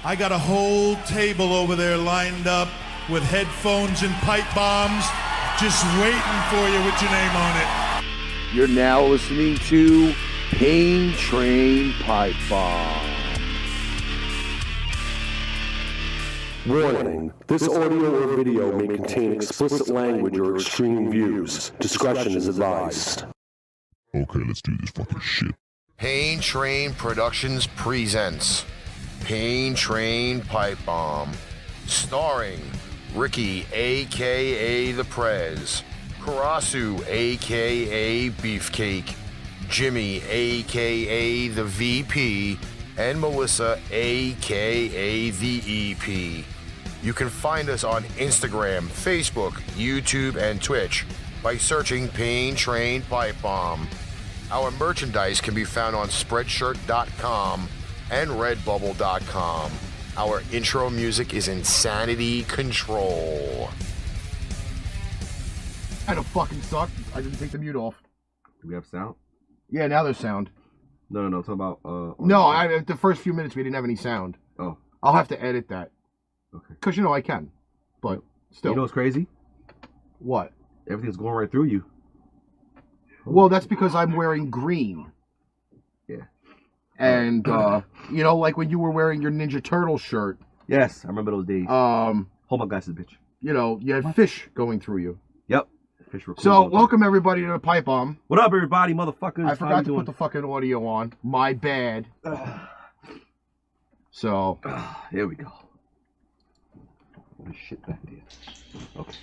I got a whole table over there lined up with headphones and pipe bombs just waiting for you with your name on it. You're now listening to Pain Train Pipe Bomb. Warning, this audio or video may contain explicit language or extreme views. Discretion is advised. Okay, let's do this fucking shit. Pain Train Productions presents Pain Train Pipe Bomb, starring Ricky, a.k.a. The Prez, Karasu, a.k.a. Beefcake, Jimmy, a.k.a. The VP, and Melissa, a.k.a. The EP. You can find us on Instagram, Facebook, YouTube, and Twitch by searching Pain Train Pipe Bomb. Our merchandise can be found on Spreadshirt.com and Redbubble.com. Our intro music is Insanity Control. Kind of fucking sucked. I didn't take the mute off. Do we have sound? Yeah, now there's sound. No. Talk about No, the first few minutes we didn't have any sound. Oh. I'll have to edit that. Okay. Because, I can. But still. You know what's crazy? What? Everything's going right through you. Well, that's because I'm wearing green. Yeah. And, like when you were wearing your Ninja Turtle shirt. Yes, I remember those days. Hold my glasses, bitch. You had fish going through you. Yep. Fish were cool. So, welcome everybody to the Pipe Bomb. What up, everybody, motherfuckers? I forgot to put the fucking audio on. My bad. So. Here we go. What shit back there. Okay.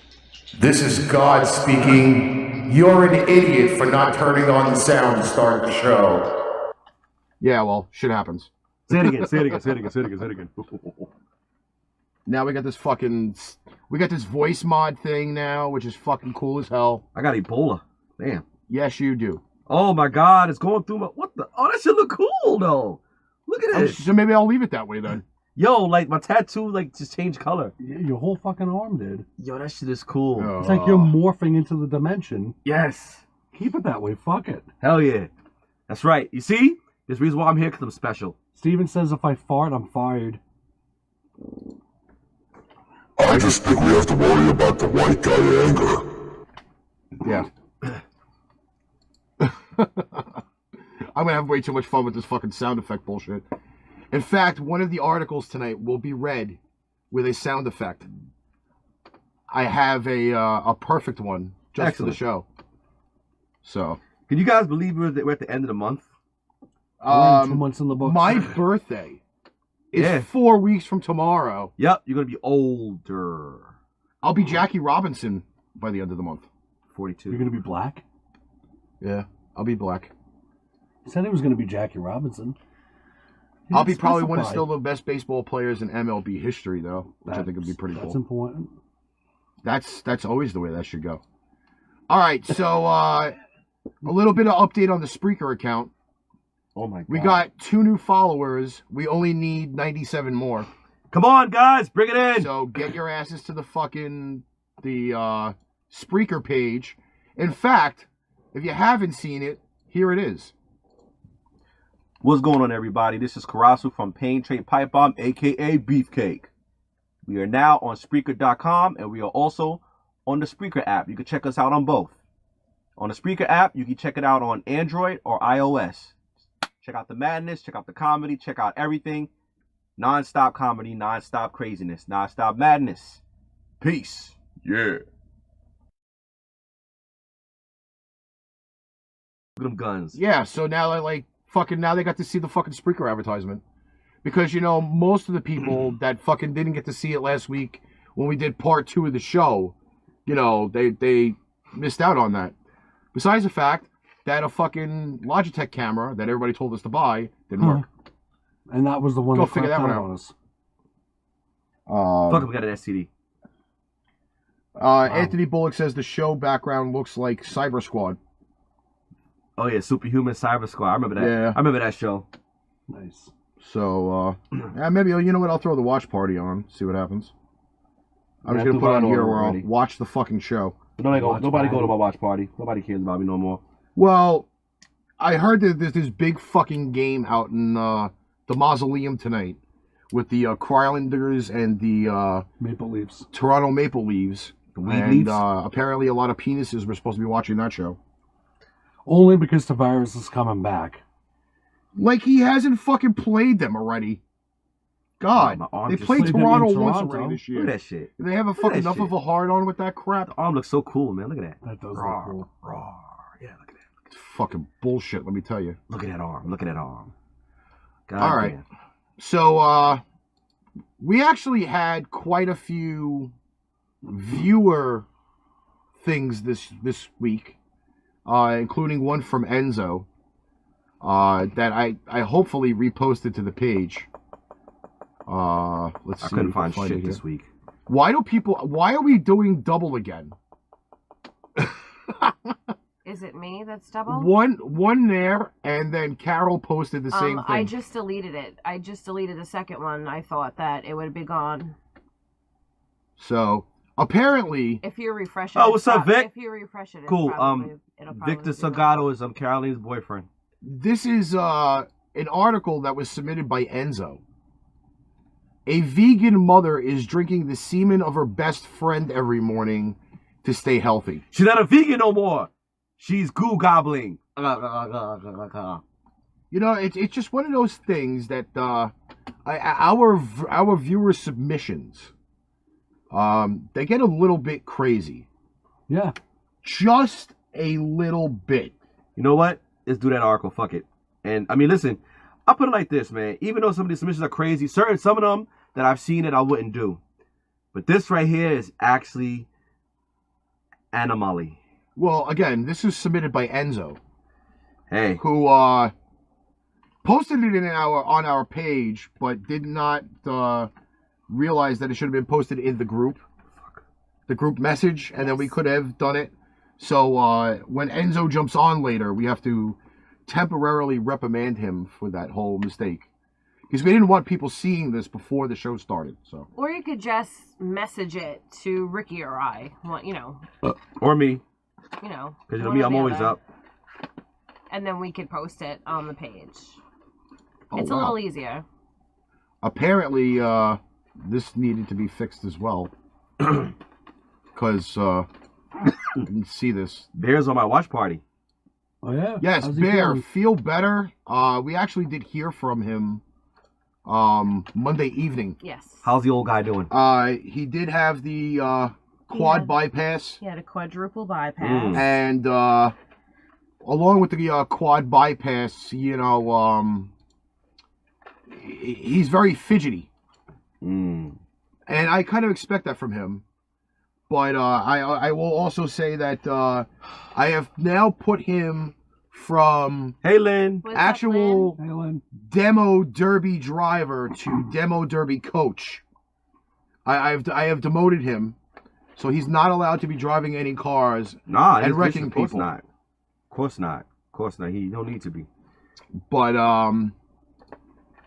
This is God speaking. You're an idiot for not turning on the sound to start the show. Yeah, well, shit happens. Say it again. Now we got this voice mod thing now, which is fucking cool as hell. I got Ebola. Damn. Yes, you do. Oh my God, it's going through my, what the, oh, that shit look cool though. Look at this. So maybe I'll leave it that way then. Yo, like my tattoo, just changed color. Your whole fucking arm did. Yo, that shit is cool. It's like you're morphing into the dimension. Yes. Keep it that way. Fuck it. Hell yeah. That's right. You see? There's a reason why I'm here, because I'm special. Steven says if I fart, I'm fired. I just think we have to worry about the white guy anger. Yeah. I'm going to have way too much fun with this fucking sound effect bullshit. In fact, one of the articles tonight will be read with a sound effect. I have a perfect one just Excellent. for the show. So. Can you guys believe we're at the end of the month? 2 months in the books. My birthday is 4 weeks from tomorrow. Yep, you're going to be older. I'll be Jackie Robinson by the end of the month. 42. You're going to be black? Yeah, I'll be black. He said he was going to be Jackie Robinson. I'll be probably one of still the best baseball players in MLB history, though, which I think would be pretty cool. That's important. That's always the way that should go. All right, so a little bit of update on the Spreaker account. Oh my God. We got 2 new followers. We only need 97 more. Come on, guys, bring it in. So get your asses to the Spreaker page. In fact, if you haven't seen it, here it is. What's going on, everybody? This is Karasu from Pain Train Pipe Bomb, a.k.a. Beefcake. We are now on Spreaker.com, and we are also on the Spreaker app. You can check us out on both. On the Spreaker app, you can check it out on Android or iOS. Check out the madness, check out the comedy, check out everything. Non-stop comedy, non-stop craziness, non-stop madness. Peace. Yeah. Look at them guns. Yeah, so now now they got to see the fucking Spreaker advertisement. Because, most of the people that fucking didn't get to see it last week when we did part 2 of the show, they missed out on that. Besides the fact that a fucking Logitech camera that everybody told us to buy didn't work. And that was the one Go that figure that one out. on us. Fuck, we got an STD. Wow. Anthony Bullock says the show background looks like Cyber Squad. Oh yeah, Superhuman Cyber Squad. I remember that. Yeah. I remember that show. Nice. So, maybe, I'll throw the watch party on, see what happens. I'm just going to put on here where I'll watch the fucking show. Nobody go to my watch party. Nobody cares about me no more. Well, I heard that there's this big fucking game out in the Mausoleum tonight with the Islanders and the Maple Leafs. Toronto Maple Leafs. Weed Leafs? Apparently a lot of penises were supposed to be watching that show. Only because Tavares is coming back. Like he hasn't fucking played them already. God, my arm they just played played them in Toronto once Toronto. already this Look year. at that shit. They have a Look at fucking that enough shit. of a hard on with that crap. The arm looks so cool, man. Look at that. That does Rawr, look cool. rawr. Yeah, look at that. It's fucking bullshit, let me tell you. Look at that arm. Look at that arm. God All right. damn. So, we actually had quite a few viewer things this week, including one from Enzo, that I hopefully reposted to the page. Let's see. I couldn't find if I shit it this here. week. Why are we doing double again? Is it me that's double? One there, and then Carol posted the same thing. I just deleted it. I just deleted the second one. I thought that it would be gone. So apparently, If you refresh it, Oh, what's up, Vic? If you refresh it, it's Cool. it'll probably Victor be gone. Salgado is Caroline's boyfriend. this is an article that was submitted by Enzo. A vegan mother is drinking the semen of her best friend every morning to stay healthy. She's not a vegan no more. She's goo gobbling. You know, it's just one of those things that our viewer submissions, they get a little bit crazy. Yeah. Just a little bit. You know what? Let's do that article. Fuck it. And I mean, listen, I'll put it like this, man. Even though some of these submissions are crazy, some of them that I've seen it I wouldn't do. But this right here is actually anomaly. Well, again, this is submitted by Enzo, Hey. who posted it on our page, but did not realize that it should have been posted in the group message, and then we could have done it. So when Enzo jumps on later, we have to temporarily reprimand him for that whole mistake, because we didn't want people seeing this before the show started. So, Or you could just message it to Ricky or I. Well, Or me. Because Because you know me, I'm always up. And then we could post it on the page. oh, It's a wow. little easier. Apparently, this needed to be fixed as well, because I didn't see this. Bears on my watch party. Oh, yeah. Yes, How's he Bear, feeling? feel better. We actually did hear from him Monday evening. Yes. How's the old guy doing? He did have the quad bypass, He had a quadruple bypass. and along with the quad bypass, he's very fidgety, and I kind of expect that from him. But I will also say that I have now put him from Hey, Lynn. What's up, actual Hey, Lynn. demo derby driver to demo derby coach. I have demoted him, so he's not allowed to be driving any cars Nah, and this- wrecking of course people. not. Of course not. Of course not. He don't need to be. But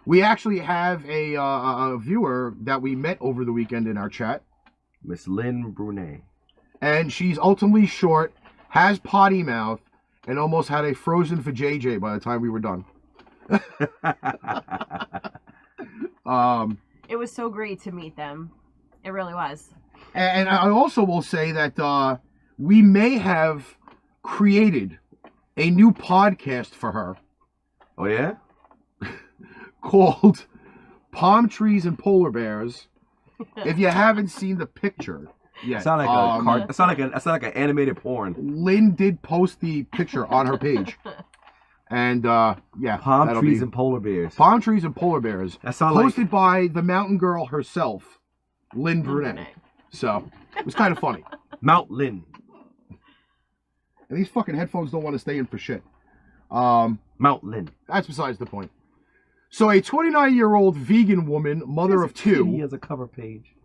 we actually have a viewer that we met over the weekend in our chat, Miss Lynn Brunet. and she's ultimately short, has potty mouth, and almost had a frozen for JJ by the time we were done. It was so great to meet them. It really was. And I also will say that we may have created a new podcast for her Oh, yeah? called Palm Trees and Polar Bears. If you haven't seen the picture yet, Sound like a card. That sound like an animated porn. Lynn did post the picture on her page. And yeah, Palm that'll trees be and polar bears. Palm Trees and Polar Bears. That sound like Posted by the mountain girl herself, Lynn Brunet. So it was kind of funny. Mount Lynn. And these fucking headphones don't want to stay in for shit. Mount Lynn. That's besides the point. So a 29-year-old vegan woman, mother of He two, has a cover page.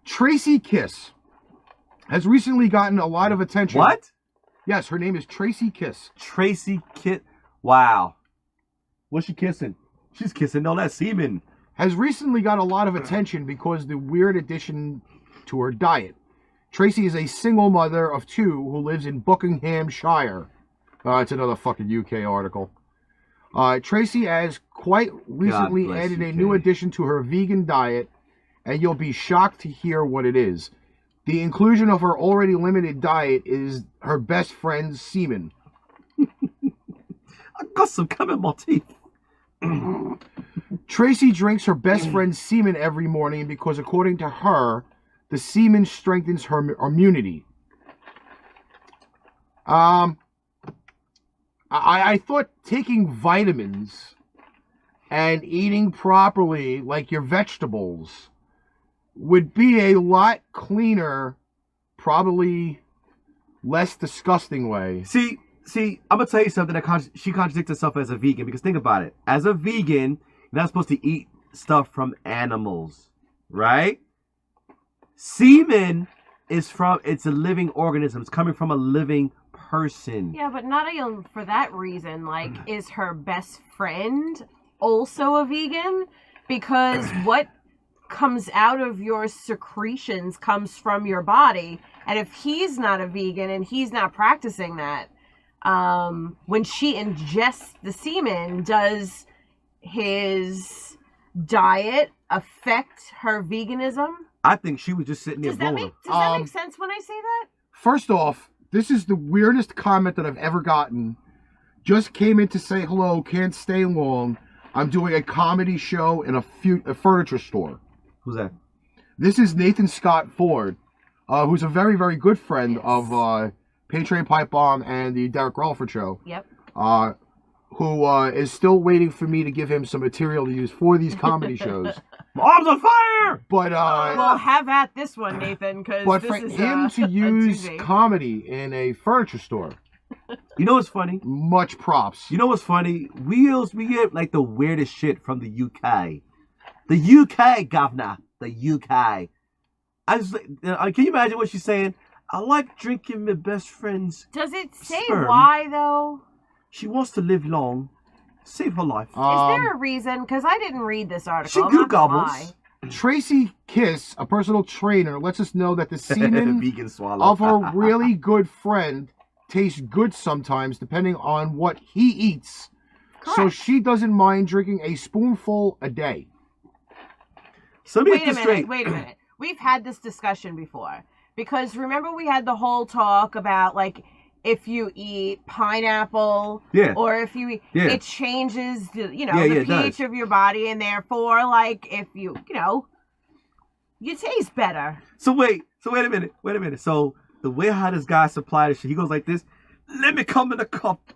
Tracy Kiss, has recently gotten a lot of attention. What? Yes, her name is Tracy Kiss. Tracy Kit. Wow. What's she kissing? She's kissing all that semen. Has recently got a lot of attention because the weird addition to her diet. Tracy is a single mother of two who lives in Buckinghamshire. It's another fucking UK article. Tracy has quite recently bless added you, a new Kay. addition to her vegan diet, and you'll be shocked to hear what it is. The inclusion of her already limited diet is her best friend's semen. I got some cum in my teeth. Tracy drinks her best friend's semen every morning because, according to her, the semen strengthens her immunity. I thought taking vitamins and eating properly, like your vegetables, would be a lot cleaner, probably less disgusting way. See, I'm gonna tell you something that she contradicts herself as a vegan, because think about it. As a vegan, you're not supposed to eat stuff from animals, right? Semen it's a living organism. It's coming from a living person. Yeah, but not even for that reason. Like, is her best friend also a vegan? Because what comes out of your secretions comes from your body. And if he's not a vegan and he's not practicing that, when she ingests the semen, does his diet affect her veganism? I think she was just sitting there Does that make sense when I say that? First off, this is the weirdest comment that I've ever gotten. Just came in to say hello, can't stay long. I'm doing a comedy show in a furniture store. Who's that? This is Nathan Scott Ford, who's a very, very good friend of Patriot Pipe Bomb and the Derek Relford Show. Yep. Who is still waiting for me to give him some material to use for these comedy shows. Arms on fire! But well, have at this one, Nathan, because but this for is him to use comedy in a furniture store, you know what's funny? Much props. You know what's funny? We get like the weirdest shit from the UK. The UK, governor. The UK. Can you imagine what she's saying? I like drinking my best friend's Does it say sperm. why, though? She wants to live long. Save her life. Is there a reason? Because I didn't read this article. She I'm not gonna gobbles. lie. Tracy Kiss, a personal trainer, lets us know that the semen Vegan swallow. of her really good friend tastes good sometimes, depending on what he eats. Correct. So she doesn't mind drinking a spoonful a day. So let me Wait get a this straight. minute. Wait a minute. We've had this discussion before. Because remember we had the whole talk about, like, if you eat pineapple, or if you eat, it changes the, the pH of your body, and therefore, like, if you taste better. So wait a minute. So the way how this guy supplied this shit, he goes like this. Let me come in a cup.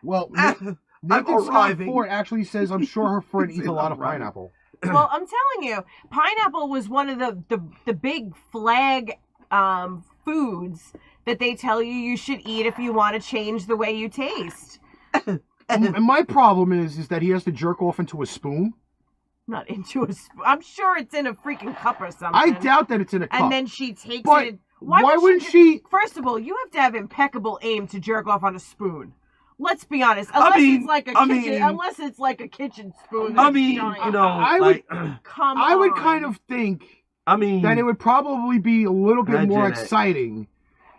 Well, I'm Nathan Scott arriving. Ford actually says, I'm sure her friend eats a lot of pineapple. Well, I'm telling you, pineapple was one of the big flag foods that they tell you should eat if you want to change the way you taste. And my problem is that he has to jerk off into a spoon. Not into a spoon. I'm sure it's in a freaking cup or something. I doubt that it's in a cup. And then she takes But it. why wouldn't she? First of all, you have to have impeccable aim to jerk off on a spoon. Let's be honest. Unless it's like a kitchen spoon. I mean, I would kind of think. That it would probably be a little bit more exciting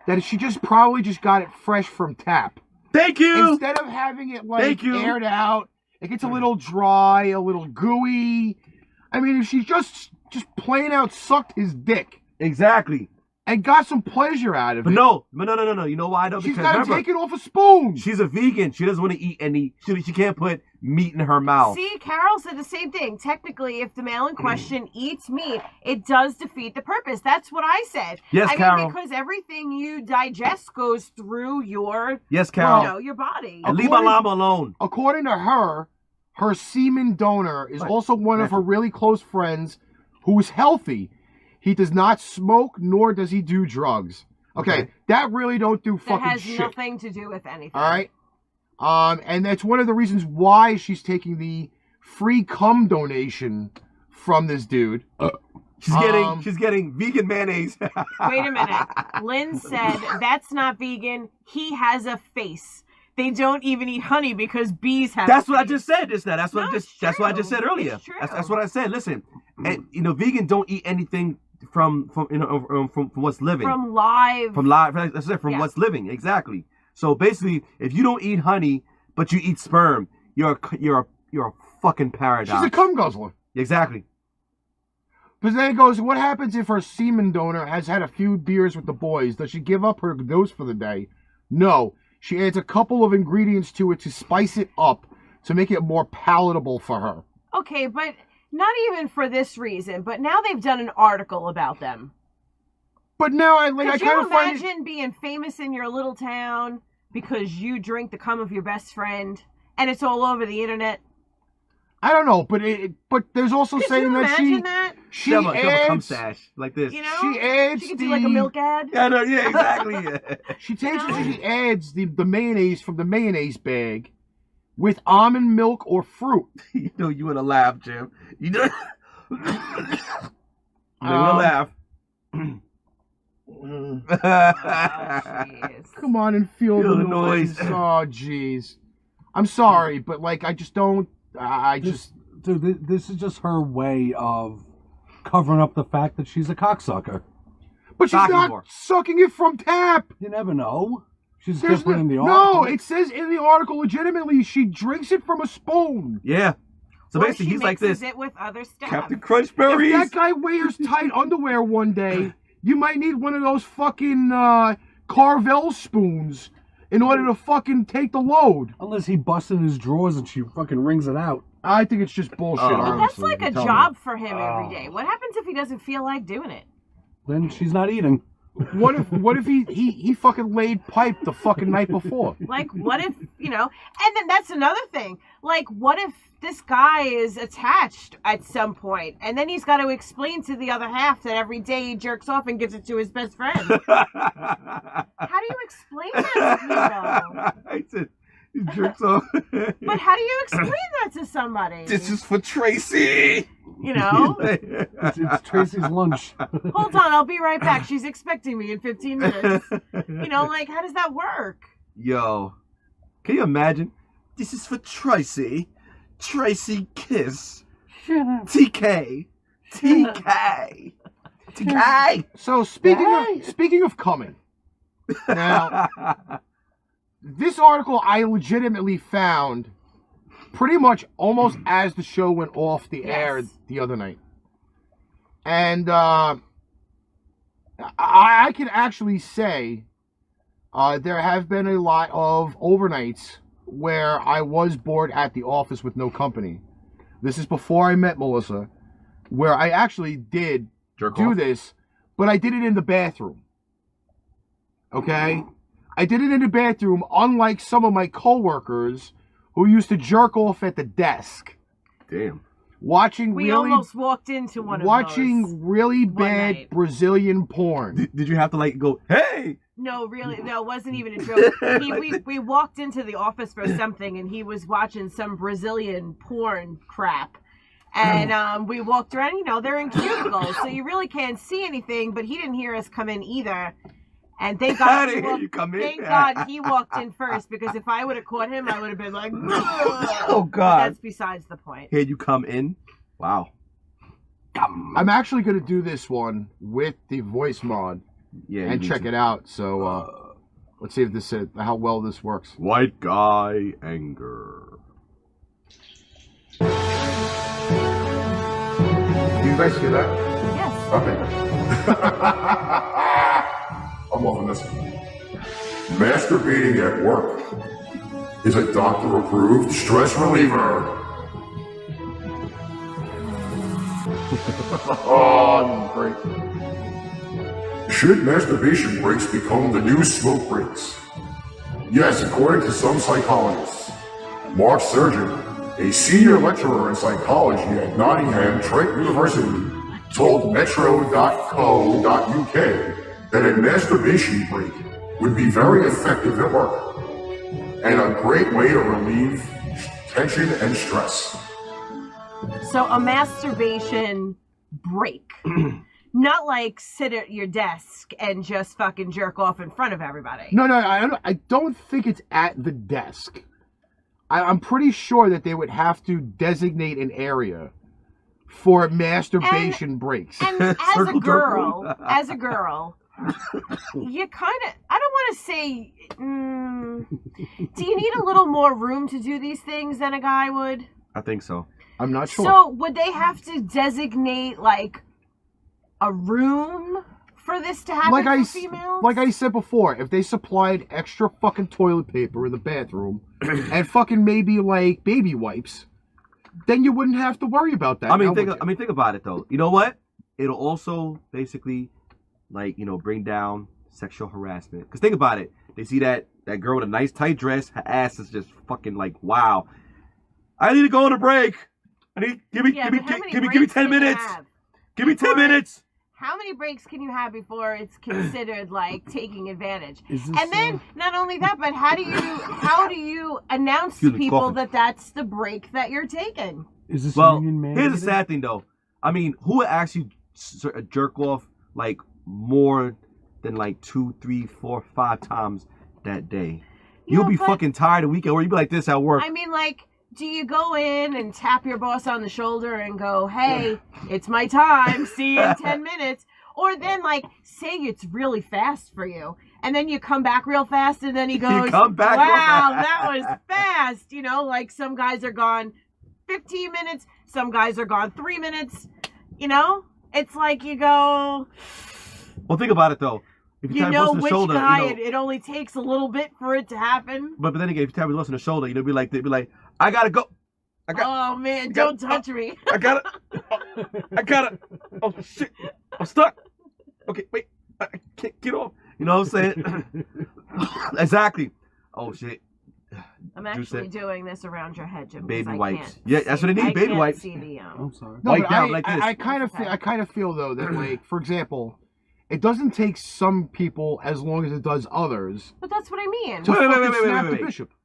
that she probably got it fresh from tap. Thank you. Instead of having it aired out, it gets a little dry, a little gooey. I mean, if she just plain out sucked his dick. Exactly. And got some pleasure out of it. But no. You know why though? She's Because got to take it off a spoon. She's a vegan. She doesn't want to eat any. She can't put meat in her mouth. See, Carol said the same thing. Technically, if the male in question eats meat, it does defeat the purpose. That's what I said. Yes, Carol. because everything you digest goes through your Carol. your body. And leave my llama alone. According to her semen donor is also one of her really close friends who is healthy. He does not smoke, nor does he do drugs. Okay. That really don't do fucking shit. That has nothing to do with anything. All right? And that's one of the reasons why she's taking the free cum donation from this dude. She's getting vegan mayonnaise. Wait a minute. Lynn said, that's not vegan. He has a face. They don't even eat honey because bees have. That's what I just said just now. That's what I just said earlier. It's true. That's what I said. Listen, and vegan don't eat anything from what's living. From what's living, exactly. So basically, if you don't eat honey, but you eat sperm. You're a fucking paradox. She's a cum guzzler. Exactly. But then it goes, what happens if her semen donor has had a few beers with the boys? Does she give up her dose for the day? No. She adds a couple of ingredients to it to spice it up to make it more palatable for her. Okay, but not even for this reason. But now they've done an article about them. But now I Could kind you of find imagine being famous in your little town because you drink the cum of your best friend and it's all over the internet? I don't know, but there's also Could saying you that imagine that? she Shove a cum adds, stash like this. You know, she adds she could do like a milk ad. Yeah, no, yeah, exactly. Yeah. She takes it and she adds the mayonnaise from the mayonnaise bag with almond milk or fruit. You know you want to laugh, Jim. You know you want to laugh. Oh, Come on and feel the noise. Oh, jeez. I'm sorry, but like I just don't. Dude, this is just her way of covering up the fact that she's a cocksucker. But she's not sucking it from tap. You never know. She's There's different in the article. No, it says in the article legitimately she drinks it from a spoon. Yeah. So Or basically, she he's like mixes this. it with other stuff. Captain Crunch berries. If that guy wears tight underwear one day, you might need one of those fucking Carvel spoons in order to fucking take the load. Unless he busts in his drawers and she fucking wrings it out. I think it's just bullshit. But that's honestly, like a tell job me. for him every day. What happens if he doesn't feel like doing it? Then she's not eating. What if he fucking laid pipe the fucking night before? Like, what if, and then that's another thing. Like, what if this guy is attached at some point, and then he's got to explain to the other half that every day he jerks off and gives it to his best friend? How do you explain that to me, I said, he jerks off. But how do you explain that to somebody? This is for Tracy. It's Tracy's lunch. Hold on, I'll be right back. She's expecting me in 15 minutes. Like, how does that work? Yo, can you imagine? This is for Tracy. Tracy Kiss. TK. TK. TK. So speaking of coming, now this article I legitimately found pretty much almost as the show went off the air the other night, and I can actually say there have been a lot of overnights where I was bored at the office with no company. This is before I met Melissa, where I actually did this, but I did it in the bathroom. Okay? I did it in the bathroom, unlike some of my coworkers who used to jerk off at the desk. Damn. We almost walked into one of those. Really bad Brazilian porn. Did you have to go, hey? No, really, no, it wasn't even a joke. We walked into the office for something, and he was watching some Brazilian porn crap. And we walked around, they're in cubicles, so you really can't see anything, but he didn't hear us come in either. And thank God he walked in first, because if I would have caught him, I would have been like, oh God. That's besides the point. Here you come in. Wow. I'm actually going to do this one with the voice mod and check it out. So let's see if how well this works. White guy anger. Do you guys hear that? Yes. Okay. I'm loving this. Masturbating at work is a doctor-approved stress reliever. Oh, great. Should masturbation breaks become the new smoke breaks? Yes, according to some psychologists. Mark Surgeon, a senior lecturer in psychology at Nottingham Trent University, told metro.co.uk that a masturbation break would be very effective at work and a great way to relieve tension and stress. So a masturbation break. Not like sit at your desk and just fucking jerk off in front of everybody. No, I don't think it's at the desk. I'm pretty sure that they would have to designate an area for masturbation breaks. And as a girl, you kind of, I don't want to say, do you need a little more room to do these things than a guy would? I think so. I'm not sure. So would they have to designate like a room for this to happen for females? Like I said before, if they supplied extra fucking toilet paper in the bathroom and fucking maybe like baby wipes, then you wouldn't have to worry about that. I mean, think about it though. You know what? It'll also basically, like, you know, bring down sexual harassment. Because think about it. They see that girl with a nice tight dress, her ass is just fucking like, wow. I need to go on a break. Give me 10 minutes. Give me 10 minutes. How many breaks can you have before it's considered like taking advantage? And then not only that, but how do you announce to people that that's the break that you're taking? Is this union mandated? Here's the sad thing though. I mean, who would actually jerk off like more than like 2, 3, 4, 5 times that day? You'll be fucking tired the weekend, or you'll be like this at work. I mean, like, do you go in and tap your boss on the shoulder and go, hey, it's my time, see you in 10 minutes? Or then, like, say it's really fast for you. And then you come back real fast, and then he goes, wow, that was fast. You know, like some guys are gone 15 minutes, some guys are gone 3 minutes. You know? It's like you go... Well, think about it, though. If you know which shoulder, guy, it only takes a little bit for it to happen. But then again, if you tap your boss on the shoulder, they'd be like, I gotta go. Oh man, don't touch me. I gotta. Oh shit, I'm stuck. Okay, wait, I can't get off. You know what I'm saying? Exactly. Oh shit. I'm actually doing this around your head, Jim. Baby wipes. Yeah, that's what they need. Baby wipes. See the, I'm sorry. No, Wipe down like this. I kind of feel though that, like, for example, it doesn't take some people as long as it does others. But that's what I mean.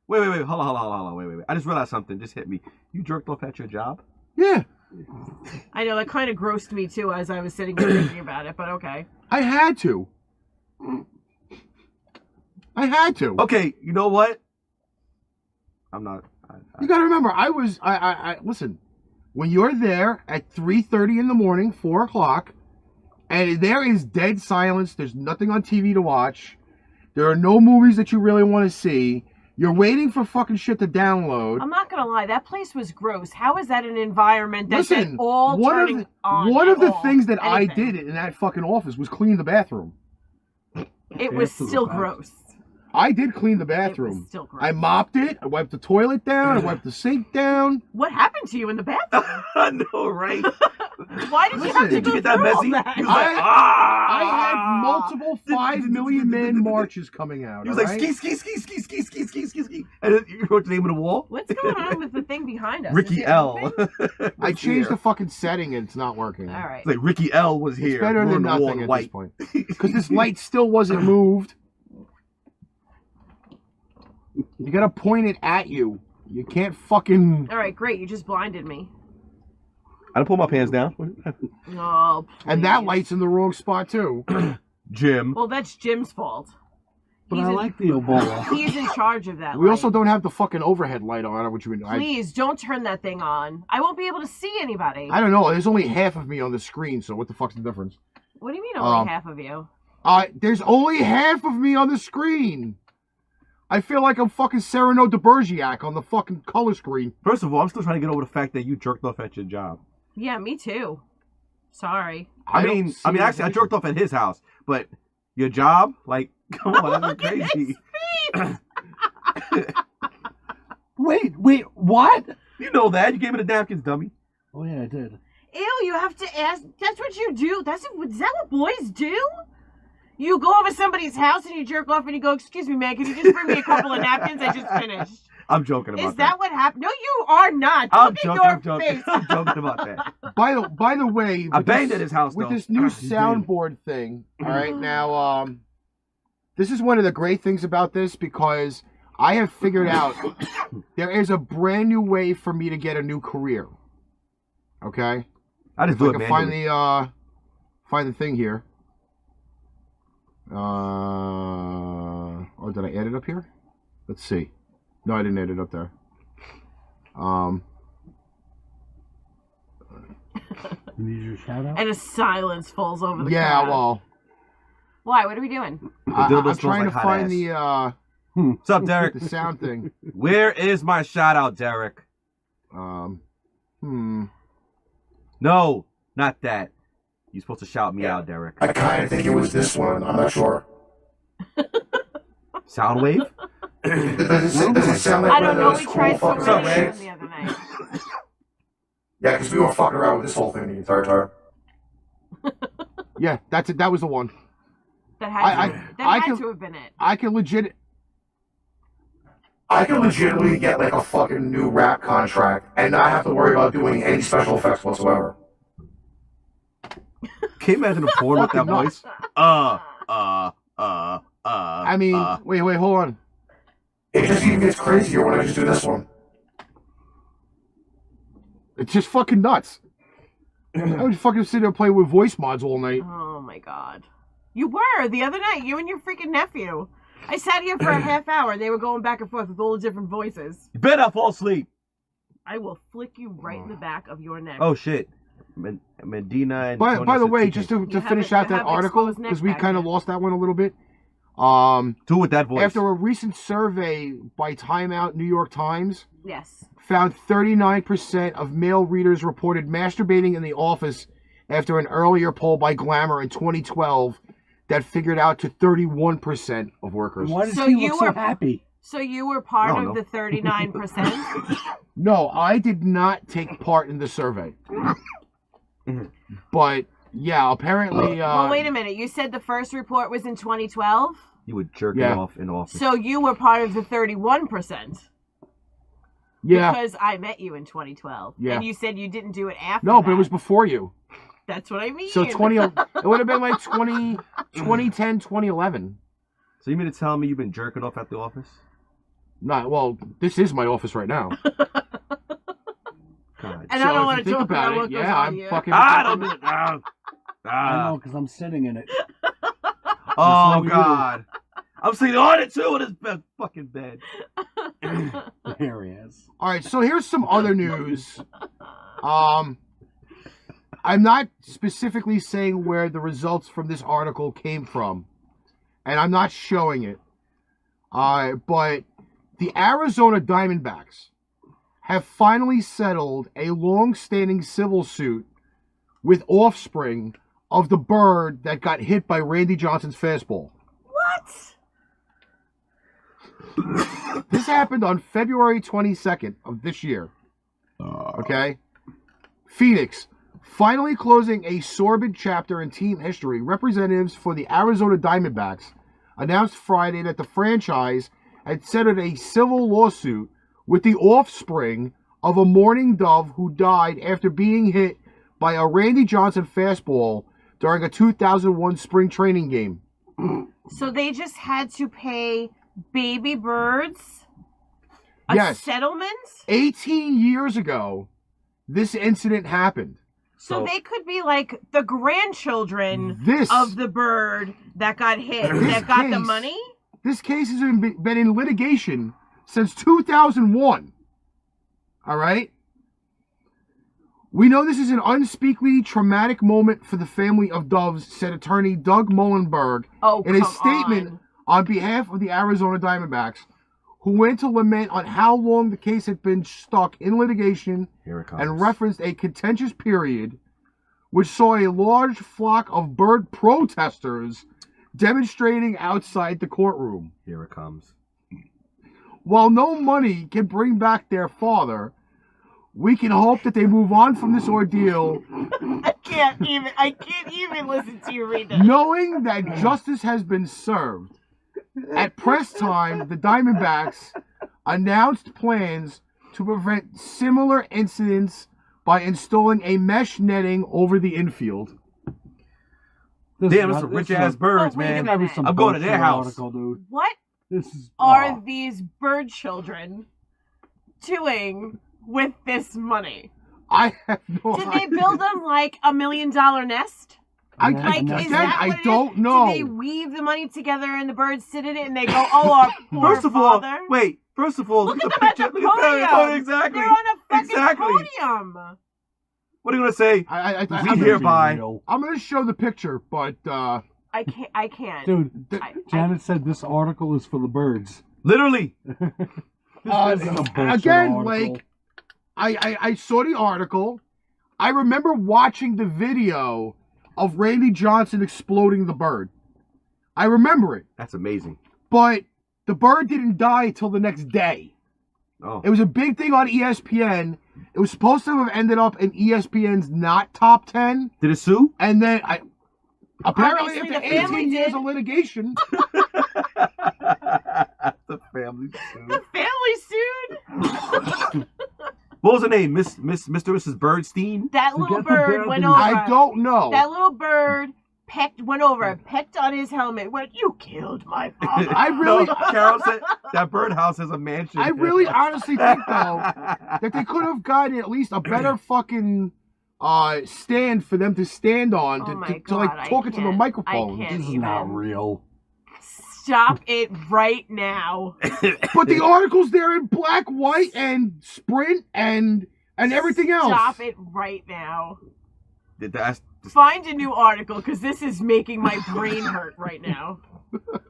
Wait. Hold on. Wait. I just realized something. Just hit me. You jerked off at your job? Yeah. I know, that kind of grossed me too as I was sitting here thinking about it, but okay. I had to. Okay, you know what? I'm not. You gotta remember, I listen, when you're there at 3:30 in the morning, 4 o'clock, and there is dead silence, there's nothing on TV to watch, there are no movies that you really want to see, you're waiting for fucking shit to download. I'm not gonna lie, that place was gross. How is that an environment that's Listen, all turning on? One of the things that I did in that fucking office was clean the bathroom. It was still gross. I did clean the bathroom. It was still gross. I mopped it. I wiped the toilet down. I wiped the sink down. What happened to you in the bathroom? I know, right? Why did you have to go get that through all messy? that? He was like, I had multiple 5 million man marches coming out. He was like, ski. And then you wrote the name of the wall? What's going on with the thing behind us? Ricky L. I changed the fucking setting and it's not working. All right. It's like Ricky L was here. It's better than nothing at this point. Because this light still wasn't moved. You gotta point it at you. You can't fucking... All right, great. You just blinded me. I didn't pull my pants down. Oh, please. And that light's in the wrong spot, too. Jim. Well, that's Jim's fault. But I like the Ebola. He's in charge of that We light. also don't have the fucking overhead light on, which Please, don't turn that thing on. I won't be able to see anybody. I don't know. There's only half of me on the screen, so what the fuck's the difference? What do you mean only half of you? There's only half of me on the screen. I feel like I'm fucking Cyrano de Bergerac on the fucking color screen. First of all, I'm still trying to get over the fact that you jerked off at your job. Yeah, me too. Sorry. I mean, actually, I jerked off at his house, but your job, like, come on, that's crazy. Wait, what? You know that. You gave me the napkins, dummy. Oh, yeah, I did. Ew, you have to ask. That's what you do. Is that what boys do? You go over somebody's house and you jerk off and you go, excuse me, man, can you just bring me a couple of napkins? I just finished. I'm joking about that. Is that what happened? No, you are not. I'm Look joking, at your face. I'm joking about that. By the way, I banged at his house, with though. this new soundboard thing. All right, now, this is one of the great things about this because I have figured out there is a brand new way for me to get a new career. Okay? I just do it manually. Find the thing here. Or did I add it up here? Let's see. No, I didn't add it up there. You need your shout out? And a silence falls over the yeah, crowd. well, Why? What are we doing? I'm trying to find the What's up, Derek? the sound thing. Where is my shout out, Derek? No, not that. You're supposed to shout me out, Derek. I kind of think it was this one. I'm not sure. Soundwave? Does it sound like I one don't of know. those We cool tried so fucking many shit? of them the other night. Yeah, because we were fucking around with this whole thing the entire time. Yeah, that's it. That was the one. That had can- to have been it. I can legit. I can legitimately get like a fucking new rap contract and not have to worry about doing any special effects whatsoever. Can you imagine a porn with that voice? I mean, wait, hold on. It just even gets crazier when I just do this one. It's just fucking nuts. I would fucking sit there playing with voice mods all night. Oh my god. You were the other night, you and your freaking nephew. I sat here for a half hour and they were going back and forth with all the different voices. You better not fall asleep. I will flick you right in the back of your neck. Oh shit. Medina and By the way, just to You finish have out that an article, exposed neck because we back kind of there. lost that one a little bit. Do with that voice. After a recent survey by Time Out New York Times, Yes. found 39% of male readers reported masturbating in the office after an earlier poll by Glamour in 2012 that figured out to 31% of workers. Why does So he you look so were- happy? So you were part I don't of know. the 39%? No, I did not take part in the survey. But, yeah, apparently... Well, wait a minute. You said the first report was in 2012? You would jerk Yeah. it off in office. So you were part of the 31%? Yeah. Because I met you in 2012. Yeah. And you said you didn't do it after No, that. but it was before you. That's what I mean. So it would have been like 2010, 2011. So you mean to tell me you've been jerking off at the office? Well, this is my office right now. God. And So I don't if want you to think talk about it, what goes yeah, on I'm here. fucking... I don't know. I know, because I'm sitting in it. Oh like you. God. I'm sitting on it too in this fucking bed. There he is. All right, so here's some other news. I'm not specifically saying where the results from this article came from, and I'm not showing it. But the Arizona Diamondbacks have finally settled a long-standing civil suit with Offspring of the bird that got hit by Randy Johnson's fastball. What? This happened on February 22nd of this year. Okay? Phoenix, finally closing a sordid chapter in team history. Representatives for the Arizona Diamondbacks announced Friday that the franchise had settled a civil lawsuit with the offspring of a mourning dove who died after being hit by a Randy Johnson fastball during a 2001 spring training game. So they just had to pay baby birds a Yes. settlement? 18 years ago, this incident happened. So they could be like the grandchildren This- of the bird that got hit, This that got the case- money? This case has been in litigation since 2001. All right? We know this is an unspeakably traumatic moment for the family of doves, said attorney Doug Mullenberg Oh, in his come statement on behalf of the Arizona Diamondbacks, who went to lament on how long the case had been stuck in litigation Here it comes. and referenced a contentious period which saw a large flock of bird protesters demonstrating outside the courtroom. Here it comes. While no money can bring back their father, we can hope that they move on from this ordeal, I can't even listen to you read that. knowing that justice has been served. At press time, the Diamondbacks announced plans to prevent similar incidents by installing a mesh netting over the infield. Damn, it's some rich ass birds, Oh, wait a man. minute. I'm going to their house. Article, dude. What This is are these bird children doing with this money? I have no Did idea. they build them like $1 million nest? I don't know. Do they weave the money together and the birds sit in it and they go, oh, our poor First of all, father? First of all, Look look at at them the at picture. the Look at that. podium. Oh, exactly. They're on a fucking Exactly. podium. What are you gonna say? I'm We hereby. I'm going to show the picture, but I can't. Dude, Janet said this article is for the birds. Literally. Again, like, I saw the article. I remember watching the video of Randy Johnson exploding the bird. I remember it. That's amazing. But the bird didn't die until the next day. Oh. It was a big thing on ESPN. It was supposed to have ended up in ESPN's not top 10. Did it sue? And then apparently Obviously, after the family 18 years did. of litigation. The family sued. The family sued. What was her name? Mr. and Mrs. Birdstein? That little bird went over. I don't know. That little bird went over and pecked on his helmet. Went, you killed my father. No, Carol said that birdhouse has a mansion. I really honestly think, though, that they could have gotten at least a better fucking stand for them to stand on to like talk into the microphone. This is not real. Stop it right now. But the article's there in black, white, and Sprint and everything else. Stop it right now. That's Find a new article, because this is making my brain hurt right now.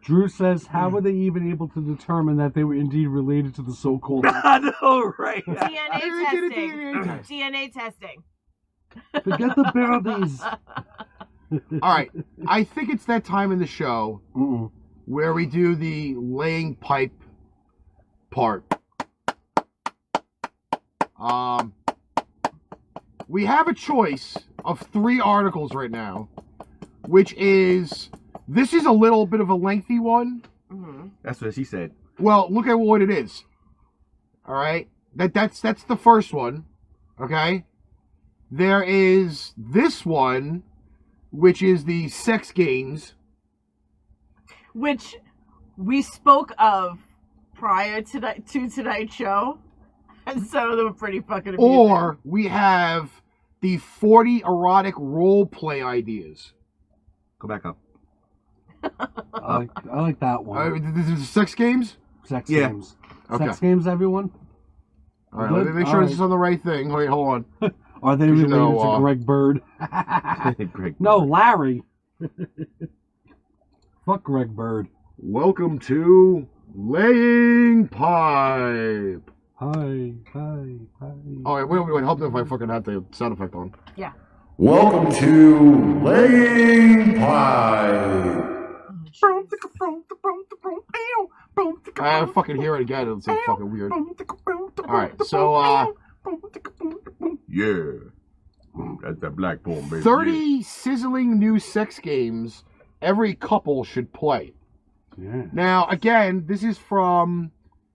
Drew says, how were they even able to determine that they were indeed related to the so-called... I know, right? DNA testing. DNA testing. Forget the birdies. All right. I think it's that time in the show where we do the laying pipe part. We have a choice of 3 articles right now, which is, this is a little bit of a lengthy one. That's what she said. Well, look at what it is. All right? That's the first one. Okay? There is this one, which is the sex games. Which we spoke of prior to tonight's show. And some of them are pretty fucking amusing. Or we have the 40 erotic role play ideas. Go back up. I like that one. This is sex games? Sex games. Okay. Sex games, everyone? All right, let me make sure this is on the right thing. Wait, hold on. Are they related to Greg Bird? No, Larry. Fuck Greg Bird. Welcome to Laying Pipe. Hi. Oh, wait. Help me if I fucking had the sound effect on. Yeah. Welcome to Laying Pipe. I fucking hear it again. It's so fucking weird. Alright, so, Yeah. That's that black poem, baby. 30 sizzling new sex games every couple should play. Yeah. Now, again, this is from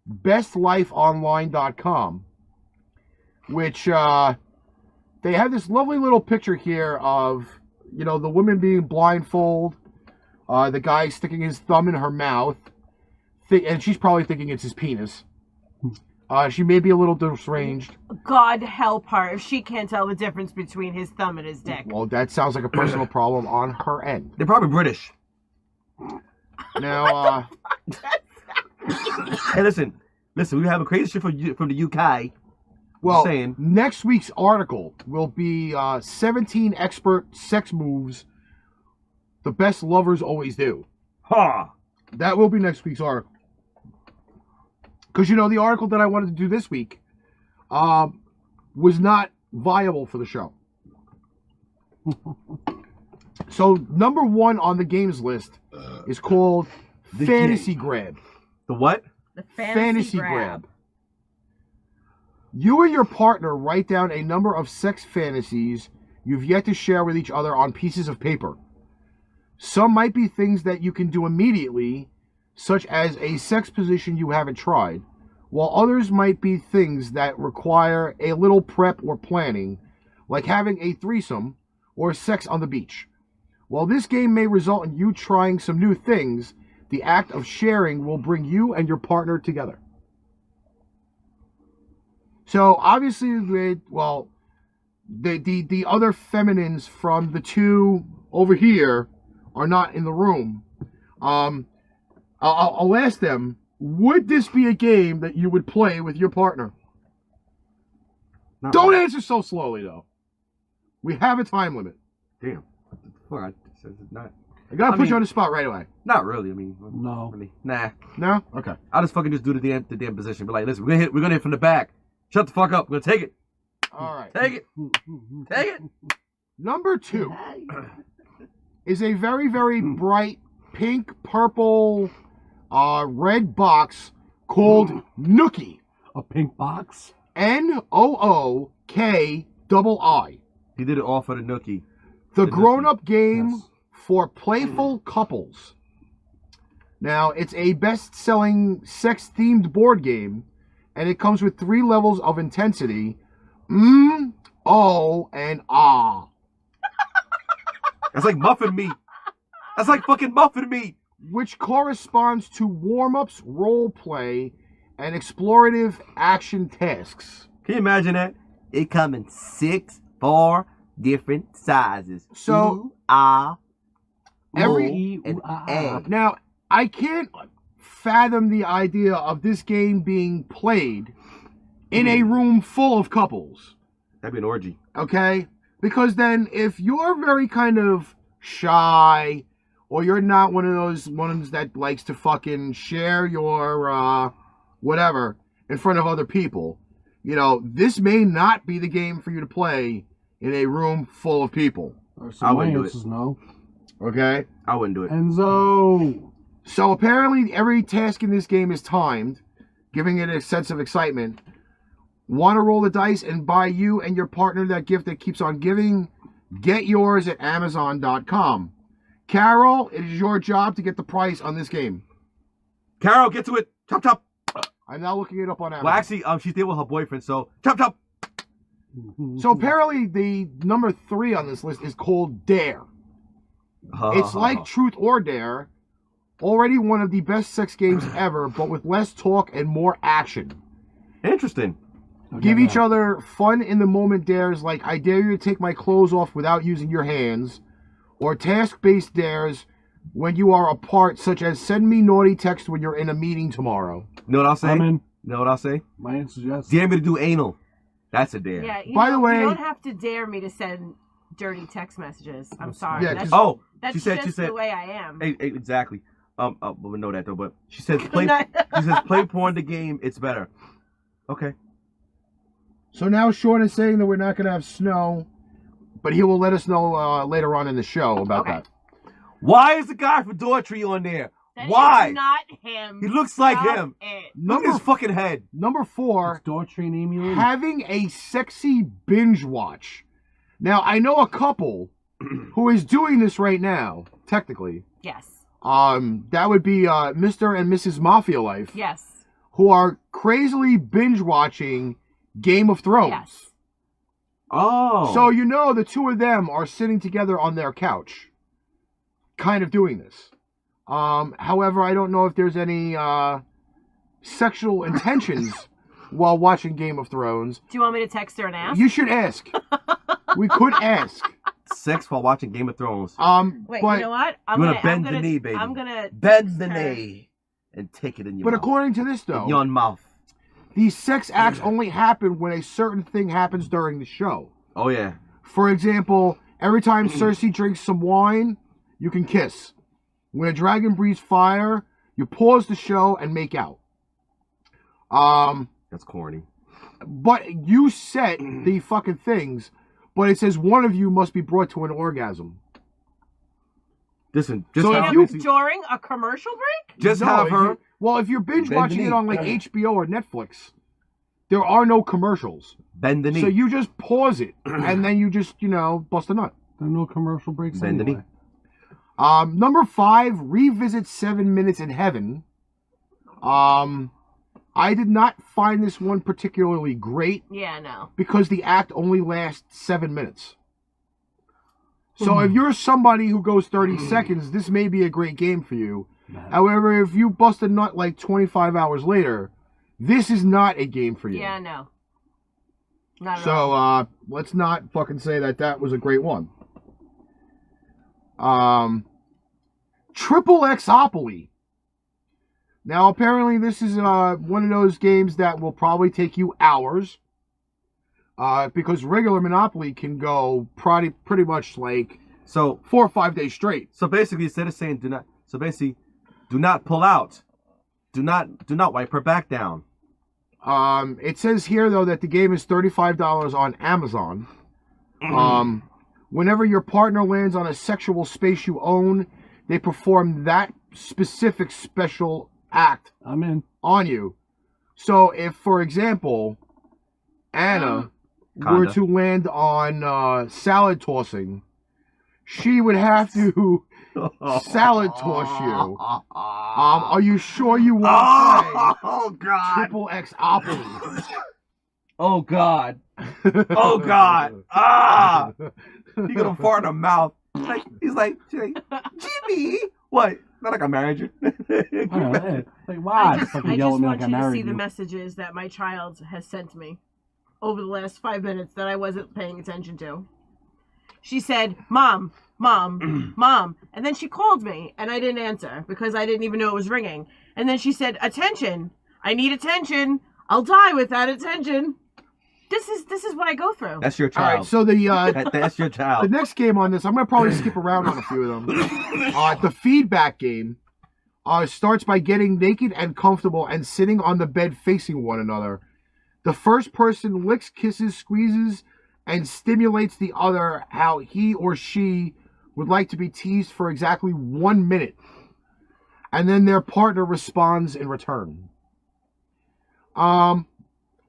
bestlifeonline.com, which, they have this lovely little picture here of, the woman being blindfolded, the guy sticking his thumb in her mouth, and she's probably thinking it's his penis. She may be a little deranged. God help her if she can't tell the difference between his thumb and his dick. Well, that sounds like a personal problem on her end. They're probably British. Now, Hey, listen. We have a crazy shit from the UK. well, next week's article will be 17 expert sex moves the best lovers always do. Ha! That will be next week's article. Because, the article that I wanted to do this week was not viable for the show. So, number 1 on the games list is called Fantasy Grab. The what? The Fantasy Grab. You and your partner write down a number of sex fantasies you've yet to share with each other on pieces of paper. Some might be things that you can do immediately, such as a sex position you haven't tried, while others might be things that require a little prep or planning, like having a threesome or sex on the beach. While this game may result in you trying some new things, the act of sharing will bring you and your partner together. So obviously, the other feminines from the two over here are not in the room. I'll ask them, would this be a game that you would play with your partner? Don't answer so slowly, though. We have a time limit. Damn. What the fuck? I said it's not. I gotta put you on the spot right away. Not really. I mean, No. Really. Nah. No? Okay. I'll just fucking just do the damn position. Be like, listen, we're gonna hit from the back. Shut the fuck up. We're gonna take it. All right. Take it. Take it. Number 2 is a very, very bright pink, purple, red box called Nookie. A pink box? Nooki. He did it all for the Nookie. The grown-up game Yes. for playful couples. Now, it's a best-selling sex-themed board game, and it comes with 3 levels of intensity. Oh, and ah. That's like muffin meat. That's like fucking muffin meat. Which corresponds to warm-ups, role-play, and explorative action tasks. Can you imagine that? It come in 4 different sizes. So, Every and egg. now, I can't fathom the idea of this game being played in a room full of couples. That'd be an orgy. Okay? Because then if you're very kind of shy, or you're not one of those ones that likes to fucking share your whatever in front of other people, you know, this may not be the game for you to play in a room full of people. I wouldn't do answer's it. no. Okay? I wouldn't do it. Enzo. So apparently every task in this game is timed, giving it a sense of excitement. Want to roll the dice and buy you and your partner that gift that keeps on giving? Get yours at Amazon.com. Carol, it is your job to get the price on this game. Carol, get to it. Chop, chop. I'm now looking it up on Amazon. Well, actually, she's there with her boyfriend, so chop, chop. So apparently the number 3 on this list is called Dare. It's like Truth or Dare. Already one of the best sex games ever, but with less talk and more action. Interesting. Give each other fun in the moment dares like I dare you to take my clothes off without using your hands, or task-based dares when you are apart, such as send me naughty text when you're in a meeting tomorrow. Know what I'll say? I'm in. Know what I'll say? My answer's yes. Dare me to do anal. That's a dare. Yeah, By the way- you don't have to dare me to send dirty text messages. I'm sorry. Yeah, that's, 'cause- that's she said just the way I am. Exactly. We know that though, but she says play. night. She says play porn the game. It's better. Okay. So now Sean is saying that we're not going to have snow, but he will let us know later on in the show about Okay. that. Why is the guy from Daughtry on there? That Why? is not him. He looks like Stop him. it. Look at his fucking head. Number 4, It's Daughtry and Amy Lee. having a sexy binge watch. Now, I know a couple who is doing this right now, technically. Yes. That would be Mr. and Mrs. Mafia Life, Yes. who are crazily binge watching Game of Thrones. Yes. Oh. So you know the two of them are sitting together on their couch, kind of doing this. However, I don't know if there's any sexual intentions while watching Game of Thrones. Do you want me to text her and ask? You should ask. We could ask. sex while watching Game of Thrones. Wait, but, you know what? I'm gonna bend the knee, baby. I'm gonna bend the text her. knee and take it in your But mouth. according to this, though, in your mouth. these sex acts only happen when a certain thing happens during the show. Oh yeah. For example, every time Cersei drinks some wine, you can kiss. When a dragon breathes fire, you pause the show and make out. That's corny. But you set the fucking things, but it says one of you must be brought to an orgasm. Listen, just So have if you- Missy- During a commercial break? just No, have if her. you- well, if you're binge Bend the watching knee. it on like HBO or Netflix, there are no commercials. Bend the knee. So you just pause it, and then you just, bust a nut. There are no commercial breaks Bend the knee. anyway. Number 5, revisit 7 Minutes in Heaven. I did not find this one particularly great Yeah, no. because the act only lasts 7 minutes. So if you're somebody who goes 30 seconds, this may be a great game for you. However, if you bust a nut like 25 hours later, this is not a game for you. Yeah, no. Not at all. So let's not fucking say that that was a great one. Triple Xopoly. Now, apparently, this is one of those games that will probably take you hours. Because regular Monopoly can go pretty much like So 4 or 5 days straight. So basically, instead of saying do not pull out. Do not wipe her back down. It says here though that the game is $35 on Amazon. Whenever your partner lands on a sexual space you own, they perform that specific special act on you. So if, for example, Anna were to land on salad tossing, she would have to salad toss you. Are you sure you want to play? Oh God! Triple X Opoly. Oh God! Oh God! Ah! He gonna fart in her mouth. He's like, Jimmy, what? Not like I married you. Like, wow, I just want you to see the messages that my child has sent me over the last 5 minutes that I wasn't paying attention to. She said, Mom, Mom. And then she called me and I didn't answer because I didn't even know it was ringing. And then she said, attention. I need attention. I'll die without attention. This is what I go through. That's your child. All right, so that's your child. The next game on this, I'm going to probably skip around on a few of them. The feedback game starts by getting naked and comfortable and sitting on the bed facing one another. The first person licks, kisses, squeezes, and stimulates the other how he or she would like to be teased for exactly 1 minute. And then their partner responds in return.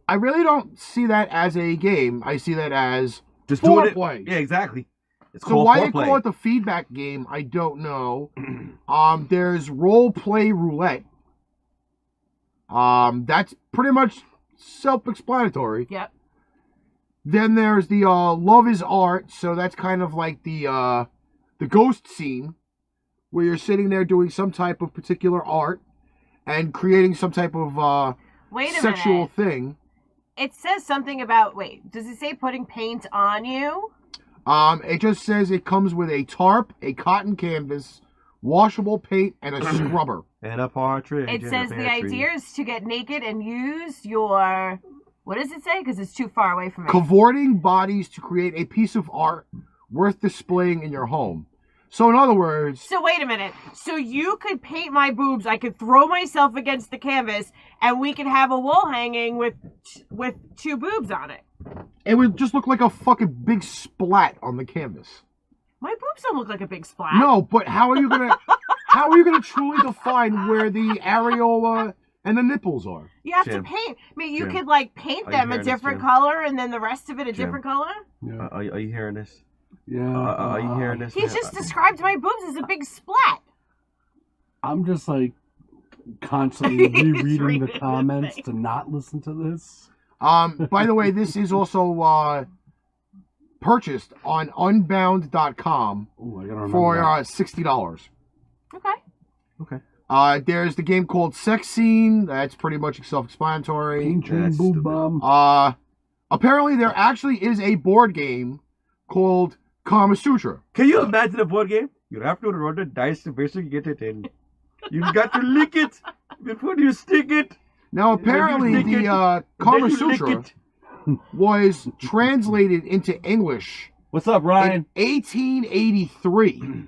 I really don't see that as a game. I see that as just foreplay. Yeah, exactly. It's so why foreplay. they call it the feedback game, I don't know. There's role play roulette. That's pretty much self-explanatory. Yep. Then there's the love is art, so that's kind of like the ghost scene, where you're sitting there doing some type of particular art and creating some type of sexual thing. It says something about, does it say putting paint on you? It just says it comes with a tarp, a cotton canvas, washable paint, and a scrubber. And a partridge. It says the idea is to get naked and use your... What does it say? Because it's too far away from me. Cavorting bodies to create a piece of art worth displaying in your home. So in other words... So wait a minute. So you could paint my boobs, I could throw myself against the canvas, and we could have a wall hanging with 2 boobs on it. It would just look like a fucking big splat on the canvas. My boobs don't look like a big splat. No, but how are you gonna truly define where the areola and the nipples are? You have to paint. I mean, you could paint them a different color, and then the rest of it a different color. Yeah. Are you hearing this? Yeah. Are you hearing this? He just described my boobs as a big splat. I'm just constantly rereading the comments to not listen to this. By the way, this is also purchased on unbound.com for $60. Okay. There's the game called Sex Scene. That's pretty much self-explanatory. Apparently, there actually is a board game called Kama Sutra. Can you imagine a board game? You have to roll the dice to basically get it in. You've got to lick it before you stick it. Now, apparently, the Kama Sutra was translated into English. What's up, Ryan? In 1883.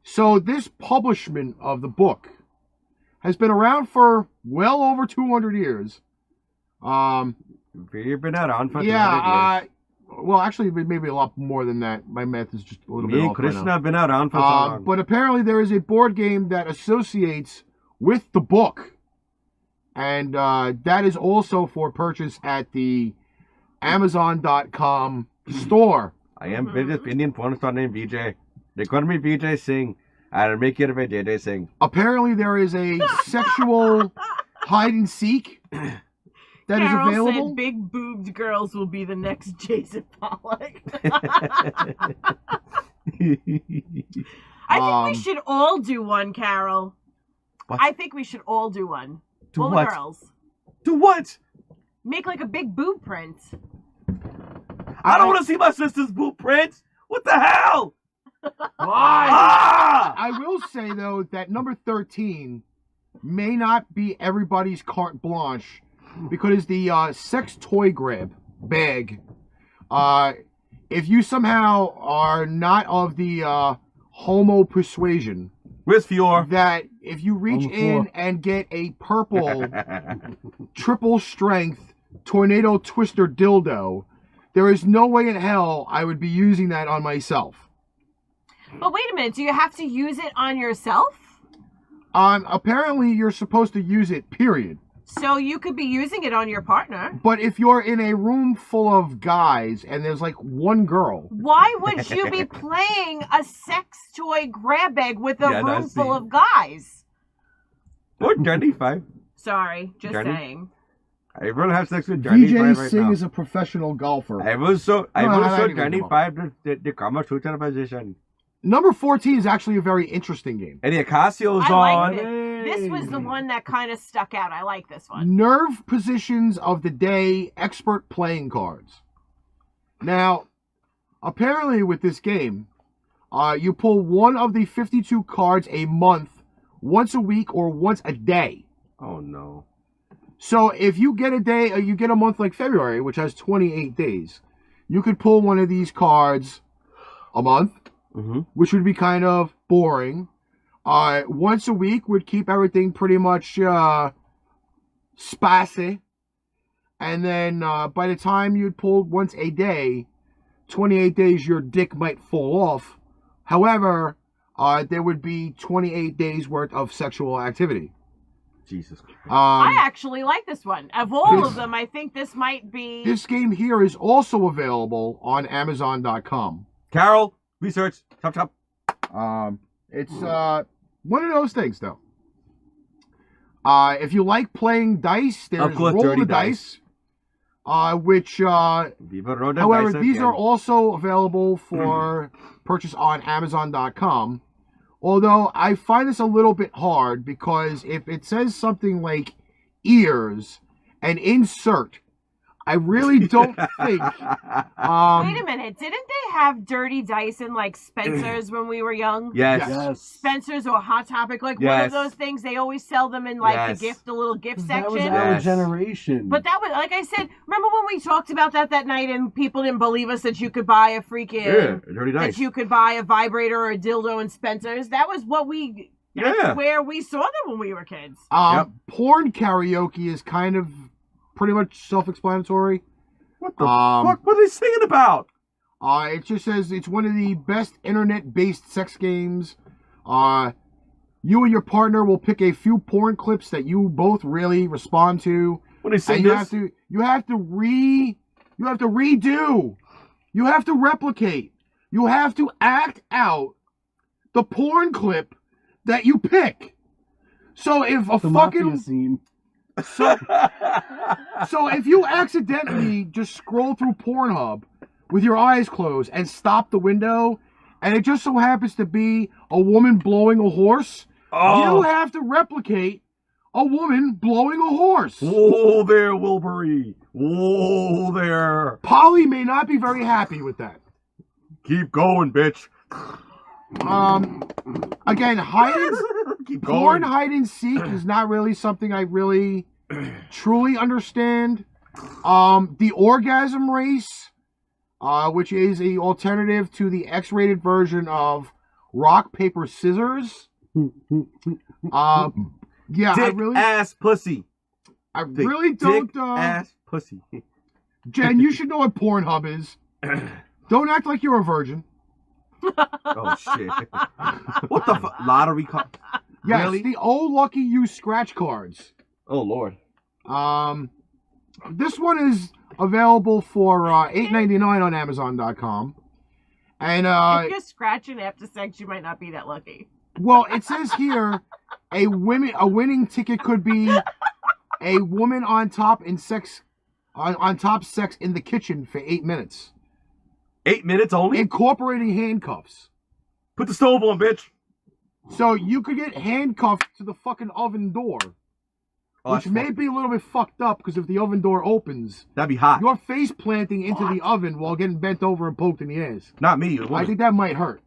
So this publishment of the book has been around for well over 200 years. You've been out on for 200 years. Well, actually, maybe a lot more than that. My math is just a little bit off. Me and Krishna have been out on for so long. But apparently there is a board game that associates with the book. And that is also for purchase at the Amazon.com store. I am biggest Indian porn star named VJ. They call me VJ Singh. I'll make it if I JJ Singh. Apparently there is a sexual hide and seek that is available. Said big boobed girls will be the next Jason Pollock. I think we should all do one, Carol. What? I think we should all do one. Do all what? the girls. Do what? Make a big boob print. I don't want to see my sister's boob prints. What the hell? I will say, though, that number 13 may not be everybody's carte blanche because the sex toy grab bag if you somehow are not of the homo persuasion, where's Fior? That if you reach in and get a purple triple strength tornado twister dildo, there is no way in hell I would be using that on myself. But wait a minute, do you have to use it on yourself? Apparently you're supposed to use it, period. So you could be using it on your partner. But if you're in a room full of guys and there's like one girl... Why would you be playing a sex toy grab bag with a room full of guys? Or Johnny 5. Sorry, just saying. Everyone have sex with Johnny 5 right Singh now. is a professional golfer. I will show Johnny 5 the Kama Sutra position. Number 14 is actually a very interesting game. And the Acasio's I on. liked it. This was the one that kind of stuck out. I like this one. Nerve positions of the day, expert playing cards. Now, apparently with this game, you pull one of the 52 cards a month, once a week, or once a day. Oh no. So if you get a day, you get a month like February, which has 28 days, you could pull one of these cards a month, which would be kind of boring. Once a week would keep everything pretty much spicy. And then by the time you'd pull once a day, 28 days your dick might fall off. However, there would be 28 days worth of sexual activity. Jesus Christ. I actually like this one. Of all of them, I think this might be... This game here is also available on Amazon.com. Carol, research. Chop, chop. It's one of those things, though. If you like playing dice, there's Roll the Dice. Which, however, these are also available for purchase on Amazon.com. Although I find this a little bit hard because if it says something like ears and insert, I really don't think. Wait a minute. Didn't they have dirty dice in like Spencer's when we were young? Yes. Spencer's or Hot Topic, like one of those things. They always sell them in like the little gift section. That was our generation. But that was, like I said, remember when we talked about that night and people didn't believe us that you could buy a freaking dirty dice. that you could buy a vibrator or a dildo in Spencer's? That was what we. That's where we saw them when we were kids. Porn karaoke is kind of pretty much self-explanatory. What the fuck? What are they singing about? It just says it's one of the best internet-based sex games. You and your partner will pick a few porn clips that you both really respond to. When they sing this, this, you have to redo. You have to replicate. You have to act out the porn clip that you pick. So if a fucking scene. So if you accidentally just scroll through Pornhub with your eyes closed and stop the window, and it just so happens to be a woman blowing a horse, you have to replicate a woman blowing a horse. Whoa there, Wilbury. Whoa there. Polly may not be very happy with that. Keep going, bitch. Again, porn hide and seek is not really something I really truly understand. The Orgasm Race, which is a alternative to the X-rated version of Rock, Paper, Scissors. Yeah, dick ass pussy. I really don't. Dick ass pussy. Jen, you should know what Pornhub is. Don't act like you're a virgin. Oh shit! What the fuck? Lottery card? Yes, Really? the Oh Lucky You scratch cards. Oh lord. This one is available for $8.99 on Amazon.com. And if you're scratching after sex, you might not be that lucky. Well, it says here a winning ticket could be a woman on top sex in the kitchen for 8 minutes. 8 minutes only? Incorporating handcuffs. Put the stove on, bitch. So you could get handcuffed to the fucking oven door. Which may be a little bit fucked up because if the oven door opens, that'd be hot. You're face planting into the oven while getting bent over and poked in the ass. Not me. I think that might hurt.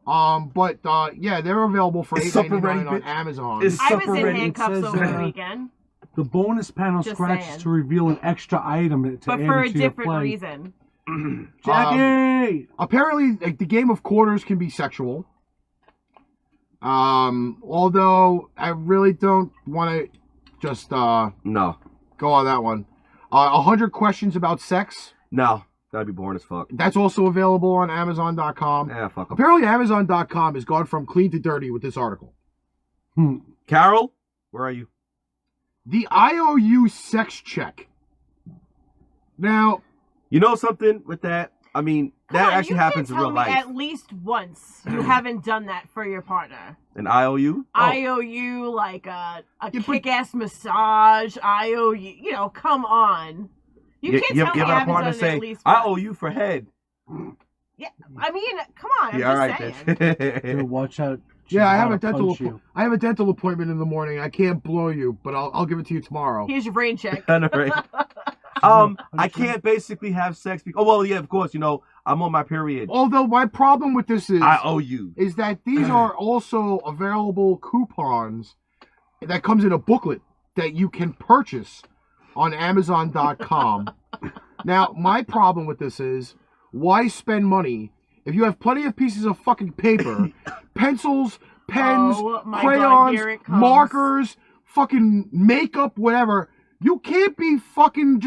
But yeah, they're available for $8.99 on Amazon. I was in handcuffs over the weekend. The bonus panel Just scratches saying. to reveal an extra item to But add for a into your different play. reason. Jackie! Apparently, like, the game of quarters can be sexual. Although I really don't want to just No. go on that one. 100 questions about sex. No. That'd be boring as fuck. That's also available on Amazon.com. Yeah, fuck 'em. Apparently, Amazon.com has gone from clean to dirty with this article. Carol, where are you? The IOU sex check. Now, you know something with that? I mean, that actually happens in real life. At least once you haven't done that for your partner. An IOU? IOU, like a kick-ass massage. IOU, you know, come on. You can't tell me I haven't done it at least once. I owe you for head. Yeah, I mean, come on. I'm Yeah, all just right, saying. Dude, watch out. yeah, I have a dental appointment in the morning. I can't blow you, but I'll give it to you tomorrow. Here's your brain check. I can't basically have sex because, well, yeah, of course, you know, I'm on my period. Although my problem with this is I owe you. Is that these are also available coupons that comes in a booklet that you can purchase on Amazon.com. Now, my problem with this is, why spend money if you have plenty of pieces of fucking paper, pencils, pens, crayons, markers, fucking makeup, whatever. You can't be fucking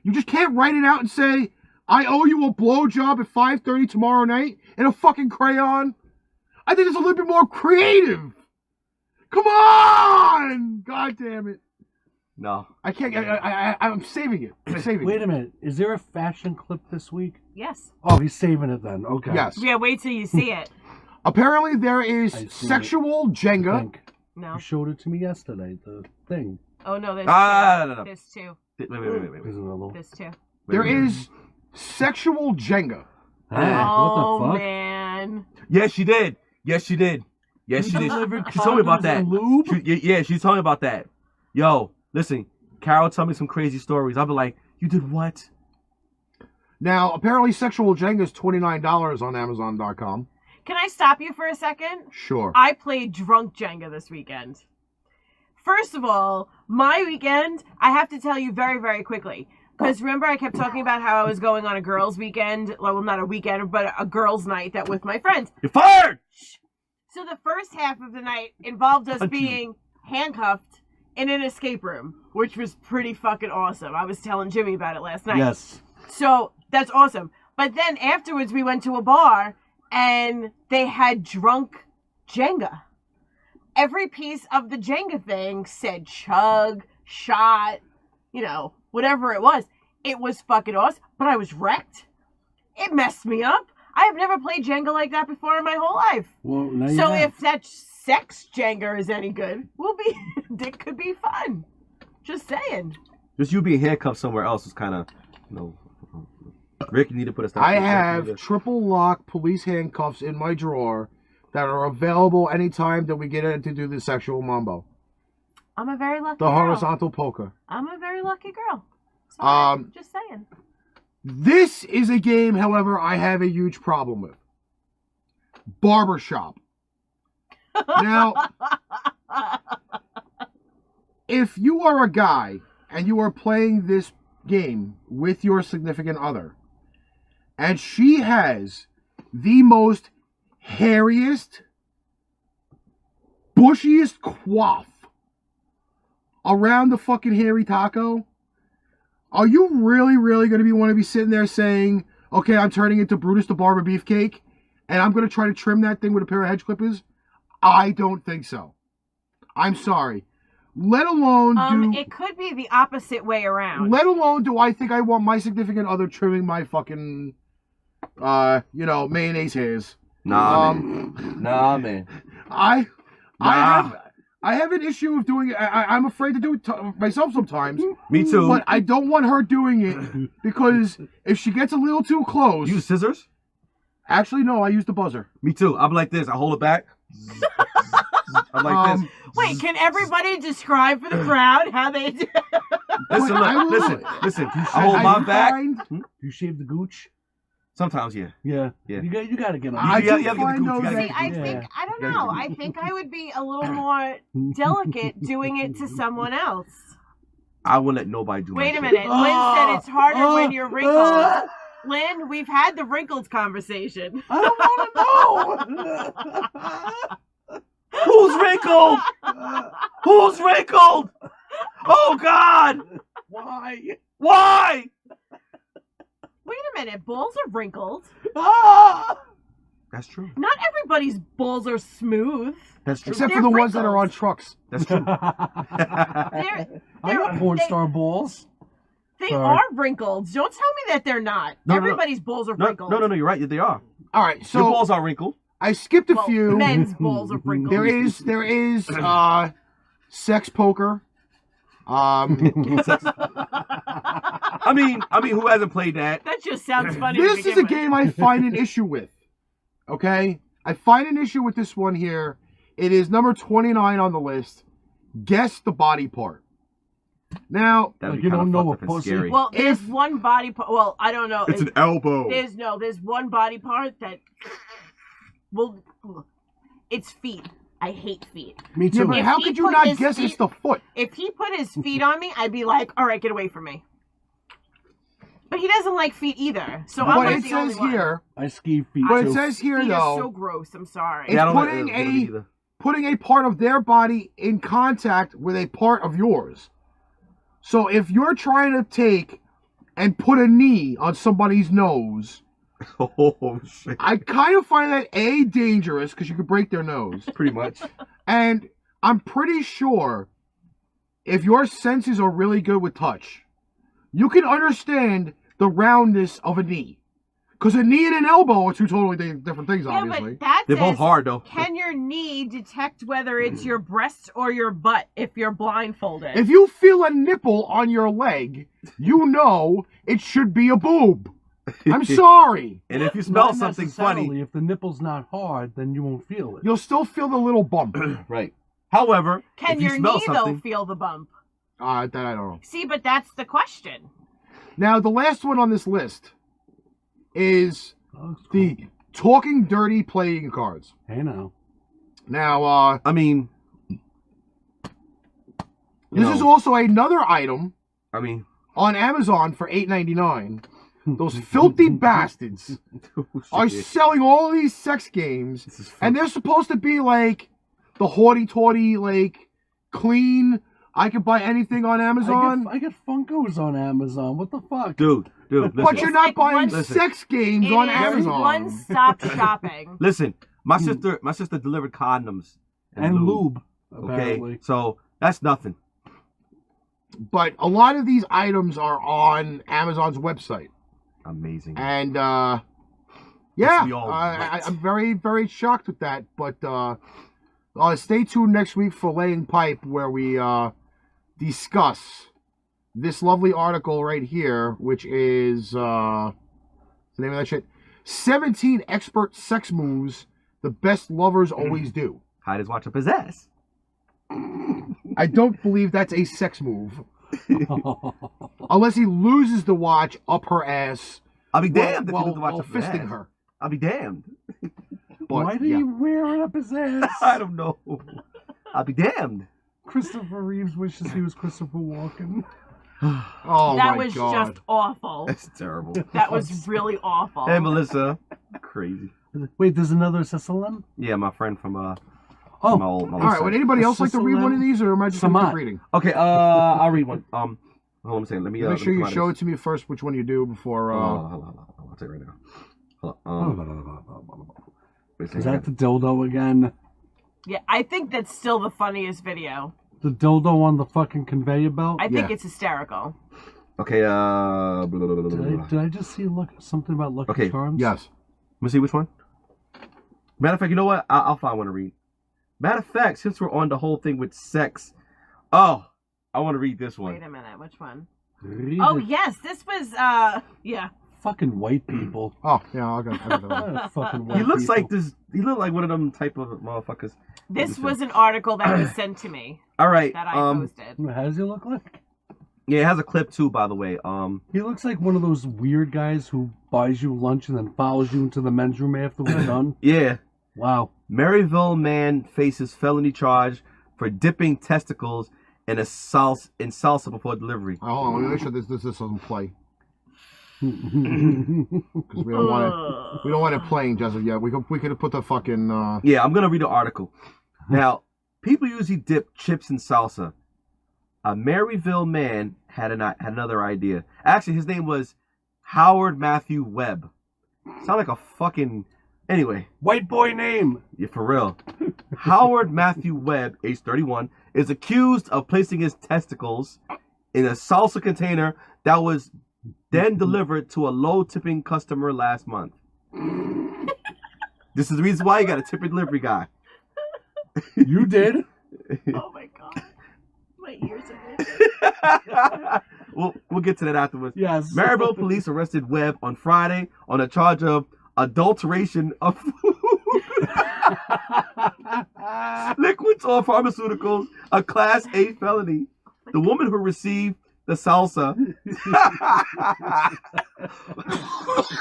you just can't write it out and say, I owe you a blowjob at 5:30 tomorrow night in a fucking crayon. I think it's a little bit more creative. Come on! God damn it. No. I can't. I'm saving it. I'm saving it. Wait a minute. Is there a fashion clip this week? Yes. Oh, he's saving it then. Okay. Yes. Yeah, wait till you see it. Apparently, there is sexual Jenga. No. You showed it to me yesterday, the thing. Oh, no, there's no. There's two. Wait. There's another one. There's two. There is sexual Jenga. Oh, what the fuck? man. Yes, she did. Yes, she did. Yes, she did. She told me about that. Yeah, she told me about that. Yo, listen, Carol told me some crazy stories. I'll be like, you did what? Now, apparently, sexual Jenga is $29 on Amazon.com. Can I stop you for a second? Sure. I played drunk Jenga this weekend. First of all, my weekend, I have to tell you very, very quickly. Because remember, I kept talking about how I was going on a girls' weekend. Well, not a weekend, but a girls' night that with my friends. You're fired! So the first half of the night involved us being handcuffed in an escape room, which was pretty fucking awesome. I was telling Jimmy about it last night. Yes. So that's awesome. But then afterwards, we went to a bar, and they had drunk Jenga. Every piece of the Jenga thing said chug, shot, you know, whatever it was. It was fucking awesome, but I was wrecked. It messed me up. I have never played Jenga like that before in my whole life. Well, now you so have. if that sex Jenga is any good, it could be fun. Just saying. Just you being handcuffed somewhere else is kind of, you know, Rick, you need to put a stop. I have triple lock police handcuffs in my drawer that are available anytime that we get in to do the sexual mambo. I'm a very lucky The girl. horizontal polka. I'm a very lucky girl. Sorry, just saying. This is a game, however, I have a huge problem with. Barbershop. Now, if you are a guy and you are playing this game with your significant other, and she has the most hairiest, bushiest quaff around the fucking hairy taco, are you really, really going to want to be sitting there saying, okay, I'm turning into Brutus the Barber Beefcake, and I'm going to try to trim that thing with a pair of hedge clippers? I don't think so. I'm sorry. Let alone do... It could be the opposite way around. Let alone do I think I want my significant other trimming my fucking, mayonnaise hairs. Nah, man. Nah, man. I have an issue of doing it. I'm afraid to do it myself sometimes. Me too. But I don't want her doing it because if she gets a little too close... You use scissors? Actually, no. I use the buzzer. Me too. I'm like this. I hold it back. I'm like this. Wait, can everybody describe for the crowd how they do? Listen. I hold my back. Do you shave the gooch? Sometimes, yeah. Yeah. Yeah. You got to get on. I don't know. I think I would be a little more delicate doing it to someone else. I won't let nobody do it. Wait a minute. Lynn said it's harder when you're wrinkled. Lynn, we've had the wrinkles conversation. I don't want to know. Who's wrinkled? Who's wrinkled? Oh God! Why? Why? Wait a minute, balls are wrinkled. Ah! That's true. Not everybody's balls are smooth. That's true. Except for the ones that are on trucks. That's true. I got porn star balls. They Sorry. are wrinkled. Don't tell me that they're not. No, no, Everybody's balls are No, wrinkled. no, you're right. They are. All right, so Your balls are wrinkled. I skipped a Well, few. men's balls are wrinkled. There is sex poker. I mean, who hasn't played that? That just sounds funny. to This is begin a with. game I find an issue with. Okay? I find an issue with this one here. It is number 29 on the list. Guess the body part. Now, That'd Like be you kinda don't know fucked a up and pussy? scary. Well, there's one body part. Well, I don't know. It's an elbow. There's one body part that. Well, it's feet. I hate feet. Me yeah, too. but If how he could you put not his guess it's feet- the foot? If he put his feet on me, I'd be like, all right, get away from me. But he doesn't like feet either. So I'm What like it the only says one. here, I ski feet what too. it says here Feet though, is so gross. I'm sorry. It's Yeah, I don't like putting it either. putting a part of their body in contact with a part of yours. So if you're trying to take and put a knee on somebody's nose, Oh shit! I kind of find that A, dangerous because you could break their nose. Pretty much. And I'm pretty sure if your senses are really good with touch, you can understand the roundness of a knee. Because a knee and an elbow are two totally different things, yeah, obviously. but that They're says, both hard though. can your knee detect whether it's your breast or your butt if you're blindfolded? If you feel a nipple on your leg, you know it should be a boob. I'm sorry. And if you smell Not something necessarily. funny, If the nipple's not hard, then you won't feel it. You'll still feel the little bump. right? However, Can if you your smell knee, something, though, feel the bump? That I don't know. See, but that's the question. Now, the last one on this list is Oh, it's cool. the talking dirty playing cards. Hey now. Now, I mean, this is also another item I mean, on Amazon for $8.99. Those filthy bastards are selling all these sex games, and they're supposed to be like the haughty-taughty, like clean. I could buy anything on Amazon, I get Funkos on Amazon. What the fuck? dude, listen. but you're It's not like buying one- sex games It on is Amazon. one-stop shopping. Listen, my sister delivered condoms And lube, Okay, apparently. so that's nothing. But a lot of these items are on Amazon's website, Amazing. and Yes, we all I'm very, very shocked with that. But stay tuned next week for Laying Pipe, where we discuss this lovely article right here, which is the name of that shit: 17 expert sex moves the best lovers always do. Hide his watch up his ass. I don't believe that's a sex move, unless he loses the watch up her ass I'll be damned while if he doesn't watch while up his fisting ass. her. I'll be damned. But, Why did yeah. he wear it up his ass? I don't know. I'll be damned. Christopher Reeves wishes he was Christopher Walken. Oh That my was god! just awful. That's terrible. That was really awful. Hey, Melissa. Crazy. Wait, there's another Cecilin? Yeah, my friend from Oh, my old All right, would anybody else like to read one of these, or am I just going to keep Samat. reading? Okay, I'll read one. Hold on a second. Let me. Make sure let me you come out show of it to me first. Which one you do before? this. Hold on. I'll tell you right now. Hold on. Wait a second. Is that the dildo again? Yeah, I think that's still the funniest video. The dildo on the fucking conveyor belt? I think Yeah. it's hysterical. Okay. Blah, blah, blah, blah, blah. Did I just see something about Lucky Okay. Charms? Yes. Let me see which one. Matter of fact, you know what? I'll find one to read. Matter of fact, since we're on the whole thing with sex, I want to read this one. Wait a minute, which one? Read Oh, it. yes, this was, yeah. Fucking white people. Oh, yeah, I'll go. That one. Fucking white He looks people. like this. He looked like one of them type of motherfuckers. This was an article that was sent to me All right. that I posted. How does he look like? Yeah, it has a clip too, by the way. He looks like one of those weird guys who buys you lunch and then follows you into the men's room after we're done. Yeah. Wow. Maryville man faces felony charge for dipping testicles in salsa before delivery. Oh, hold on, let me make sure this doesn't play. Because we don't want it playing just yet. We could have put the fucking. Yeah, I'm gonna read the article. Now, people usually dip chips in salsa. A Maryville man had another idea. Actually, his name was Howard Matthew Webb. Sound like a fucking. Anyway. White boy name. Yeah, for real. Howard Matthew Webb, age 31, is accused of placing his testicles in a salsa container that was then delivered to a low-tipping customer last month. This is the reason why you got a tipping delivery guy. You did? Oh my god. My ears are We'll get to that afterwards. Yes. Maryville police arrested Webb on Friday on a charge of adulteration of food, liquids or pharmaceuticals, a Class A felony. The woman who received the salsa.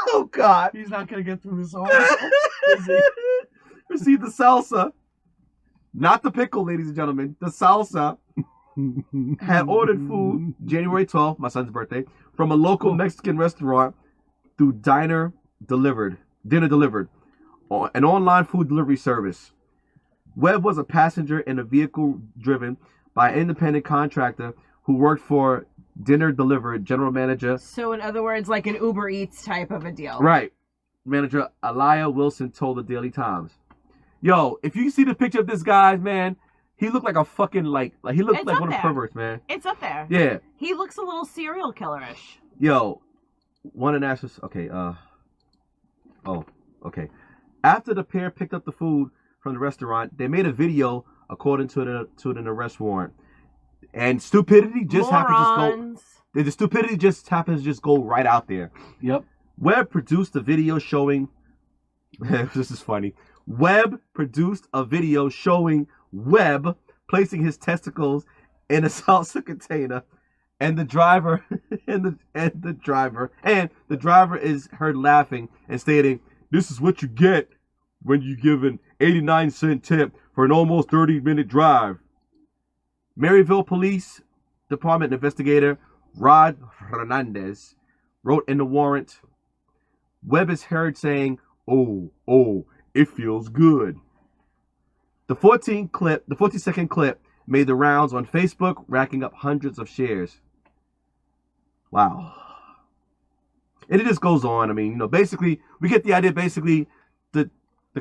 Oh God! He's not gonna get through this article, is he? Received the salsa, not the pickle, ladies and gentlemen. The salsa had ordered food January 12th, my son's birthday, from a local Mexican restaurant through dinner delivered, an online food delivery service. Webb was a passenger in a vehicle driven by an independent contractor who worked for Dinner Delivered general manager. So in other words, like an Uber Eats type of a deal. Right. Manager Aliyah Wilson told the Daily Times. Yo, if you see the picture of this guy, man, he looked like a fucking, like he looked It's like up one of there. the perverts, man. It's up there. Yeah. He looks a little serial killer-ish. Yo, one of Nash's, okay, okay. After the pair picked up the food from the restaurant, they made a video according to an arrest warrant. And stupidity just happens the stupidity just happens to just go right out there. Yep. Webb produced a video showing this is funny. Webb produced a video showing Webb placing his testicles in a salsa container, and the driver is heard laughing and stating, "This is what you get when you give an 89-cent tip for an almost 30-minute drive." Maryville Police Department investigator Rod Hernandez wrote in the warrant, Webb is heard saying, "Oh, it feels good." The 14-second clip made the rounds on Facebook, racking up hundreds of shares. Wow. And it just goes on. I mean, basically, we get the idea. Basically, the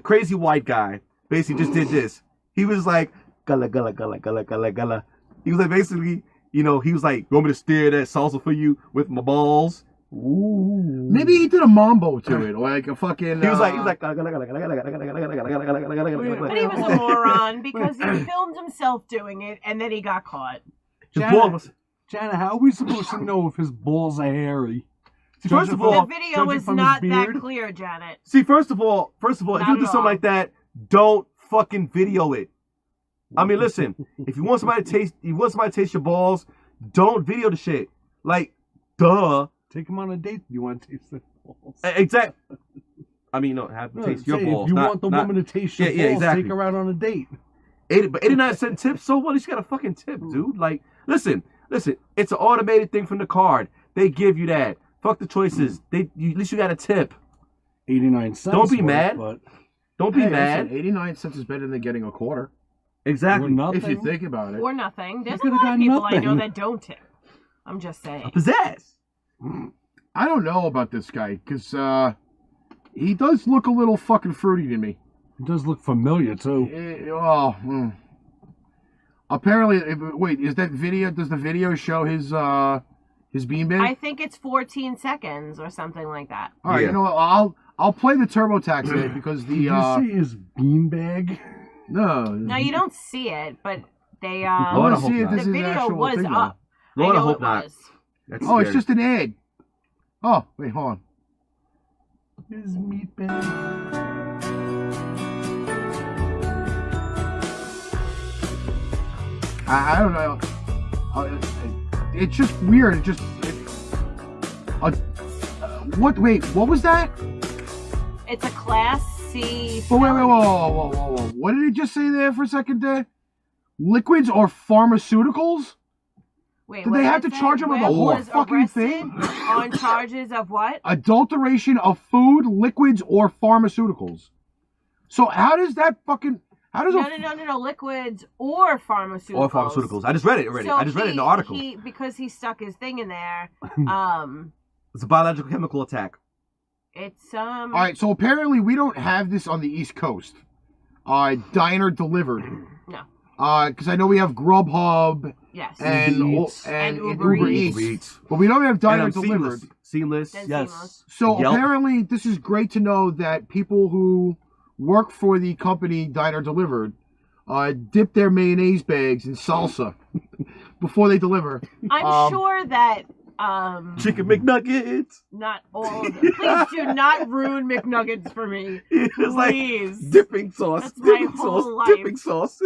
crazy white guy basically just did this. He was like, gullah, gullah, gullah, gullah, gullah, gullah. He was like, basically, he was like, "You want me to stir that salsa for you with my balls?" Ooh. Maybe he did a mambo to it, or like a fucking. He was like, But he was a moron because he filmed himself doing it and then he got caught. Jana, how are we supposed to know if his balls are hairy? First of all, the video is not that clear, Janet. See, first of all, if you do something like that, don't fucking video it. I mean, listen, if you want somebody to taste your balls, don't video the shit. Like, duh. Take him on a date. You want to taste their balls? Exactly. I mean, no, have them taste your balls. If you want the woman to taste your balls, exactly. take her out on a date. But 89-cent tip, so what? You got a fucking tip, dude. Like, listen, it's an automated thing from the card. They give you that. Fuck the choices. At least you got a tip. 89 cents. Don't be mad. Don't be mad. Listen, 89 cents is better than getting a quarter. Exactly. If you think about it. Or nothing. There's a lot of people I know that don't tip. I'm just saying. Pizzazz. I don't know about this guy, because he does look a little fucking fruity to me. He does look familiar, too. Apparently, wait, does the video show his beanbag? I think it's 14 seconds or something like that. All right, you know what, I'll play the TurboTax ad because the... Did you say his beanbag? No, you don't see it, but they... I want to see if this the is video actual was thing, up. Lord, I know hope it not. was. Oh, it's just an ad. Oh, wait, hold on. His meat bag. I don't know. It's just weird. Wait, what was that? It's a Class C. But wait, whoa. What did it just say there for a second there? Liquids or pharmaceuticals? Wait, Did what they have did to I charge say? him with the Webb whole was fucking arrested thing? on charges of what? Adulteration of food, liquids, or pharmaceuticals. So how does that fucking... How does No, liquids or pharmaceuticals. Or pharmaceuticals. I just read it already. So I just read it in the article. Because he stuck his thing in there, It's a biological chemical attack. it's All right, so apparently we don't have this on the East Coast. Diner delivered. No. Because I know we have Grubhub Yes. and Uber Uber Eats. Eats. But we don't have Diner And, delivered. Seamless. Then Yes. Seamless. So Yelp. apparently this is great to know that people who work for the company Diner Delivered dip their mayonnaise bags in salsa before they deliver. I'm sure that Chicken McNuggets. not all of them. Please do not ruin McNuggets for me. It's like Please. dipping sauce. That's my Dipping whole sauce. life. Dipping sauce.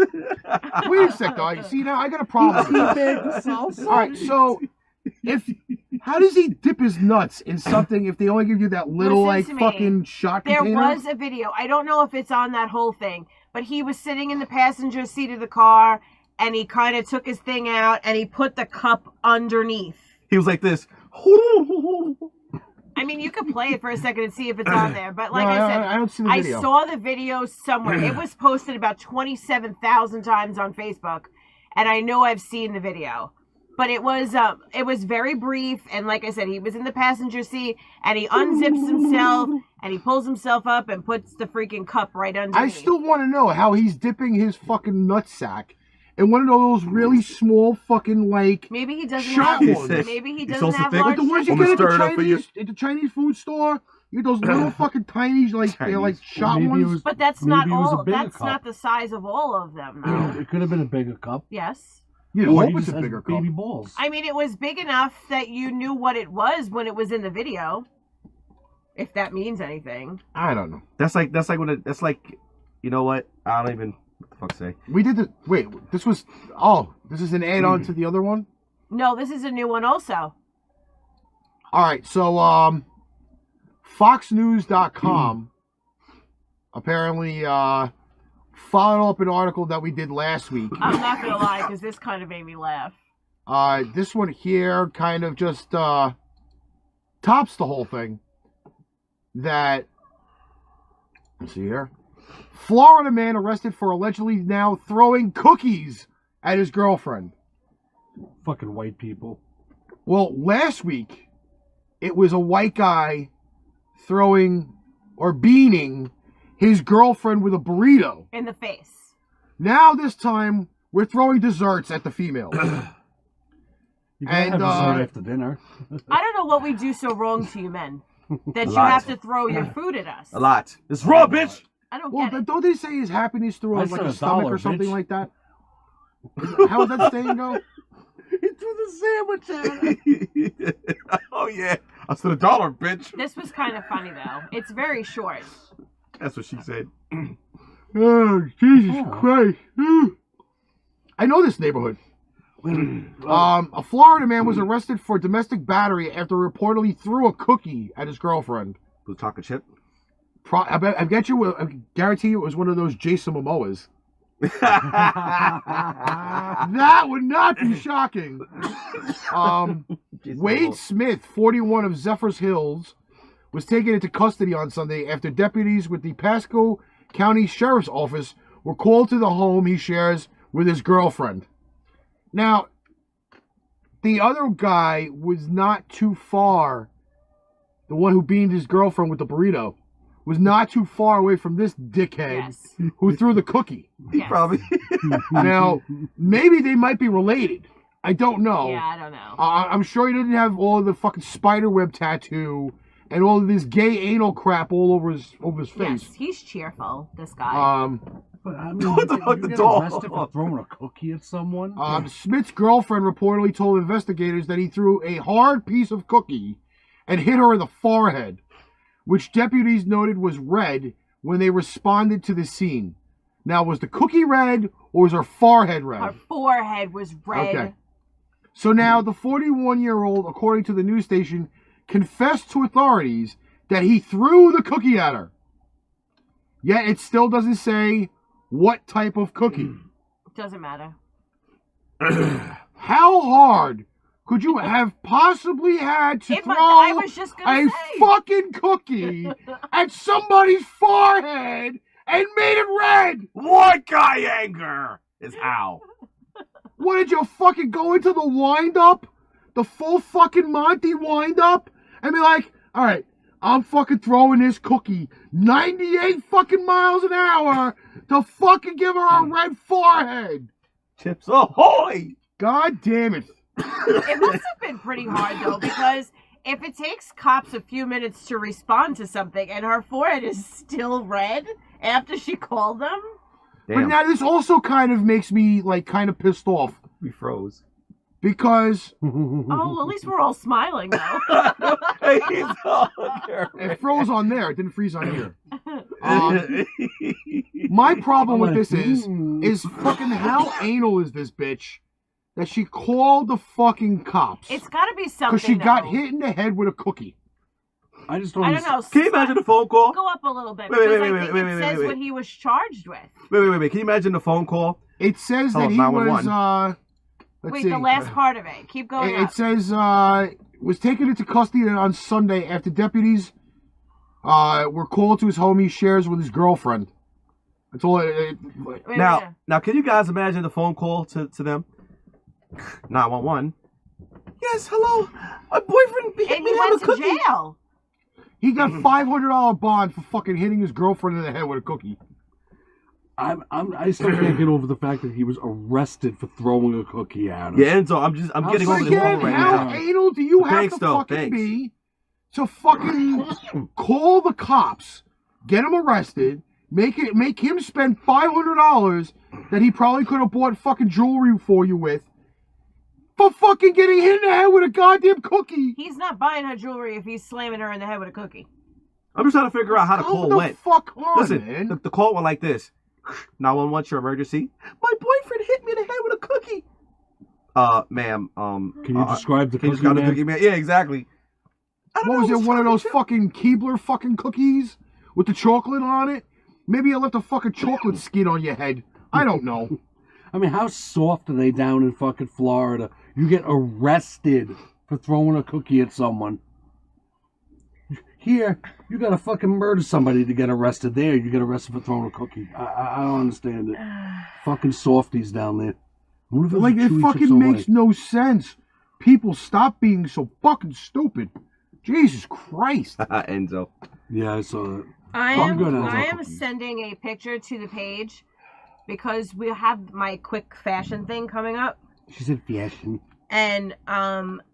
Wait a sec, though. See, now I got a problem. All right, so how does he dip his nuts in something if they only give you that little Listen to me. fucking shot There container? was a video. I don't know if it's on that whole thing, but he was sitting in the passenger seat of the car and he kind of took his thing out and he put the cup underneath. He was like this. I mean, you could play it for a second and see if it's on there, but like No, I said, I don't see the I video. saw the video somewhere. It was posted about 27,000 times on Facebook, and I know I've seen the video. But it was very brief, and like I said, he was in the passenger seat, and he unzips himself, and he pulls himself up and puts the freaking cup right underneath. I still want to know how he's dipping his fucking nutsack in one of those really small fucking like Maybe he doesn't shot have. ones. Maybe he It's doesn't also have thick. large. Like the ones you I'm gonna get stir it up for you. at the Chinese food store. You get those little fucking tiny like they're like shot Maybe it ones. was- But that's Maybe not it was a all. bigger That's cup. not the size of all of them, though. It could have been a bigger cup. Yes. You Or hope he it's just a has bigger cup. baby balls. I mean, it was big enough that you knew what it was when it was in the video. If that means anything. I don't know. That's like you know what? I don't even what the fuck say. We did the wait. This is an add-on to the other one. No, this is a new one also. All right, so FoxNews.com apparently followed up an article that we did last week. I'm not going to lie, because this kind of made me laugh. This one here kind of just tops the whole thing. That, let's see here. Florida man arrested for allegedly now throwing cookies at his girlfriend. Fucking white people. Well, last week, it was a white guy throwing or beaning his girlfriend with a burrito. In the face. Now this time, we're throwing desserts at the female. You gotta have dessert after dinner. I don't know what we do so wrong to you men. That you lot. have to throw your food at us. A lot. It's raw, bitch. I don't Well, get it. don't they say his happiness through I like said a $1, stomach or something bitch. like that? How does that saying go? He threw the sandwich at her. Oh yeah. I said $1, bitch. This was kind of funny, though. It's very short. That's what she said. Oh, Jesus Christ. I know this neighborhood. A Florida man was arrested for domestic battery after reportedly threw a cookie at his girlfriend. With a chocolate chip. I guarantee you it was one of those Jason Momoas. That would not be shocking. Wade Smith, 41 of Zephyrs Hills, was taken into custody on Sunday after deputies with the Pasco County Sheriff's Office were called to the home he shares with his girlfriend. Now, the other guy was not too far. The one who beamed his girlfriend with the burrito was not too far away from this dickhead Yes. who threw the cookie. Yes. Probably. Now, maybe they might be related. I don't know. Yeah, I don't know. I'm sure he didn't have all of the fucking spiderweb tattoo and all of this gay anal crap all over his face. Yes, he's cheerful, this guy. But I mean, What the you fuck, the get dog? arrested for throwing a cookie at someone? Smith's girlfriend reportedly told investigators that he threw a hard piece of cookie and hit her in the forehead, which deputies noted was red when they responded to the scene. Now, was the cookie red or was her forehead red? Her forehead was red. Okay. So now the 41-year-old, according to the news station, confessed to authorities that he threw the cookie at her. Yet it still doesn't say what type of cookie. Doesn't matter. How hard could you have possibly had to throw I was just gonna a say. fucking cookie at somebody's forehead and made it red? White guy anger is how. What, did you fucking go into the wind-up? The full fucking Monty wind-up? And be like, all right, I'm fucking throwing this cookie 98 fucking miles an hour to fucking give her a red forehead. Chips ahoy! God damn it. It must have been pretty hard, though, because if it takes cops a few minutes to respond to something and her forehead is still red after she called them... Damn. But now this also kind of makes me, like, kind of pissed off. We froze. Because... Oh, at least we're all smiling, though. It froze on there. It didn't freeze on here. My problem with this is fucking how anal is this bitch that she called the fucking cops? It's got to be something, because she got hit in the head with a cookie. I just don't I don't know. Can you imagine the phone call? Go up a little bit. Wait, Because I think it says what he was charged with. Wait. Can you imagine the phone call? It says that he was... Wait, the last part of it. Keep going It says, was taken into custody on Sunday after deputies were called to his home he shares with his girlfriend. That's all Now, can you guys imagine the phone call to them? 911. Yes, hello. My boyfriend hit me went with a cookie. to jail. He got $500 bond for fucking hitting his girlfriend in the head with a cookie. I still can't get over the fact that he was arrested for throwing a cookie at him. Yeah, Enzo, I'm getting over this right now. How anal do you have to fucking be to fucking call the cops, get him arrested, make him spend $500 that he probably could have bought fucking jewelry for you with, for fucking getting hit in the head with a goddamn cookie? He's not buying her jewelry if he's slamming her in the head with a cookie. I'm just trying to figure out how the call went. Fuck on, Listen, man. The call went like this. 911, your emergency. My boyfriend hit me in the head with a cookie. Ma'am, can you describe the cookie, man? Yeah, exactly. What was it, one of those fucking Keebler fucking cookies with the chocolate on it? Maybe you left a fucking chocolate skin on your head. I don't know. I mean, how soft are they down in fucking Florida? You get arrested for throwing a cookie at someone. Here, you gotta fucking murder somebody to get arrested. There, you get arrested for throwing a cookie. I don't understand it. Fucking softies down there. Like, it fucking makes no sense. People, stop being so fucking stupid. Jesus Christ. Enzo. Yeah, I saw that. I am sending a picture to the page because we have my quick fashion thing coming up. She said fashion. And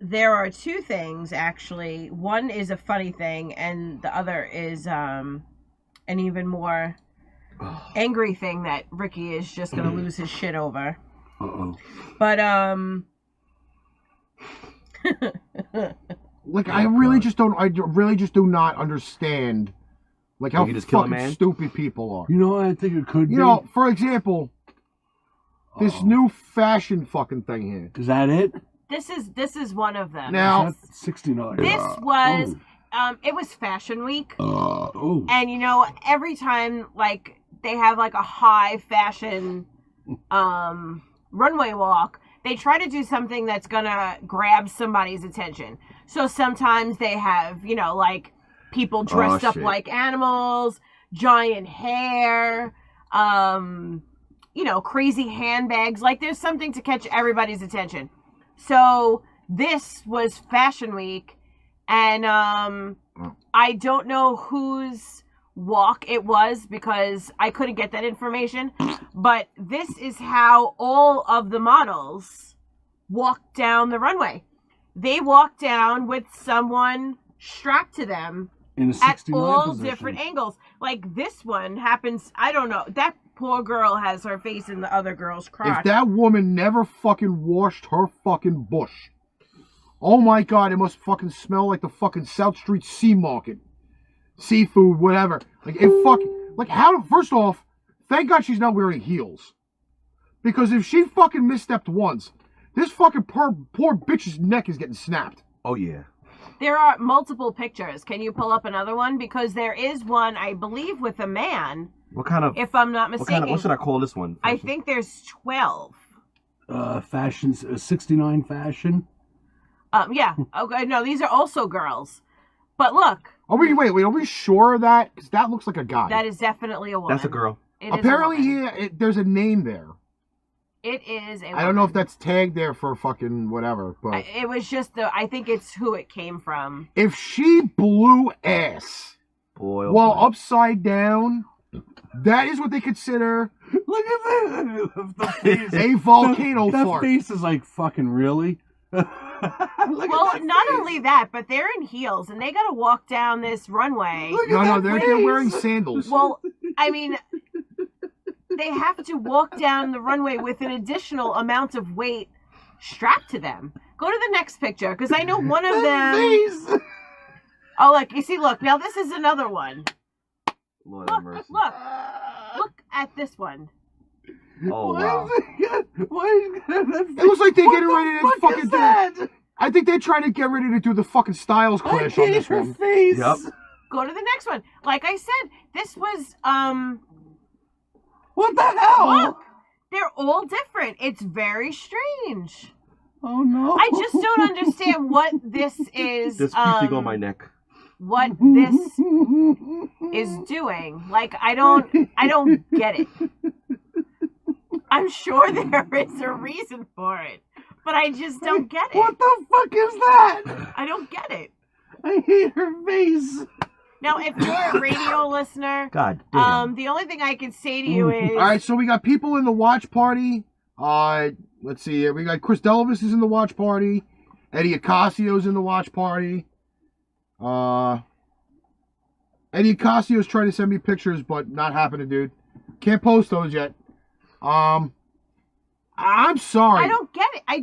there are two things, actually. One is a funny thing, and the other is an even more angry thing that Ricky is just going to lose his shit over. Uh-oh. But, like, I really just do not understand, like, how fucking stupid people are. You know what I think it could be? You know, for example... This new fashion fucking thing here. Is that it? This is one of them. Now, that's 69. This was it was Fashion Week. And you know, every time like they have like a high fashion runway walk, they try to do something that's gonna grab somebody's attention. So sometimes they have, you know, like people dressed up like animals, giant hair, you know, crazy handbags. Like, there's something to catch everybody's attention. So, this was Fashion Week, and I don't know whose walk it was because I couldn't get that information, but this is how all of the models walked down the runway. They walked down with someone strapped to them at all different angles. Like, this one happens, I don't know, that poor girl has her face in the other girl's crotch. If that woman never fucking washed her fucking bush, oh my god, it must fucking smell like the fucking South Street Sea Market. Seafood, whatever. Like, it fucking... Like, how... First off, thank God she's not wearing heels. Because if she fucking misstepped once, this fucking poor bitch's neck is getting snapped. Oh, yeah. There are multiple pictures. Can you pull up another one? Because there is one, I believe, with a man... What kind of... If I'm not mistaken. What should I call this one? I think there's 12. Fashion, 69 fashion. Yeah. Okay. No, these are also girls. But look. Are we sure of that? Because that looks like a guy. That is definitely a woman. That's a girl. Apparently, there's a name there. It is a woman. I don't know if that's tagged there for fucking whatever, but it was just I think it's who it came from. If she blew ass while upside down, that is what they consider. Look at that. The face. A volcano that fart. face is like fucking really. Well, not only that, but they're in heels and they got to walk down this runway. No, they're wearing sandals. Well, I mean, they have to walk down the runway with an additional amount of weight strapped to them. Go to the next picture, because I know one of them. Oh, look! You see, look. Now this is another one. Lord have mercy. Look at this one. Oh wow! It looks like they're getting ready to fucking do. I think they're trying to get ready to do the fucking Styles Clash on this one. Face. Yep. Go to the next one. Like I said, this was What the hell? Look, they're all different. It's very strange. Oh no! I just don't understand what this is. This creeping on my neck. What this is doing. Like I don't get it. I'm sure there is a reason for it, but I just don't get it. What the fuck is that? I don't get it. I hate her face. Now, if you're a radio listener, God damn. the only thing I can say to you is... All right, so we got people in the watch party. Let's see here. We got Chris Delvis is in the watch party. Eddie Ocasio's in the watch party. Eddie Ocasio's trying to send me pictures, but not happening, dude. Can't post those yet. I'm sorry. I don't get it. I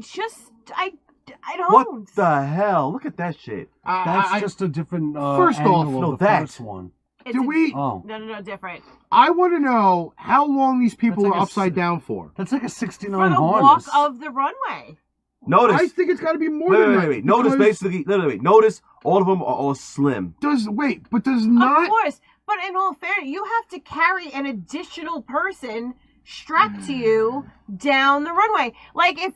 don't. What the hell? Look at that shit. That's just a different first off, angle of the first one. No, different. I want to know how long these people are upside down for. That's like a 69 For the harness. walk of the runway. Notice. I think it's got to be more than that. Wait. Notice basically. Notice all of them are all slim. Does not. Of course, but in all fairness, you have to carry an additional person strapped to you down the runway. Like if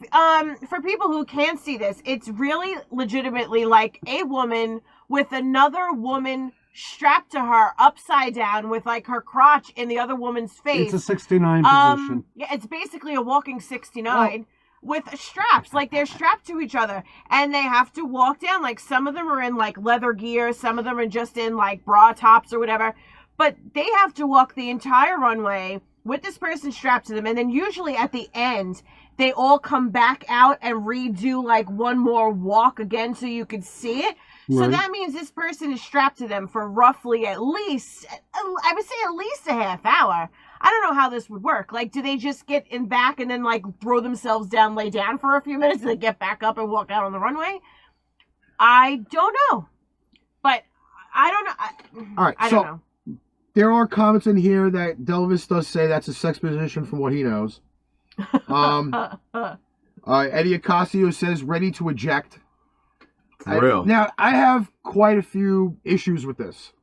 for people who can't see this, it's really legitimately like a woman with another woman strapped to her upside down with like her crotch in the other woman's face. It's a 69 position. Yeah, it's basically a walking 69 with straps. Like they're strapped to each other and they have to walk down. Like some of them are in like leather gear, some of them are just in like bra tops or whatever. But they have to walk the entire runway with this person strapped to them, and then usually at the end, they all come back out and redo like one more walk again so you could see it. Right. So that means this person is strapped to them for roughly at least, I would say at least a half hour. I don't know how this would work. Like, do they just get in back and then like throw themselves down, lay down for a few minutes, and then get back up and walk out on the runway? I don't know. But I don't know. All right, I don't know. There are comments in here that Delvis does say that's a sex position from what he knows. Eddie Ocasio says ready to eject. For real. Now, I have quite a few issues with this.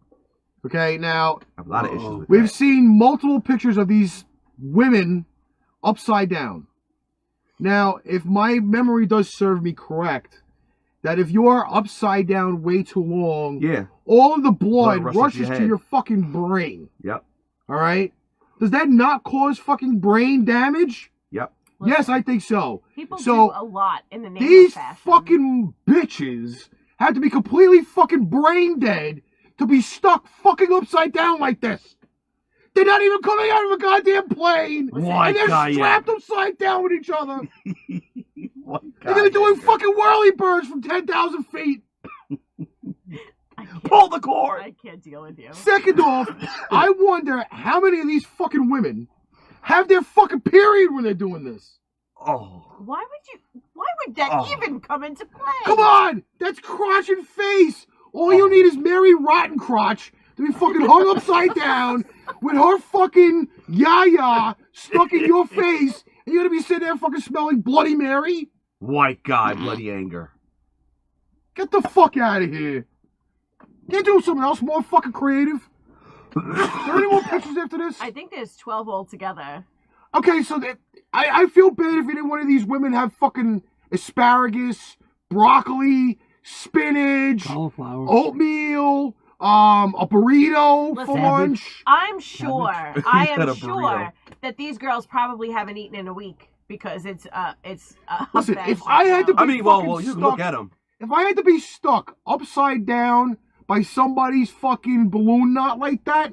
Okay, now... I have a lot of issues with we've seen multiple pictures of these women upside down. Now, if my memory does serve me correct, that if you are upside down way too long, all of the blood rushes to your fucking brain. Yep. All right? Does that not cause fucking brain damage? Yep. Yes, I think so. People do a lot in the name these of fashion. fucking bitches have to be completely fucking brain dead to be stuck fucking upside down like this. They're not even coming out of a goddamn plane. And they're strapped upside down with each other. And they're doing fucking whirly birds from 10,000 feet. Pull the cord. I can't deal with you. Second off, I wonder how many of these fucking women have their fucking period when they're doing this. Oh. Why would that even come into play? Come on! That's crotch and face! All you need is Mary Rottencrotch to be fucking hung upside down with her fucking yaya stuck in your face, and you're gonna be sitting there fucking smelling Bloody Mary? White guy, bloody anger. Get the fuck out of here. Can't do something else more fucking creative? Are there any more pictures after this? I think there's 12 altogether. Okay, so I feel bad if any one of these women have fucking asparagus, broccoli, spinach, cauliflower, oatmeal, a burrito for Listen, lunch. I'm sure, I said am a sure burrito. that these girls probably haven't eaten in a week because it's Listen, bad if shit I had to now. be I mean, well, fucking you can look stuck- at them. If I had to be stuck upside down by somebody's fucking balloon knot like that,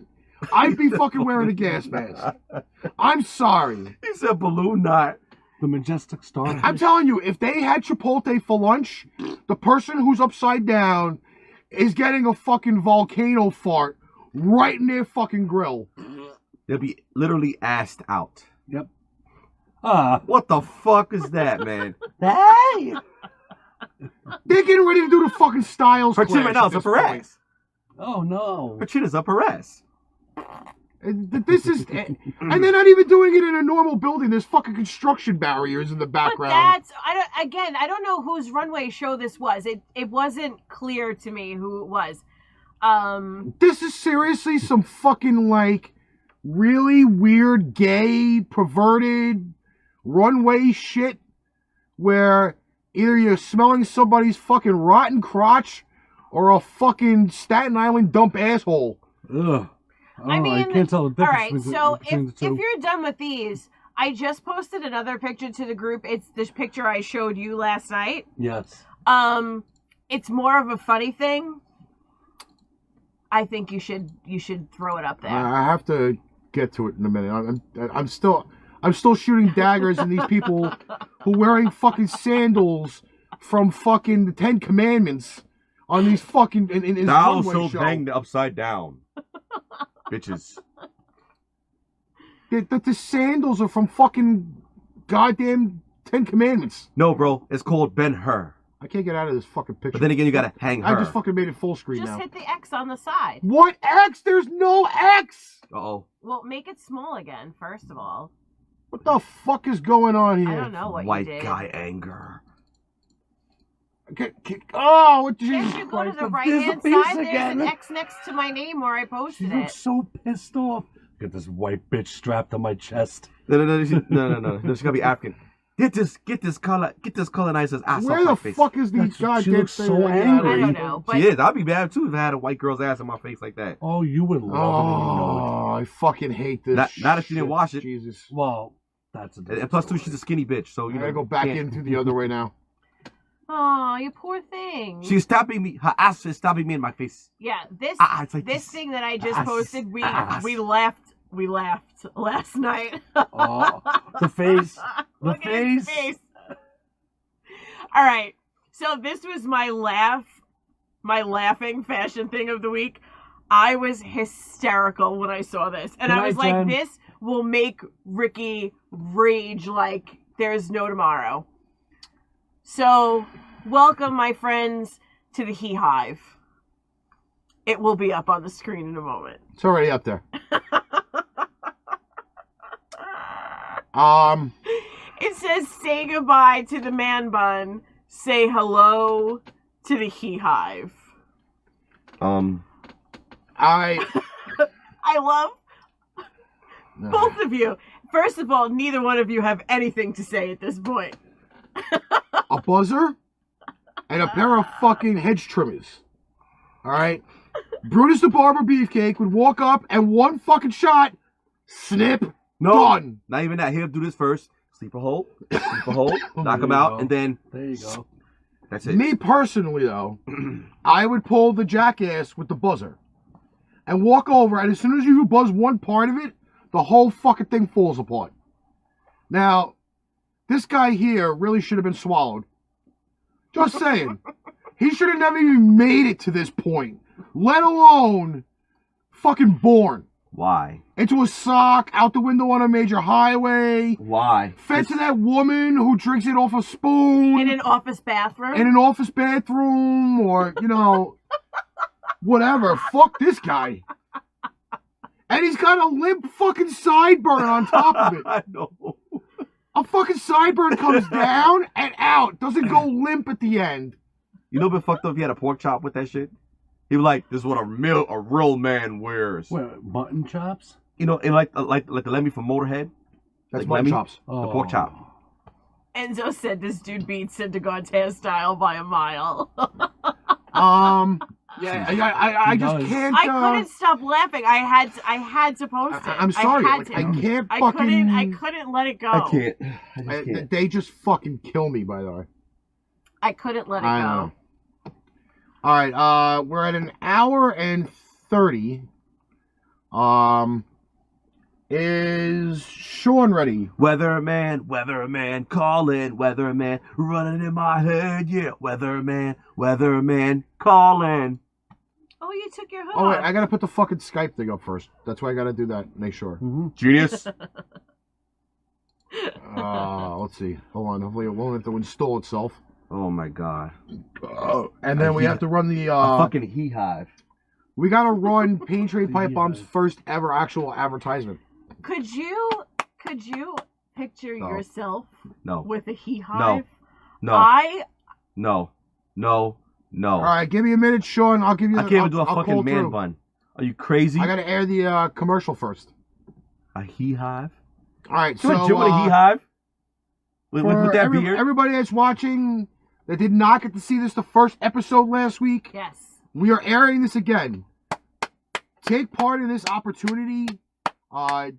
I'd be fucking wearing a gas mask. I'm sorry. He said balloon knot. the majestic star. I'm telling you, if they had Chipotle for lunch, the person who's upside down is getting a fucking volcano fart right in their fucking grill. They'll be literally assed out. Yep. What the fuck is that, man? Hey! They're getting ready to do the fucking Styles Her chin clash right now at is up this her point. ass. Oh no. Her chin is up her ass. This is, and they're not even doing it in a normal building. There's fucking construction barriers in the But background. I don't know whose runway show this was. It wasn't clear to me who it was. This is seriously some fucking like really weird, gay, perverted runway shit where either you're smelling somebody's fucking rotten crotch or a fucking Staten Island dump asshole. Ugh. I mean, I can't tell the all difference right. So between the two. if you're done with these, I just posted another picture to the group. It's this picture I showed you last night. Yes. It's more of a funny thing. I think you should throw it up there. I have to get to it in a minute. I'm still shooting daggers in these people who wearing fucking sandals from fucking the Ten Commandments on these fucking in his Thou runway shalt show. hang upside down. Bitches. The sandals are from fucking goddamn Ten Commandments. No, bro. It's called Ben-Hur. I can't get out of this fucking picture. But then again, you gotta hang her. I just fucking made it full screen Just now. hit the X on the side. What X? There's no X! Uh-oh. Well, make it small again, first of all. What the fuck is going on here? I don't know what White you did. guy anger. Oh, what If Jesus you go to Christ. the There's right-hand a piece side, there's again. an X next to my name where I She posted looks it. so pissed off. Get this white bitch strapped on my chest. No. She's gonna be African. Get this colonizer's ass Where off my the face. fuck is these She goddamn looks so things? angry. I don't know, but She is. I'd be mad too if I had a white girl's ass on my face like that. Oh, you would love it. Oh, I fucking hate this. Not if she didn't shit. wash it. Jesus. Well, that's a different And plus, too, story. she's a skinny bitch, so I you know. gotta go back can't- into the other way now. oh, you poor thing. She's stabbing me. Her ass is stabbing me in my face. Yeah, this It's like this this. thing that I just Ass. posted, we Ass. laughed last night. Oh, the face. The Look at his face. face. All right, so this was my laughing fashion thing of the week. I was hysterical when I saw this, and Good I was night, like, Jen. "This will make Ricky rage like there's no tomorrow." So, welcome, my friends, to the He-Hive. It will be up on the screen in a moment. It's already up there. It says, say goodbye to the man bun. Say hello to the He-Hive. I love both of you. First of all, neither one of you have anything to say at this point. a buzzer and a pair of fucking hedge trimmers. All right. Brutus the Barber Beefcake would walk up and one fucking shot, snip, done. Not even that. He'll do this first. Sleeper hold, knock him There you out, go. and then There you go. that's it. Me personally, though, I would pull the jackass with the buzzer and walk over, and as soon as you buzz one part of it, the whole fucking thing falls apart. Now, this guy here really should have been swallowed. Just saying. He should have never even made it to this point, let alone fucking born. Why? Into a sock, out the window on a major highway, Why? fed to that woman who drinks it off a spoon. In an office bathroom. In an office bathroom, or, you know, whatever. Fuck this guy. And he's got a limp fucking sideburn on top of it. I know. A fucking sideburn comes down and out. Doesn't go limp at the end. You know what fucked up if he had a pork chop with that shit? He was like, this is what a real man wears. What, mutton chops? You know, and like the Lemmy from Motorhead. That's like mutton Lemmy, chops. The pork chop. Enzo said this dude beats Syndergaard's hairstyle by a mile. Yeah, I just can't. I couldn't stop laughing. I had to post it. I'm sorry. I can't I fucking. couldn't let it go. I can't. I just can't. They just fucking kill me, by the way. I couldn't let it I go. know. All right, we're at an hour and 30. Is Sean ready? Weatherman, calling, weatherman, running in my head, yeah, weatherman, calling. Oh, you took your hood Oh, wait, off. I gotta put the fucking Skype thing up first. That's why I gotta do that. Make sure. Genius. Let's see. Hold on. Hopefully it won't have to install itself. Oh my god. And then we have to run the a fucking He-Hive. We gotta run Pain Train Pipe Bomb's first ever actual advertisement. Could you picture yourself with a He-Hive? No. All right, give me a minute, Sean. I'll give you. I can't even do a fucking man bun. Are you crazy? I gotta air the commercial first. A He-Hive? All right, so with a He-Hive? With that beard? Everybody that's watching that did not get to see this the first episode last week. Yes. We are airing this again. Take part in this opportunity.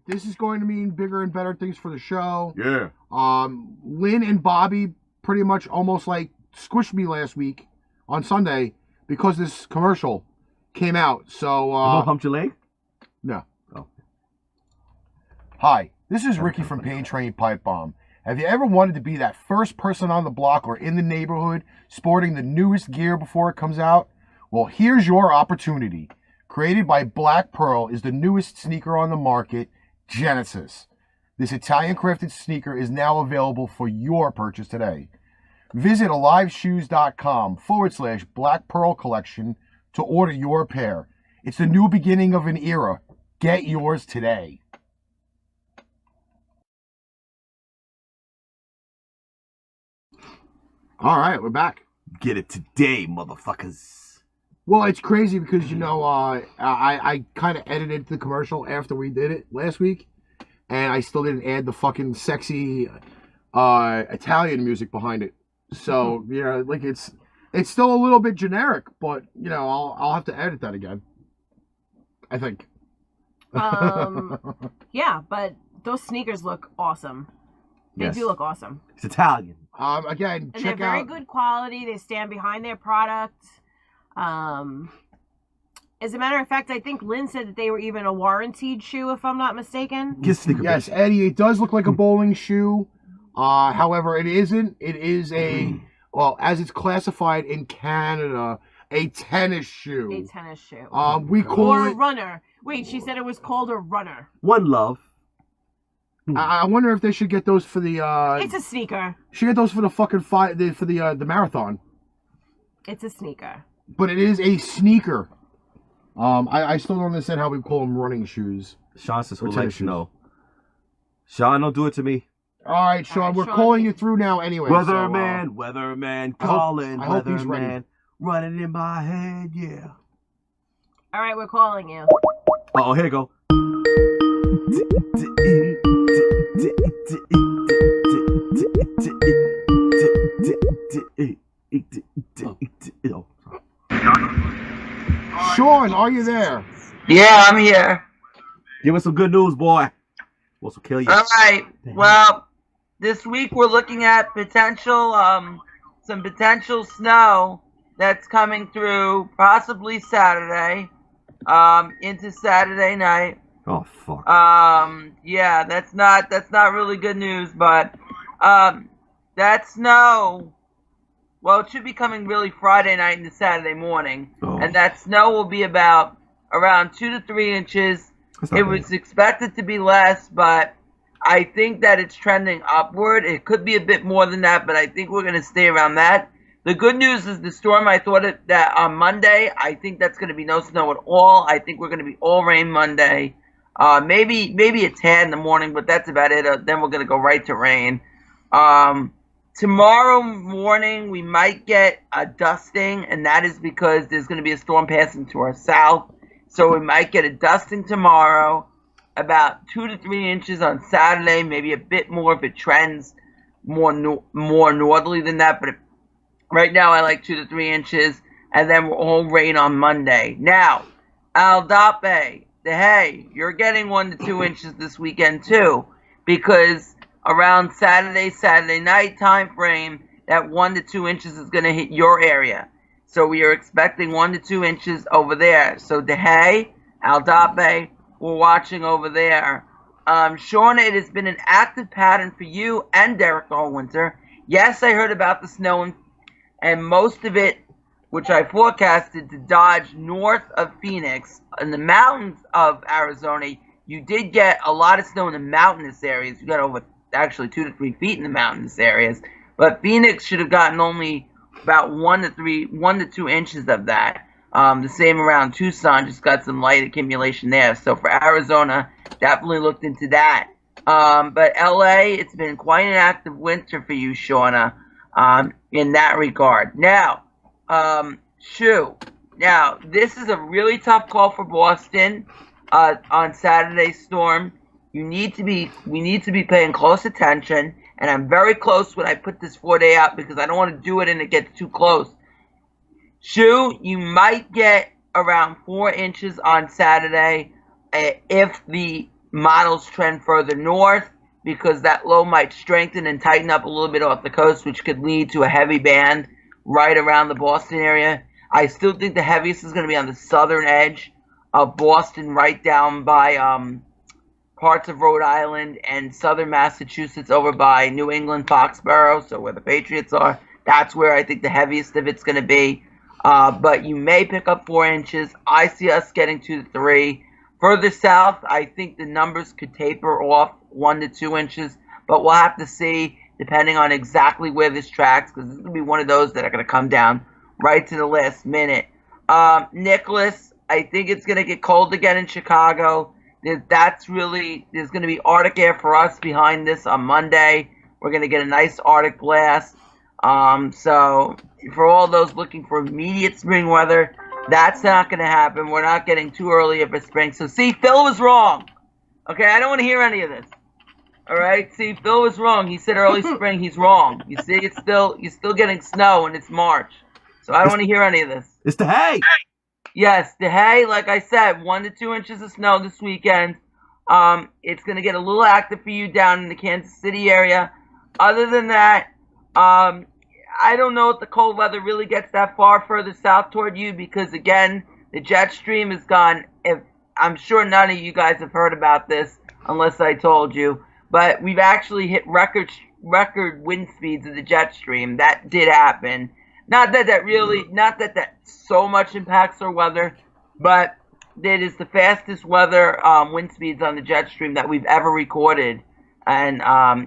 This is going to mean bigger and better things for the show. Yeah. Lynn and Bobby pretty much almost like squished me last week on Sunday because this commercial came out. So you pumped your leg? No. Oh. Hi, this is Ricky from Pain Train Pipe Bomb. Have you ever wanted to be that first person on the block or in the neighborhood sporting the newest gear before it comes out? Well, here's your opportunity. Created by Black Pearl is the newest sneaker on the market, Genesis. This Italian-crafted sneaker is now available for your purchase today. Visit aliveshoes.com/Black Pearl Collection to order your pair. It's the new beginning of an era. Get yours today. All right, we're back. Get it today, motherfuckers. Well, it's crazy because, I kind of edited the commercial after we did it last week, and I still didn't add the fucking sexy Italian music behind it. So, it's still a little bit generic, but, I'll have to edit that again. I think. Yeah, but those sneakers look awesome. They do look awesome. It's Italian. Again, and they're very good quality. They stand behind their product. As a matter of fact, I think Lynn said that they were even a warranted shoe, if I'm not mistaken. Yes, Eddie, it does look like a bowling shoe. However, it isn't. It is as it's classified in Canada, a tennis shoe. A tennis shoe. We call it a runner. Wait, she said it was called a runner. One love. I wonder if they should get those for the. It's a sneaker. Should get those for the fucking for the marathon. It's a sneaker. But it is a sneaker. I still don't understand how we call them running shoes. Sean says, "Who likes snow?" Sean, don't do it to me. All right, Sean, we're calling you through now anyway. Weatherman, calling, I hope he's ready. weatherman, running in my head, yeah. All right, we're calling you. Oh, here you go. Sean, are you there? Yeah, I'm here. Give us some good news, boy. We'll kill you. All right. Well, this week we're looking at some potential snow that's coming through possibly Saturday, into Saturday night. Oh fuck. Yeah, that's not really good news, but that snow, well, it should be coming really Friday night into Saturday morning, and that snow will be around 2 to 3 inches. It was expected to be less, but I think that it's trending upward. It could be a bit more than that, but I think we're going to stay around that. The good news is the storm, I thought that on Monday, I think that's going to be no snow at all. I think we're going to be all rain Monday. Maybe a tad in the morning, but that's about it. Then we're going to go right to rain. Tomorrow morning, we might get a dusting, and that is because there's going to be a storm passing to our south. So we might get a dusting tomorrow, about 2 to 3 inches on Saturday, maybe a bit more if it trends. more northerly than that, but right now I like 2 to 3 inches, and then we're all rain on Monday. Now, Aldape, hey, you're getting 1 to 2 inches this weekend too, because around Saturday night time frame, that 1 to 2 inches is going to hit your area. So we are expecting 1 to 2 inches over there. So hey, Aldape, we're watching over there. Shauna, it has been an active pattern for you and Derek all winter. Yes, I heard about the snow, and most of it, which I forecasted to dodge north of Phoenix, in the mountains of Arizona. You did get a lot of snow in the mountainous areas. You got over actually 2 to 3 feet in the mountainous areas. But Phoenix should have gotten only about 1 to 2 inches of that. The same around Tucson, just got some light accumulation there. So for Arizona, definitely looked into that. But LA, it's been quite an active winter for you, Shauna, in that regard. Now, Shu. Now, this is a really tough call for Boston on Saturday's storm. We need to be paying close attention, and I'm very close when I put this 4-day out because I don't want to do it and it gets too close. Shu, you might get around 4 inches on Saturday if the models trend further north, because that low might strengthen and tighten up a little bit off the coast, which could lead to a heavy band right around the Boston area. I still think the heaviest is going to be on the southern edge of Boston, right down by parts of Rhode Island and southern Massachusetts, over by New England, Foxborough, so where the Patriots are. That's where I think the heaviest of it's going to be. But you may pick up 4 inches. I see us getting 2 to 3. Further south, I think the numbers could taper off 1 to 2 inches, but we'll have to see depending on exactly where this tracks, because this is going to be one of those that are going to come down right to the last minute. Nicholas, I think it's going to get cold again in Chicago. There's going to be Arctic air for us behind this on Monday. We're going to get a nice Arctic blast. So for all those looking for immediate spring weather, that's not going to happen. We're not getting too early of a spring. So see, Phil was wrong. Okay, I don't want to hear any of this. All right, see, Phil was wrong. He said early spring. He's wrong. You see, you're still getting snow, and it's March. So I don't want to hear any of this. It's the hay. Yes, the hay, like I said, 1 to 2 inches of snow this weekend. It's going to get a little active for you down in the Kansas City area. Other than that, I don't know if the cold weather really gets that far further south toward you, because, again, the jet stream is gone. I'm sure none of you guys have heard about this unless I told you, but we've actually hit record wind speeds of the jet stream. That did happen. Not that so much impacts our weather, but it is the fastest weather wind speeds on the jet stream that we've ever recorded in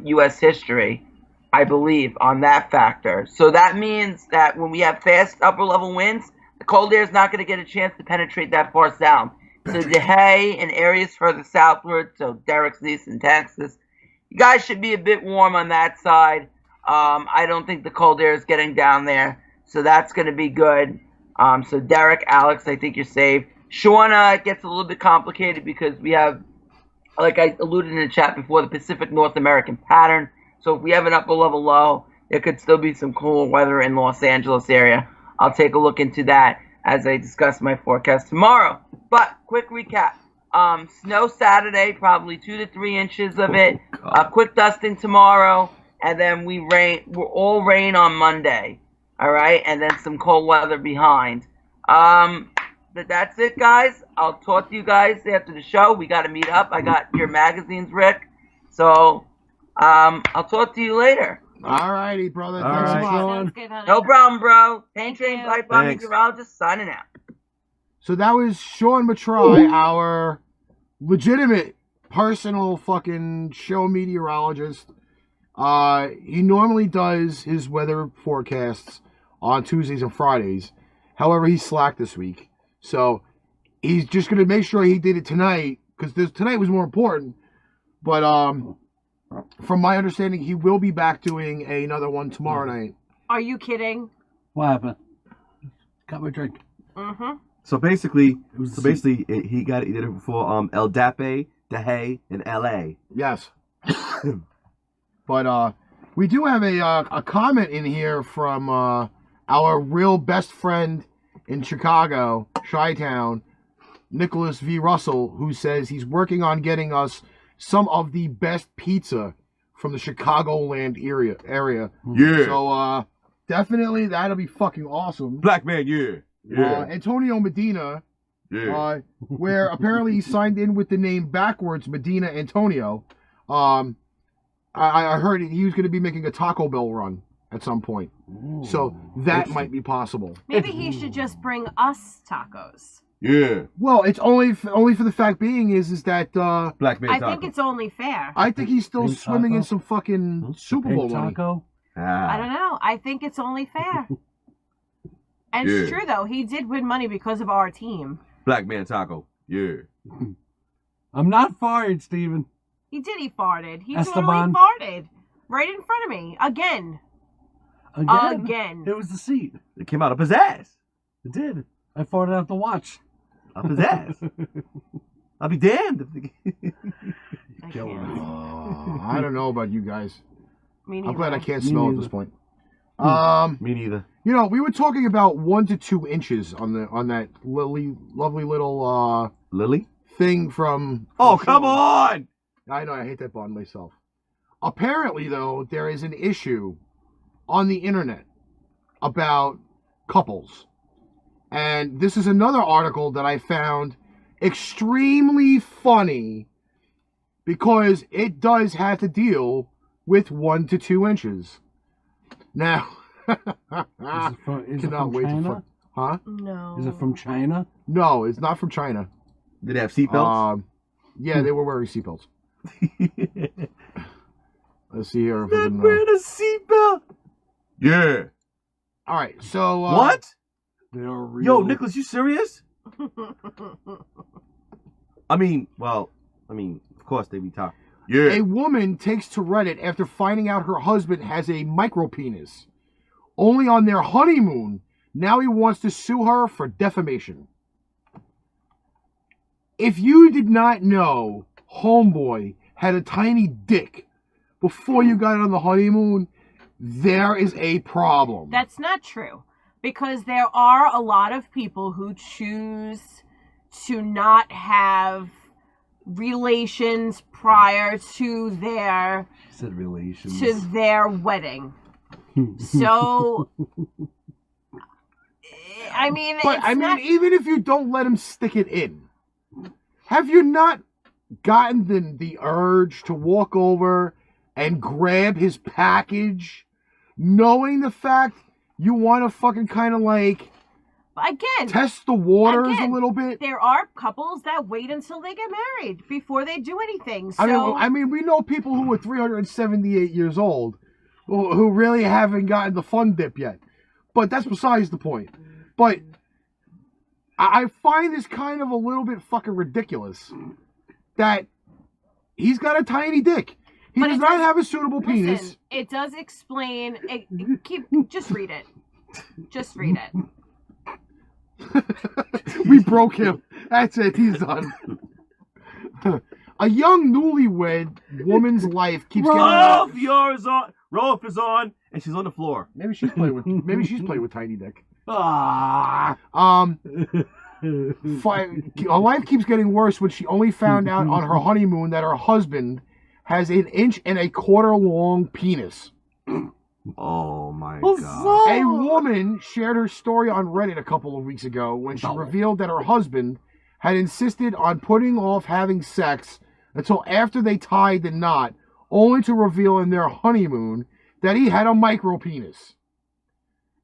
U.S. history, I believe, on that factor. So that means that when we have fast upper-level winds, the cold air is not going to get a chance to penetrate that far south. So the hay and areas further southward, so Derek's niece in Texas, you guys should be a bit warm on that side. I don't think the cold air is getting down there, so that's going to be good. So Derek, Alex, I think you're safe. Shauna, it gets a little bit complicated because we have, like I alluded in the chat before, the Pacific North American pattern. So if we have an upper level low, there could still be some cooler weather in Los Angeles area. I'll take a look into that as I discuss my forecast tomorrow. But quick recap. Snow Saturday, probably 2 to 3 inches of it. Quick dusting tomorrow, and then we're all rain on Monday. All right, and then some cold weather behind. But that's it, guys. I'll talk to you guys after the show. We got to meet up. I got your magazines, Rick. So I'll talk to you later. All righty, brother. All Thanks right. a lot. Sounds good, honey. No problem, bro. Pain Train Pipebomb Meteorologist signing out. So that was Sean Matry, our legitimate personal fucking show meteorologist. He normally does his weather forecasts on Tuesdays and Fridays. However, he's slack this week. So he's just going to make sure he did it tonight, because tonight was more important. But from my understanding, he will be back doing another one tomorrow night. Are you kidding? What happened? Got my drink. Mm-hmm. So basically, he did it for El Dape, The Hay, and L.A. Yes. But We do have a comment in here from our real best friend in Chicago, Chi-Town, Nicholas V. Russell, who says he's working on getting us some of the best pizza from the Chicagoland area. Yeah. So definitely that'll be fucking awesome. Black man, yeah. Yeah. Antonio Medina, yeah. Where apparently he signed in with the name backwards, Medina Antonio. I heard he was going to be making a Taco Bell run at some point. Ooh, so that might be possible. Maybe he should just bring us tacos. Yeah. Well, it's only for the fact being is that Black man taco. I think it's only fair. I think he's still swimming in some fucking Super Bowl money. Taco? I don't know. I think it's only fair. And it's true though. He did win money because of our team. Black man taco. Yeah. I'm not fired, Steven. He did. He farted. He Esteban. totally farted right in front of me again. It was the seat. It came out up his ass. It did. I farted out the watch. Up his ass. I'll be damned. I don't know about you guys. Me neither. I'm glad I can't smell at this point. Me neither. You know, we were talking about 1 to 2 inches on that lovely little Lily thing from. Oh, come on! I know, I hate that button myself. Apparently, though, there is an issue on the internet about couples. And this is another article that I found extremely funny because it does have to deal with 1 to 2 inches. Now, is it from China? Huh? No. Is it from China? No, it's not from China. Did they have seatbelts? Yeah, they were wearing seatbelts. Let's see here. Not wearing a seatbelt. Yeah. All right. So what? They're real. Yo, Nicholas, you serious? I mean, of course they be talking. Yeah. A woman takes to Reddit after finding out her husband has a micropenis. Only on their honeymoon, now he wants to sue her for defamation. If you did not know homeboy had a tiny dick before you got on the honeymoon, there is a problem. That's not true. Because there are a lot of people who choose to not have relations prior to their wedding. So I mean, even if you don't let him stick it in, have you not gotten the urge to walk over and grab his package, knowing the fact you want to fucking kind of like test the waters a little bit? There are couples that wait until they get married before they do anything. So I mean, we know people who are 378 years old who really haven't gotten the fun dip yet. But that's besides the point. But I find this kind of a little bit fucking ridiculous that he's got a tiny dick. He does not have a suitable penis. It does explain. Just read it. Just read it. We broke him. That's it. He's done. A young newlywed woman's life keeps getting worse. Rolf is on, and she's on the floor. Maybe she's playing with tiny dick. Ah. Her life keeps getting worse when she only found out on her honeymoon that her husband has 1.25 inch long penis. Oh my God. A woman shared her story on Reddit a couple of weeks ago when she revealed that her husband had insisted on putting off having sex until after they tied the knot, only to reveal in their honeymoon that he had a micro penis.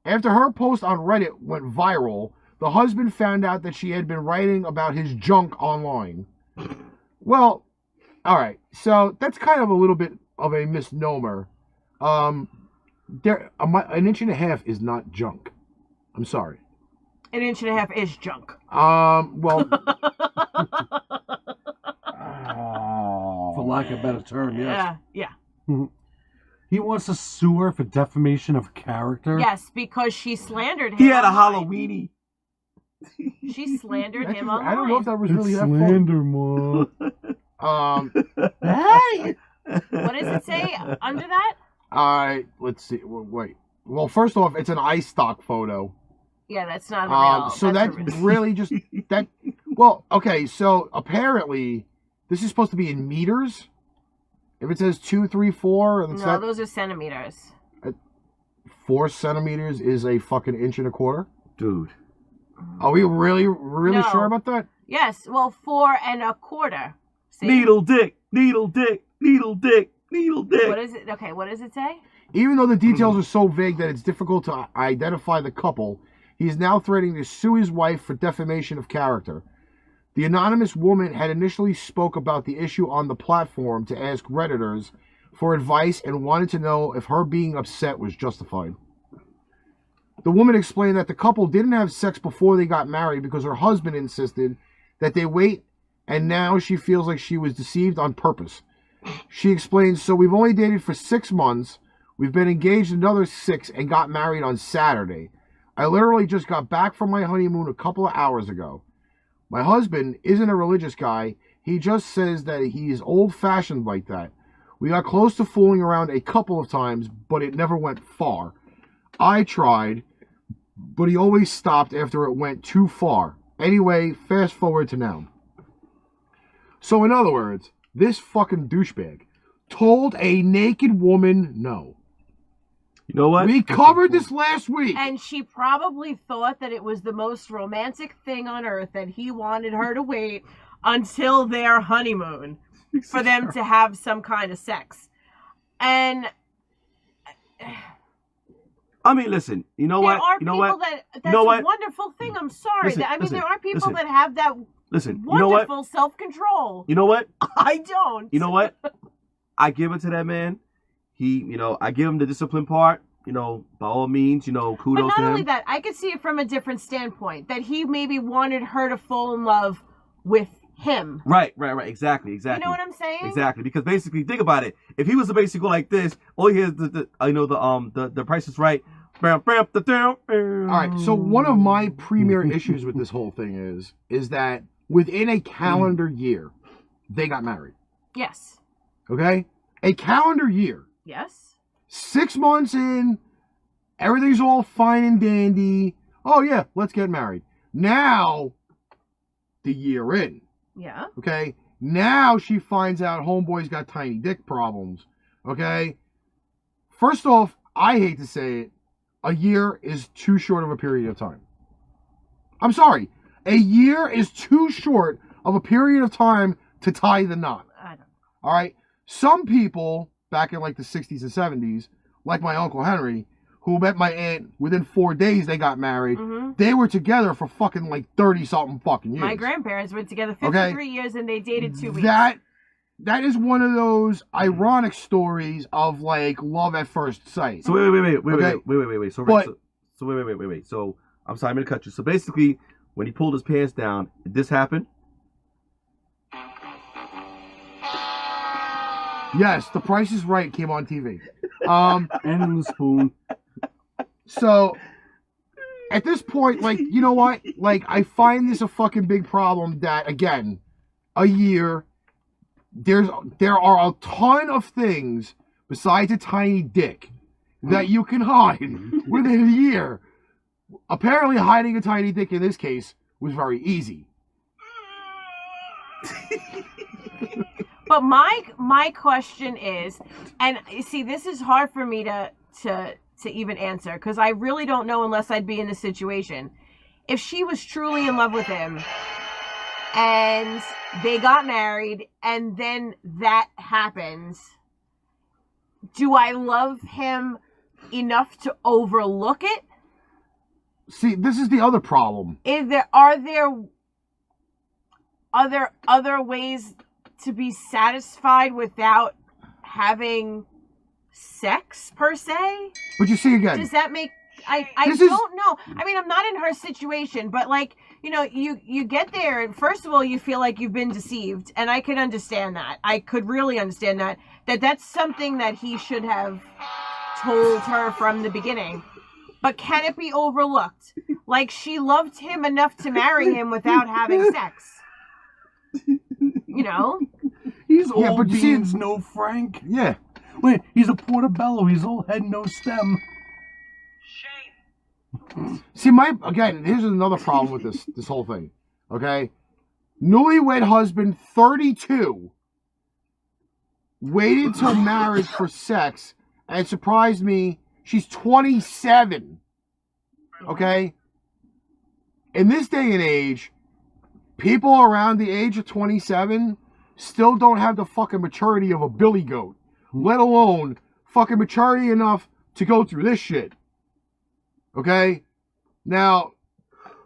After her post on Reddit went viral, the husband found out that she had been writing about his junk online. Well, all right, so that's kind of a little bit of a misnomer. 1.5 inches is not junk. I'm sorry. 1.5 inches is junk. Well, for lack of a better term, yes. Yeah. He wants to sue her for defamation of character. Yes, because she slandered him. He had a Halloweenie. She slandered him online. I don't know if that was really that slander, Mom. Hey! What does it say under that? Let's see. Wait. Well, first off, it's an iStock photo. Yeah, that's not real. So that's really just that. Well, okay. So apparently, this is supposed to be in meters. If it says 2, 3, 4, and no, those are centimeters. 4 centimeters is a fucking inch and a quarter. Dude, are we really No. sure about that? Yes. Well, 4 1/4. See? needle dick, needle dick, needle dick, needle dick. What is it? Okay, what does it say? Even though the details are so vague that it's difficult to identify the couple, he is now threatening to sue his wife for defamation of character. The anonymous woman had initially spoke about the issue on the platform to ask Redditors for advice and wanted to know if her being upset was justified. The woman explained that the couple didn't have sex before they got married because her husband insisted that they wait, and now she feels like she was deceived on purpose. She explained, so we've only dated for 6 months. We've been engaged another 6 and got married on Saturday. I literally just got back from my honeymoon a couple of hours ago. My husband isn't a religious guy. He just says that he's old-fashioned like that. We got close to fooling around a couple of times, but it never went far. I tried, but he always stopped after it went too far. Anyway, fast forward to now. So in other words, this fucking douchebag told a naked woman no. You know what? We covered this last week. And she probably thought that it was the most romantic thing on earth, that he wanted her to wait until their honeymoon for them to have some kind of sex. And I mean, listen, you know what? You know what? That's you know what? a wonderful thing. I'm sorry. Listen, there are people that have that listen, wonderful you know what? self-control. You know what? I don't. You know what? I give it to that man. I give him the discipline part. By all means, kudos to him. But not only that, I could see it from a different standpoint, that he maybe wanted her to fall in love with him. Right. Exactly. You know what I'm saying? Exactly. Because basically, think about it. If he was to basically go like this, all he has the Price is Right. All right. So one of my premier issues with this whole thing is that within a calendar year, they got married. Yes. Okay? A calendar year. Yes. 6 months in, everything's all fine and dandy. Oh, yeah, let's get married. Now, the year in. Yeah. Okay? Now she finds out homeboy's got tiny dick problems. Okay? First off, I hate to say it, a year is too short of a period of time. I'm sorry. A year is too short of a period of time to tie the knot. I don't know. All right? Some people back in like the 60s and 70s, like my Uncle Henry, who met my aunt within 4 days they got married. Mm-hmm. They were together for fucking like 30-something fucking years. My grandparents were together 53 years and they dated 2 weeks. That is one of those ironic stories of like love at first sight. So wait. So wait. So I'm sorry, I'm gonna cut you. So basically, when he pulled his pants down, did this happen? Yes, The Price is Right came on TV. And in the spoon. So, at this point, like, you know what? Like, I find this a fucking big problem that, again, a year, there are a ton of things besides a tiny dick that you can hide within a year. Apparently, hiding a tiny dick in this case was very easy. But my question is, and you see, this is hard for me to even answer, because I really don't know unless I'd be in the situation. If she was truly in love with him, and they got married, and then that happens, do I love him enough to overlook it? See, this is the other problem. Are there other ways to be satisfied without having sex per se? But you see, again, does that make I don't know. I mean, I'm not in her situation, but like, you get there and first of all you feel like you've been deceived, and I could understand that. I could really understand that's something that he should have told her from the beginning. But can it be overlooked? Like, she loved him enough to marry him without having sex. He's old but beans, no Frank. Yeah. Wait, he's a portobello. He's all head, no stem. See, here's another problem with this whole thing. Okay, newlywed husband, 32, waited till marriage for sex, and it surprised me. She's 27. Okay, in this day and age, people around the age of 27 still don't have the fucking maturity of a billy goat, let alone fucking maturity enough to go through this shit. Okay? Now,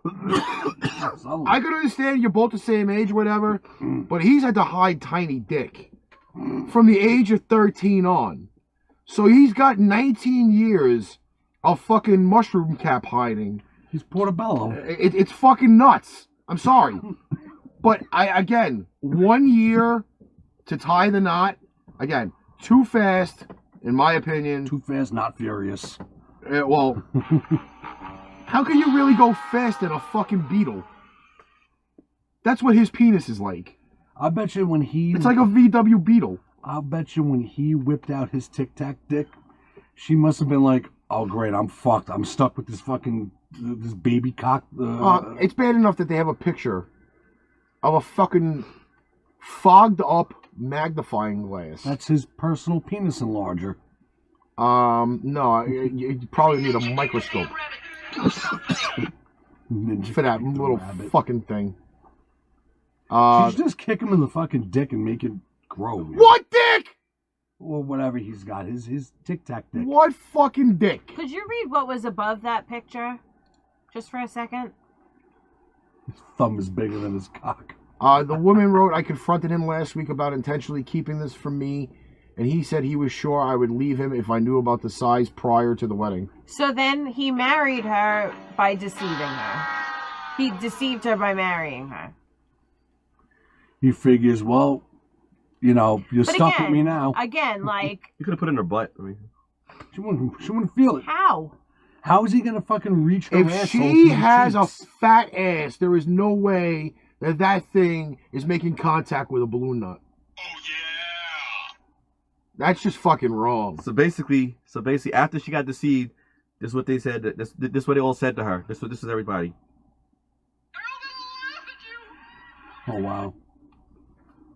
I can understand you're both the same age, whatever, but he's had to hide tiny dick from the age of 13 on. So he's got 19 years of fucking mushroom cap hiding. He's portobello. It's fucking nuts. I'm sorry. But, again, 1 year to tie the knot, again, too fast, in my opinion. Too fast, not furious. Well, how can you really go fast in a fucking beetle? That's what his penis is like. I bet you when he... It's like a VW Beetle. I'll bet you when he whipped out his Tic Tac dick, she must have been like, oh great, I'm fucked. I'm stuck with this fucking, this baby cock. It's bad enough that they have a picture of a fucking fogged up magnifying glass. That's his personal penis enlarger. No, you probably need a microscope for that little fucking thing. You should just kick him in the fucking dick and make it grow. What dick? Or whatever he's got, his Tic Tac dick. What fucking dick? Could you read what was above that picture? Just for a second. His thumb is bigger than his cock. The woman wrote, I confronted him last week about intentionally keeping this from me, and he said he was sure I would leave him if I knew about the size prior to the wedding. So then he married her by deceiving her. He deceived her by marrying her. He figures, well, you know, you're stuck with me now. Again, like... You could have put it in her butt. I mean, she wouldn't feel it. How? How is he going to fucking reach her If asshole? she has a fat ass, there is no way that thing is making contact with a balloon nut. Oh, yeah. That's just fucking wrong. So basically, after she got deceived, this is what they said. This is what they all said to her. This is everybody. Oh, wow.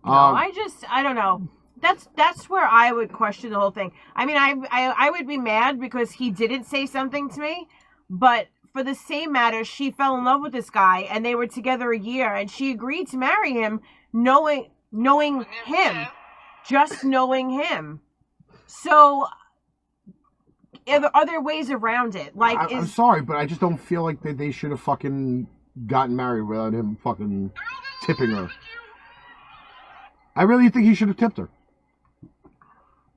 No, I don't know. That's where I would question the whole thing. I mean, I would be mad because he didn't say something to me, but for the same matter, she fell in love with this guy and they were together a year and she agreed to marry him knowing him, just knowing him. So are there ways around it? Like, I'm sorry, but I just don't feel like they should have fucking gotten married without him fucking tipping her. I really think he should have tipped her.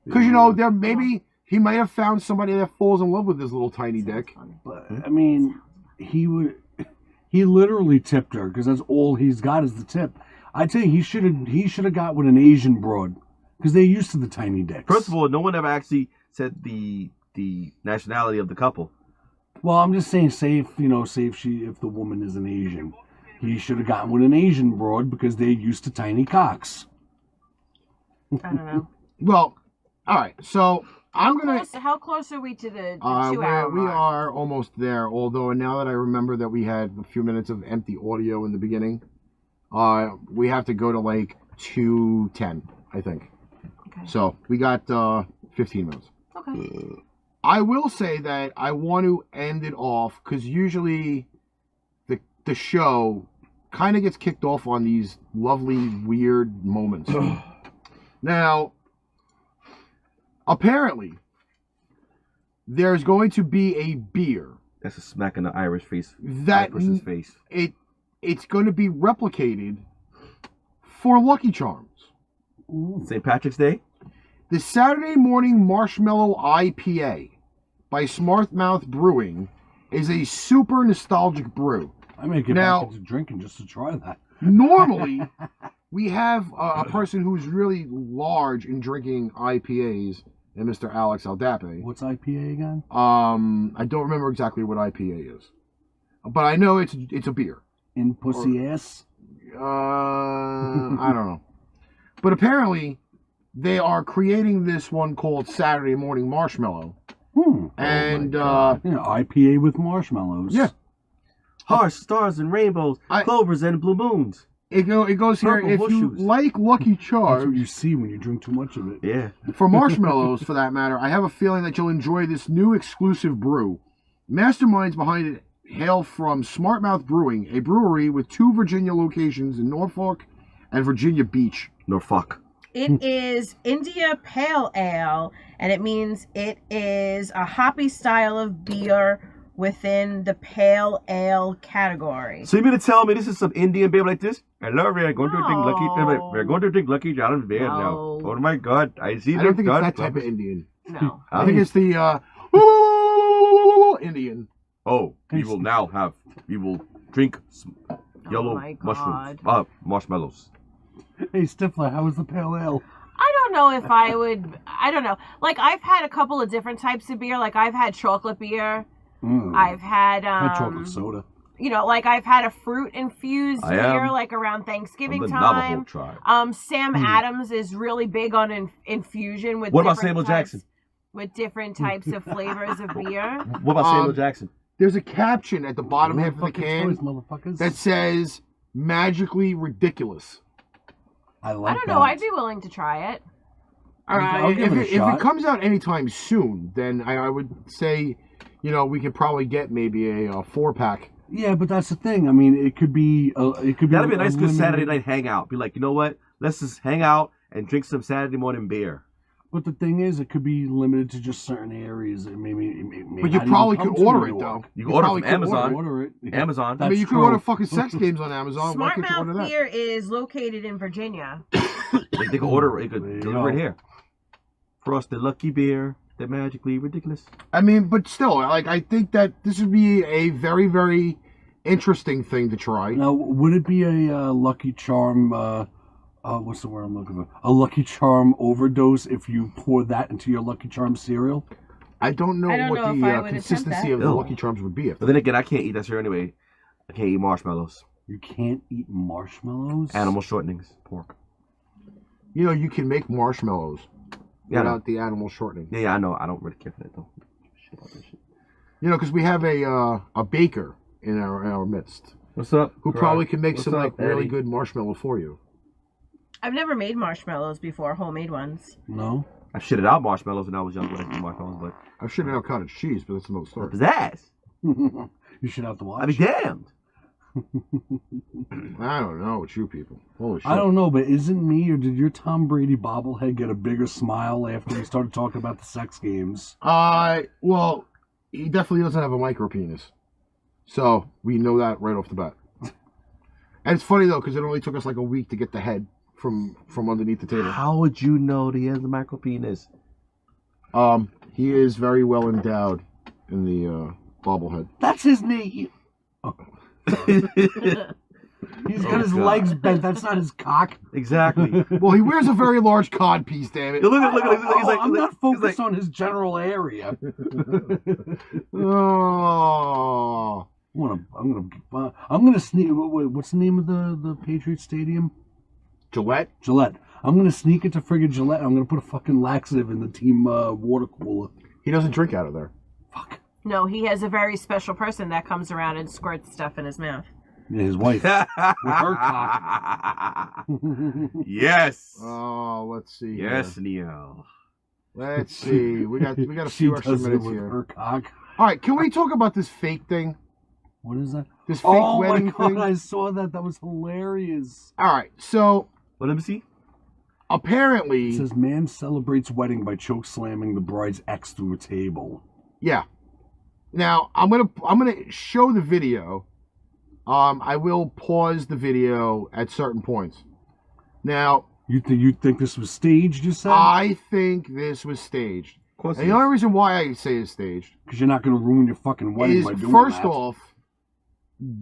Because, you know, maybe he might have found somebody that falls in love with his little tiny dick. But, I mean, he literally tipped her because that's all he's got is the tip. I tell you, he should have got with an Asian broad because they're used to the tiny dicks. First of all, no one ever actually said the nationality of the couple. Well, I'm just saying, if the woman is an Asian, he should have gotten with an Asian broad because they're used to tiny cocks. I don't know. Well, all right. So I'm gonna. How close are we to the 2 hour mark? We are almost there. Although now that I remember that we had a few minutes of empty audio in the beginning, we have to go to like 2:10, I think. Okay. So we got 15 minutes. Okay. I will say that I want to end it off because usually the show kind of gets kicked off on these lovely, weird moments. Now, apparently, there's going to be a beer. That's a smack in the Irish face. That person's face. It's going to be replicated for Lucky Charms. St. Patrick's Day? The Saturday Morning Marshmallow IPA by Smartmouth Brewing is a super nostalgic brew. I may get back into drinking just to try that. Normally, we have a person who's really large in drinking IPAs, and Mr. Alex Aldape. What's IPA again? I don't remember exactly what IPA is, but I know it's a beer. In pussy ass? I don't know. But apparently, they are creating this one called Saturday Morning Marshmallow. And IPA with marshmallows. Yeah. Hearts, stars, and rainbows, clovers, and blue moons. It goes here. If you like Lucky Charms, that's what you see when you drink too much of it. Yeah. For marshmallows, for that matter, I have a feeling that you'll enjoy this new exclusive brew. Masterminds behind it hail from Smart Mouth Brewing, a brewery with 2 Virginia locations in Norfolk and Virginia Beach. Norfolk. It is India Pale Ale, and it means it is a hoppy style of beer within the pale ale category. So you mean to tell me this is some Indian beer like this? Hello, we're going to drink Lucky. We're going to drink Lucky Charms beer now. Oh my God! I see. I don't think it's that type of Indian. No. I think it's the Indian. Oh, we will drink yellow mushrooms. Marshmallows. Hey, Stifler, how was the pale ale? I don't know if I would. I don't know. Like, I've had a couple of different types of beer. Like, I've had chocolate beer. I've had chocolate soda. You know, like I've had a fruit infused beer, like around Thanksgiving time. Sam Adams is really big on infusion with. What about Samuel Jackson? With different types of flavors of beer. What about Samuel Jackson? There's a caption at the bottom half of the can that says "magically ridiculous." I don't know. I'd be willing to try it. All right. If it comes out anytime soon, then I would say, we could probably get maybe a 4-pack. Yeah, but that's the thing. I mean, it could be. That'd be a nice, good Saturday night hangout. Be like, you know what? Let's just hang out and drink some Saturday morning beer. But the thing is, it could be limited to just certain areas. But you probably could order it, though. You can order from Amazon. Order it. Yeah. Amazon. I mean, you could order fucking sex games on Amazon. Smart Mouth Beer is located in Virginia. They could order it. They could deliver it here. Frosted Lucky Beer. They're magically ridiculous. I mean, but still, I think that this would be a very, very interesting thing to try. Now, would it be a Lucky Charm... what's the word I'm looking for? A Lucky Charm overdose if you pour that into your Lucky Charm cereal? I don't know what the consistency of the Lucky Charms would be. But then again, I can't eat that cereal anyway. I can't eat marshmallows. You can't eat marshmallows? Animal shortenings. Pork. You can make marshmallows without the animal shortening. Yeah, I know. I don't really care for that, though. Shit about that shit. Because we have a baker in our midst. What's up? Who probably can make some really good marshmallow for you. I've never made marshmallows before, homemade ones. No? I shitted out marshmallows when I was younger. But I've shitted out cottage cheese, but that's another story. Pizzazz. You shit out the watch? I'd be damned. I don't know. It's you people. Holy shit. I don't know, but isn't me or did your Tom Brady bobblehead get a bigger smile after we started talking about the sex games? Well, he definitely doesn't have a micro penis. So, we know that right off the bat. And it's funny, though, because it only took us like a week to get the head from underneath the table. How would you know that he has a micro penis? He is very well endowed in the bobblehead. That's his knee. Oh. He's got his legs bent. That's not his cock. Exactly. Well, he wears a very large cod piece, damn it. Look. I'm not focused on his general area. Oh. I'm gonna sneak. What's the name of the Patriot Stadium? Gillette. I'm gonna sneak into friggin' Gillette. I'm gonna put a fucking laxative in the team water cooler. He doesn't drink out of there. Fuck. No, he has a very special person that comes around and squirts stuff in his mouth. Yeah, his wife. With her cock. Yes. Oh, let's see. Yes, Neil. Let's see. We got a few extra minutes here. Her cock. All right, can we talk about this fake thing? What is that? This fake wedding my God, thing? I saw that. That was hilarious. All right, so... Let me see. Apparently... It says, man celebrates wedding by choke slamming the bride's ex through a table. Yeah. Now, I'm gonna show the video. I will pause the video at certain points. Now... You think this was staged, you said? I think this was staged. Of course. And the only reason why I say it's staged... Because you're not going to ruin your fucking wedding by doing that. First off,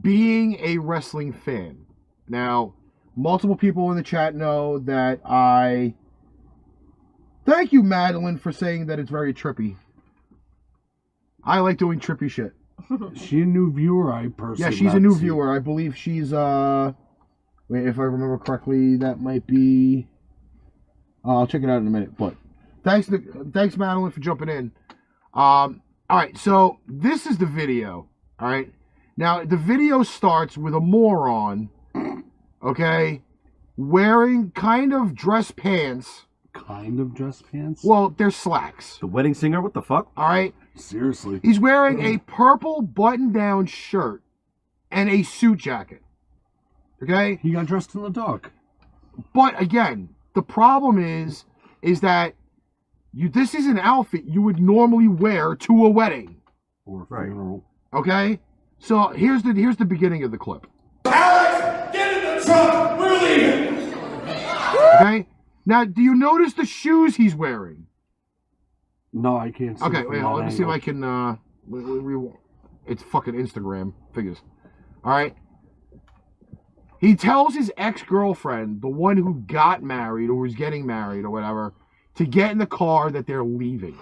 being a wrestling fan. Now, multiple people in the chat know that I... Thank you, Madeline, for saying that it's very trippy. I like doing trippy shit. Is she a new viewer? I personally... Yeah, she's a new viewer. I believe she's... Wait, if I remember correctly, that might be... I'll check it out in a minute. But thanks, Madeline, for jumping in. All right, so this is the video. All right, now the video starts with a moron, okay, wearing kind of dress pants. Kind of dress pants? Well, they're slacks. The wedding singer? What the fuck? All right. Seriously. He's wearing a purple button-down shirt and a suit jacket. Okay? He got dressed in the dark. But again, the problem is that this is an outfit you would normally wear to a wedding or a funeral. Okay? So here's the beginning of the clip. Alex, get in the truck. We're leaving. Okay? Now, do you notice the shoes he's wearing? No, I can't see. Okay, wait, let me see if I can it's fucking Instagram figures. All right? He tells his ex-girlfriend, the one who got married or who's getting married or whatever, to get in the car that they're leaving.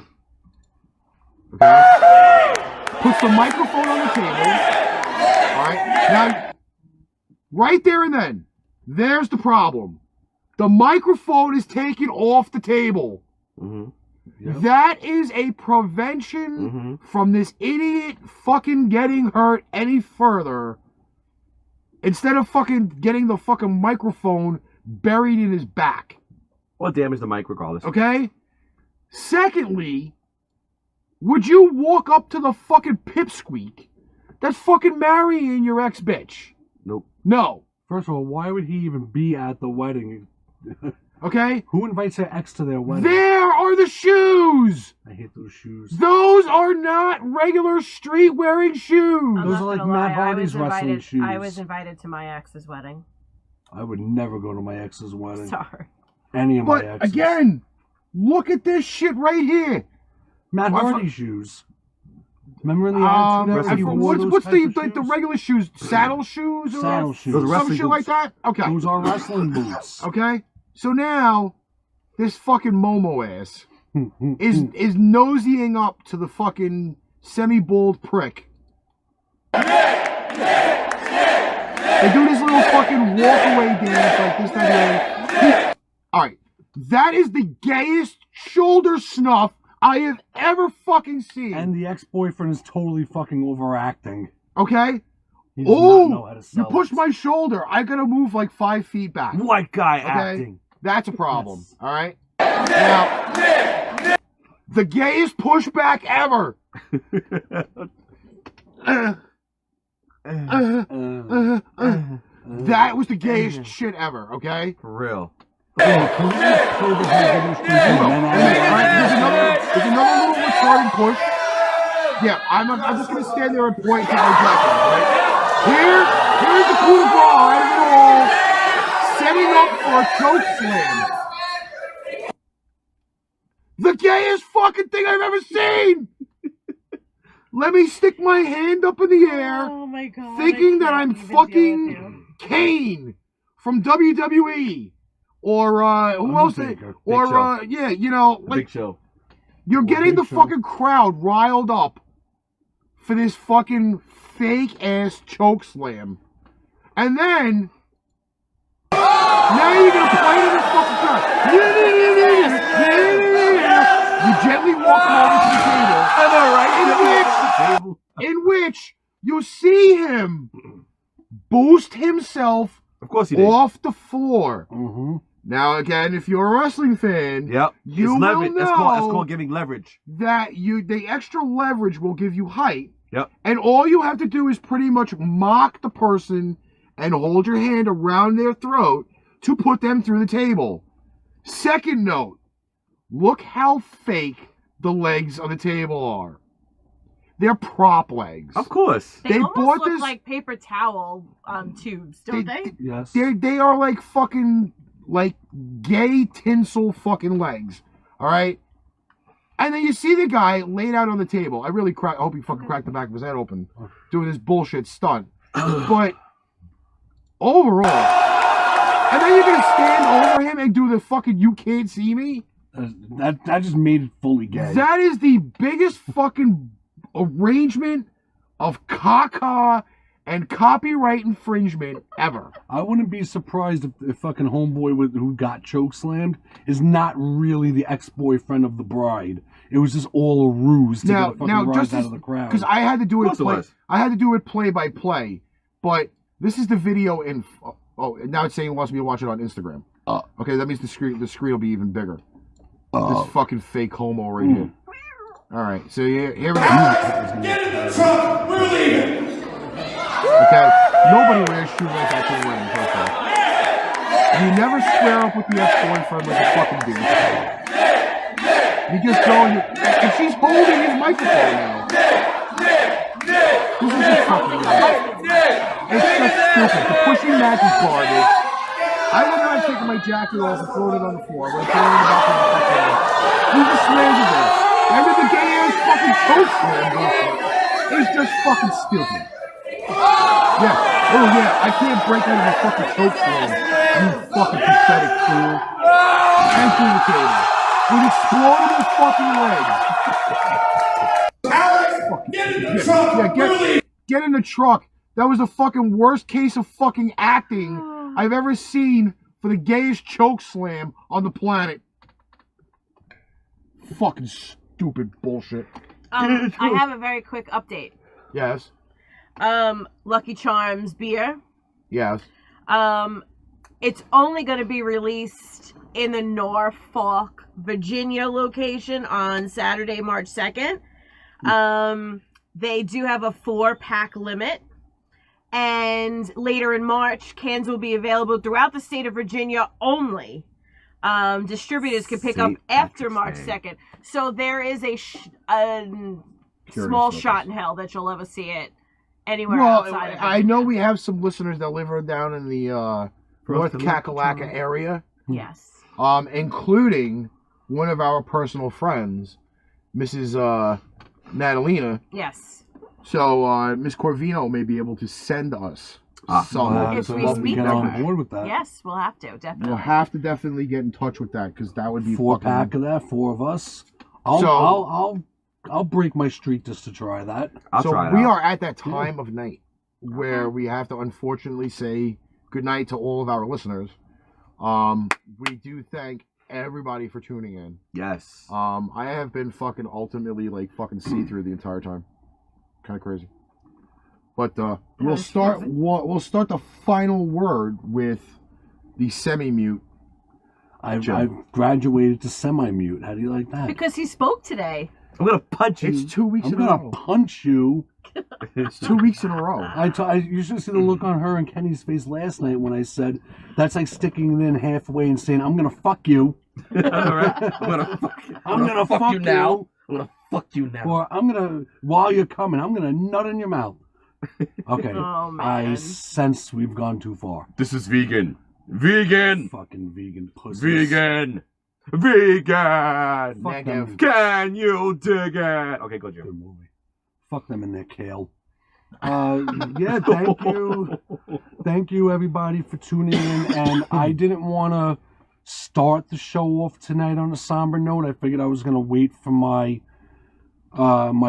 Okay? Puts the microphone on the table. All right? Now, right there and then, there's the problem. The microphone is taken off the table. Mm-hmm. Yep. That is a prevention from this idiot fucking getting hurt any further. Instead of fucking getting the fucking microphone buried in his back. Or damage the mic regardless. Okay? Secondly, would you walk up to the fucking pipsqueak that's fucking marrying your ex-bitch? Nope. No. First of all, why would he even be at the wedding? Okay? Who invites their ex to their wedding? There are the shoes! I hate those shoes. Those are not regular street-wearing shoes! Those are like Matt Hardy's wrestling shoes. I was invited to my ex's wedding. I would never go to my ex's wedding. Sorry. Any of my exes. But again, look at this shit right here. Matt Hardy shoes. Remember in the Attitude Era? What's the regular shoes? Saddle shoes? Or saddle shoes. Some shit like that? Okay. Those are wrestling boots. Okay. So now, this fucking Momo ass is nosying up to the fucking semi-bald prick. They do this little fucking walk-away dance like this, that, Alright. That is the gayest shoulder snuff I have ever fucking seen. And the ex-boyfriend is totally fucking overacting. Okay? Oh, you pushed my shoulder. I gotta move like 5 feet back. White guy acting. That's a problem. Yes. All right? Now, the gayest pushback ever. That was the gayest shit ever, okay? For real. There's another little retarded push. Yeah, I'm just gonna stand there and point to my jacket, right? Here's the cool bra out of it all, setting up for a choke slam. The gayest fucking thing I've ever seen. Let me stick my hand up in the air, oh my God, thinking that I'm fucking Kane from WWE. Or who else? Or yeah, you know, like Big Show. You're getting the fucking crowd riled up for this fucking fake ass choke slam, and then now you're gonna play to this fucking crowd. You gently walk over to the table. I know, right? In which you see him boost himself, of course he did, off the floor. Mm-hmm. Now, again, if you're a wrestling fan, you will know that's called giving leverage. That the extra leverage will give you height. Yep. And all you have to do is pretty much mock the person and hold your hand around their throat to put them through the table. Second note, look how fake the legs on the table are. They're prop legs. Of course. They almost look like paper towel tubes, don't they? Yes. They are like fucking... like gay tinsel fucking legs, all right? And then you see the guy laid out on the table. I hope he fucking cracked the back of his head open doing this bullshit stunt. But overall, and then you're gonna stand over him and do the fucking "you can't see me." That just made it fully gay. That is the biggest fucking arrangement of caca and copyright infringement ever. I wouldn't be surprised if fucking homeboy who got chokeslammed is not really the ex-boyfriend of the bride. It was just all a ruse to get a fucking rise out of the crowd. Because I had to do it play by play, but this is the video in. Oh, now it's saying it wants me to watch it on Instagram. Okay, that means the screen will be even bigger. This fucking fake homo right here. All right, so here we go. Get in the truck. We're leaving. Okay, nobody wears shoelace at your wedding, first off. You never square up with the ex-boyfriend like a fucking dude. You just go and she's holding his microphone now. This is just fucking weird. It's just stupid. The pushing match is garbage. I would not take my jacket off and throw it on the floor. But throwing it back on the floor. He just slams it there. And then the gay ass fucking choke slam bullshit. It's just fucking stupid. Yeah. Oh yeah, I can't break out of a fucking choke slam. You fucking pathetic fool. And through the table. With exploding fucking legs. Alex, get in the truck. Yeah, get in the truck. That was the fucking worst case of fucking acting I've ever seen for the gayest choke slam on the planet. Fucking stupid bullshit. I have a very quick update. Yes. Lucky Charms beer. Yes. It's only going to be released in the Norfolk, Virginia location on Saturday, March 2nd. They do have a 4-pack limit. And later in March, cans will be available throughout the state of Virginia only. Distributors can pick up after March 2nd. So there is a small shot in hell that you'll ever see it anywhere outside of Virginia. I know we have some listeners that live down in the North Kakalaka area. Yes. Including one of our personal friends, Mrs. Natalina. Yes. So Miss Corvino may be able to send us some. If we speak on board with that. Yes, we'll have to, definitely. We'll have to definitely get in touch with that because that would be 4-pack of that, 4 of us. I'll break my streak just to try that. We are at that time of night where we have to unfortunately say goodnight to all of our listeners. We do thank everybody for tuning in. Yes. I have been fucking ultimately like fucking see-through the entire time. Kind of crazy. But we'll start the final word with the semi-mute. I've graduated to semi-mute. How do you like that? Because he spoke today. I'm gonna punch you. It's 2 weeks I'm in a gonna row. punch you. It's 2 weeks in a row. You should see the look on her and Kenny's face last night when I said, that's like sticking it in halfway and saying, I'm gonna fuck you. All right. I'm gonna fuck you now. I'm gonna fuck you now. Or I'm gonna, while you're coming, I'm gonna nut in your mouth. Okay. Oh, man. I sense we've gone too far. This is vegan. Vegan. Fucking vegan pussies. Vegan. Vegan. Fuck them. Can you dig it? Okay, go, Jim. Good movie. Fuck them in their kale. Yeah, thank you. Thank you, everybody, for tuning in. And I didn't want to start the show off tonight on a somber note. I figured I was going to wait for my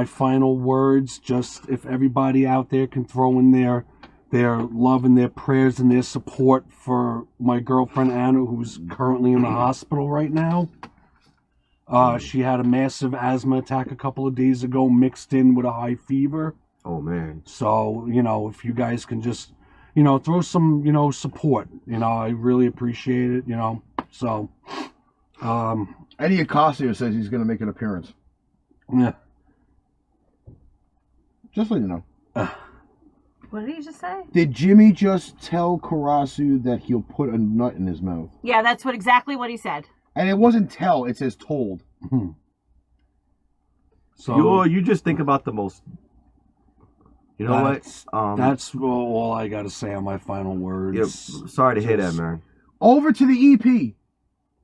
final words. Just if everybody out there can throw in their love and their prayers and their support for my girlfriend Anna, who's currently in the hospital right now. She had a massive asthma attack a couple of days ago, mixed in with a high fever. Oh man! So if you guys can just throw some support, I really appreciate it. So Eddie Ocasio says he's going to make an appearance. Yeah. Just so you know. What did he just say? Did Jimmy just tell Karasu that he'll put a nut in his mouth? Yeah, that's exactly what he said. And it wasn't tell, it says told. So you just think about the most. You know what? That's all I got to say on my final words. Yeah, sorry to hear that, man. Over to the EP.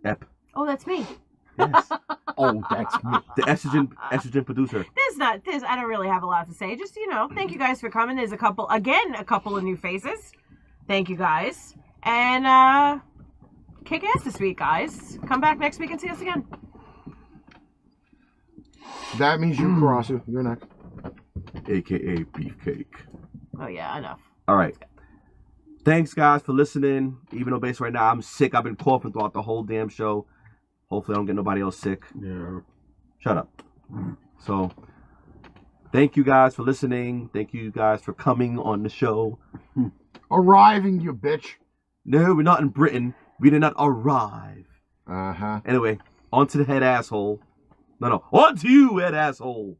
Ep. Oh, that's me. Yes. Oh, that's me. The estrogen producer. I don't really have a lot to say. Just, thank you guys for coming. There's a couple of new faces. Thank you guys. And, kick ass this week, guys. Come back next week and see us again. That means you, Karasu. You're next. AKA Beefcake. Oh yeah, enough. All right. Thanks, guys, for listening. Even though basically right now I'm sick. I've been coughing throughout the whole damn show. Hopefully I don't get nobody else sick. Yeah. Shut up. So, thank you guys for listening. Thank you guys for coming on the show. Arriving, you bitch. No, we're not in Britain. We did not arrive. Uh-huh. Anyway, on to the head asshole. No. On to you, head asshole.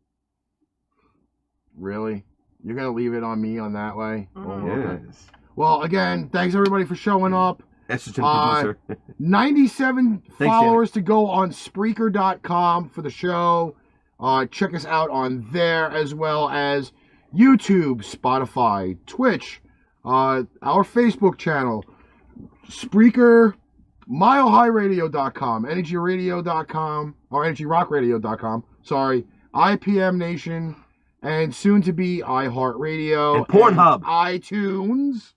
Really? You're going to leave it on me on that way? Mm-hmm. Okay. Yes. Well, again, thanks everybody for showing up. Estrogen producer. 97 followers to go on Spreaker.com for the show. Check us out on there, as well as YouTube, Spotify, Twitch, our Facebook channel, Spreaker, MileHighRadio.com, EnergyRadio.com, or EnergyRockRadio.com, sorry, IPM Nation, and soon to be iHeartRadio. And Pornhub. And iTunes.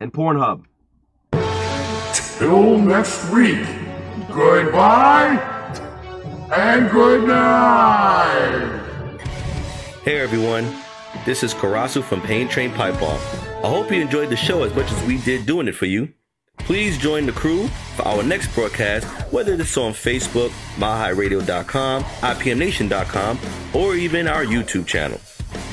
And Pornhub. Till next week, goodbye and good night. Hey everyone, this is Karasu from Pain Train Pipebomb. I hope you enjoyed the show as much as we did doing it for you. Please join the crew for our next broadcast, whether it's on Facebook, MileHighRadio.com, IPMNation.com, or even our YouTube channel.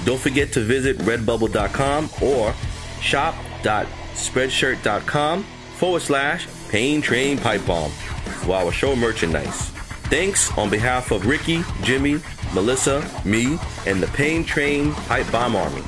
Don't forget to visit Redbubble.com or shop.spreadshirt.com/Pain Train Pipebomb for our show merchandise. Thanks on behalf of Ricky, Jimmy, Melissa, me, and the Pain Train Pipe Bomb Army.